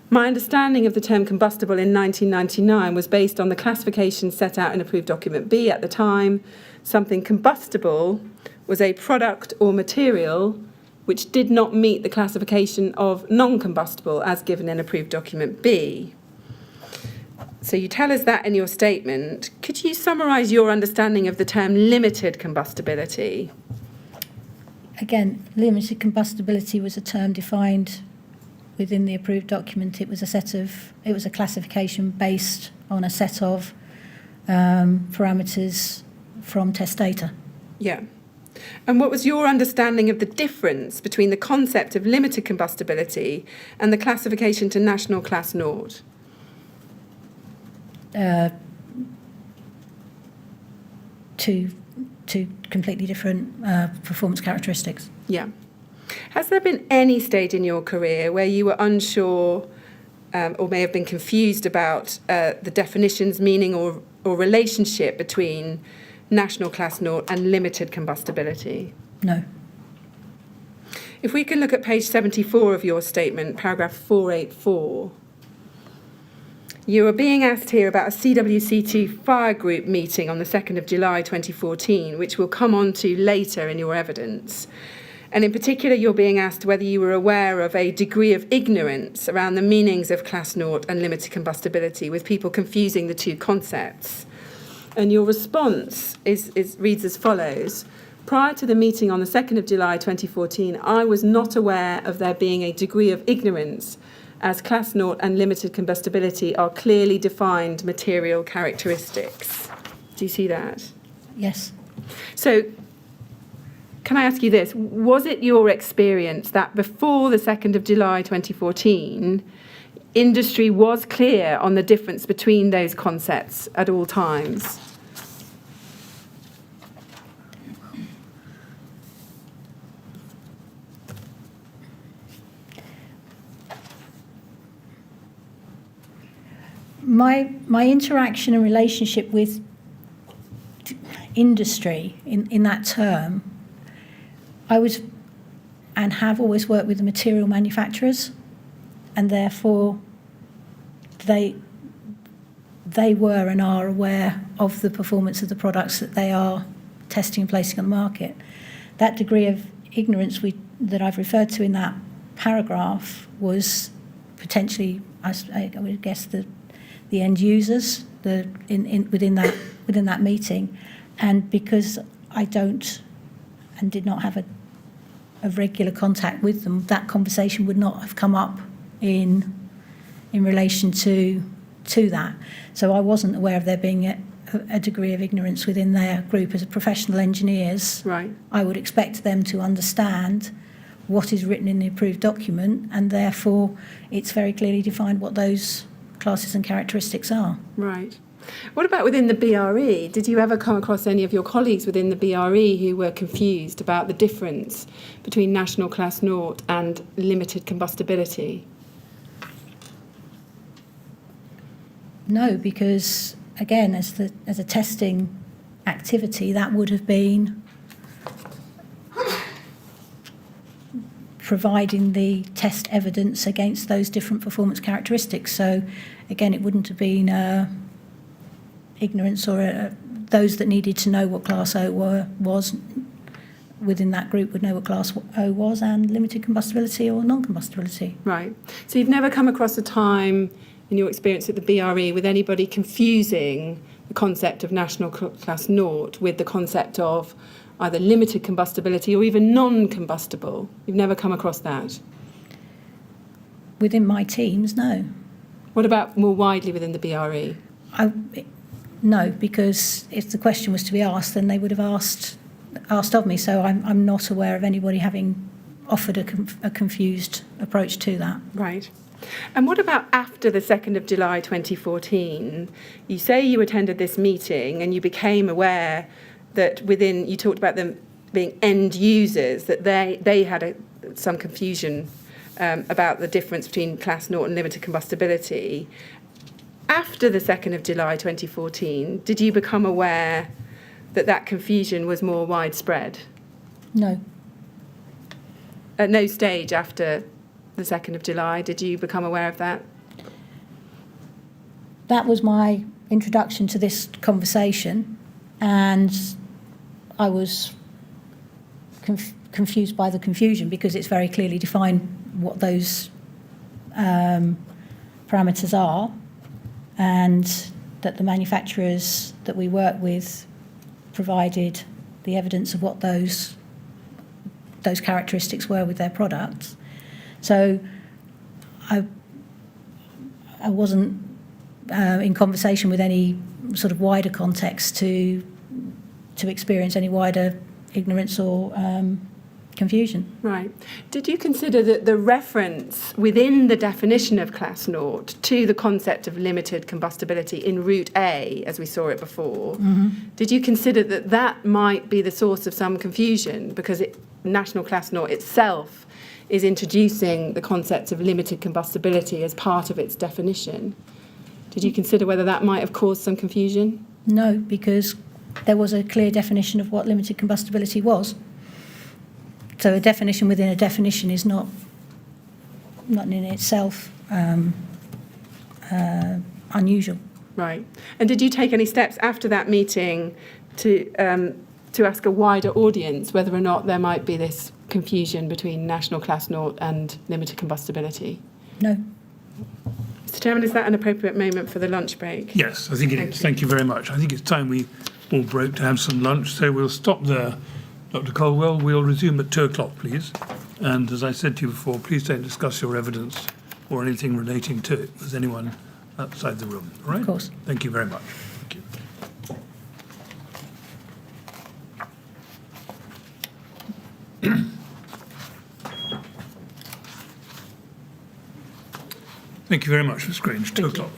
my understanding of the term combustible in 1999 was based on the classification set out in approved document B at the time. Something combustible was a product or material which did not meet the classification of non-combustible as given in approved document B. So you tell us that in your statement. Could you summarise your understanding of the term limited combustibility? Again, limited combustibility was a term defined within the approved document. It was a classification based on a set of parameters from test data. Yeah. And what was your understanding of the difference between the concept of limited combustibility and the classification to national class naught? Two completely different performance characteristics. Yeah. Has there been any stage in your career where you were unsure or may have been confused about the definitions, meaning or relationship between national class naught and limited combustibility? No. If we can look at page 74 of your statement, paragraph 484, you are being asked here about a CWC2 fire group meeting on the 2nd of July 2014, which we'll come on to later in your evidence. And in particular, you're being asked whether you were aware of a degree of ignorance around the meanings of class naught and limited combustibility, with people confusing the two concepts. And your response reads as follows. Prior to the meeting on the 2nd of July 2014, I was not aware of there being a degree of ignorance, as class naught and limited combustibility are clearly defined material characteristics. Do you see that? Yes. So, can I ask you this? Was it your experience that before the 2nd of July 2014, industry was clear on the difference between those concepts at all times? My interaction and relationship with industry in that term, I was and have always worked with the material manufacturers, and therefore they were and are aware of the performance of the products that they are testing and placing on the market. That degree of ignorance that I've referred to in that paragraph was potentially, I would guess, the end users within that meeting, and because I don't and did not have a regular contact with them, that conversation would not have come up in relation to that. So I wasn't aware of there being a degree of ignorance within their group. As professional engineers, Right. I would expect them to understand what is written in the approved document, and therefore it's very clearly defined what those classes and characteristics are. Right. What about within the BRE? Did you ever come across any of your colleagues within the BRE who were confused about the difference between national class naught and limited combustibility? No, because again, as a testing activity, that would have been providing the test evidence against those different performance characteristics. So again, it wouldn't have been ignorance or those that needed to know what Class O was within that group would know what Class O was, and limited combustibility or non-combustibility. Right. So you've never come across a time in your experience at the BRE with anybody confusing the concept of national class naught with the concept of either limited combustibility or even non-combustible? You've never come across that? Within my teams, no. What about more widely within the BRE? No, because if the question was to be asked, then they would have asked of me. So I'm not aware of anybody having offered a confused approach to that. Right. And what about after the 2nd of July 2014? You say you attended this meeting and you became aware that you talked about them being end users, that they had some confusion about the difference between class naught and limited combustibility. After the 2nd of July 2014, did you become aware that confusion was more widespread? No. At no stage after the 2nd of July did you become aware of that? That was my introduction to this conversation, and I was confused by the confusion because it's very clearly defined what those parameters are, and that the manufacturers that we work with provided the evidence of what those characteristics were with their products. So I wasn't in conversation with any sort of wider context to experience any wider ignorance or confusion. Right. Did you consider that the reference within the definition of class naught to the concept of limited combustibility in Route A, as we saw it before, did you consider that might be the source of some confusion because national class naught itself is introducing the concept of limited combustibility as part of its definition? Did you consider whether that might have caused some confusion? No, because there was a clear definition of what limited combustibility was. So a definition within a definition is not in itself unusual. Right. And did you take any steps after that meeting to ask a wider audience whether or not there might be this confusion between national class naught and limited combustibility? No. Mr. Chairman, is that an appropriate moment for the lunch break? Yes, I think it is. Thank you very much. I think it's time we all broke to have some lunch, so we'll stop there. Dr Colwell, we'll resume at 2 o'clock, please. And as I said to you before, please don't discuss your evidence or anything relating to it with anyone outside the room. All right? Of course. Thank you very much. Thank you. Thank you very much, Ms. Grange. 2 o'clock.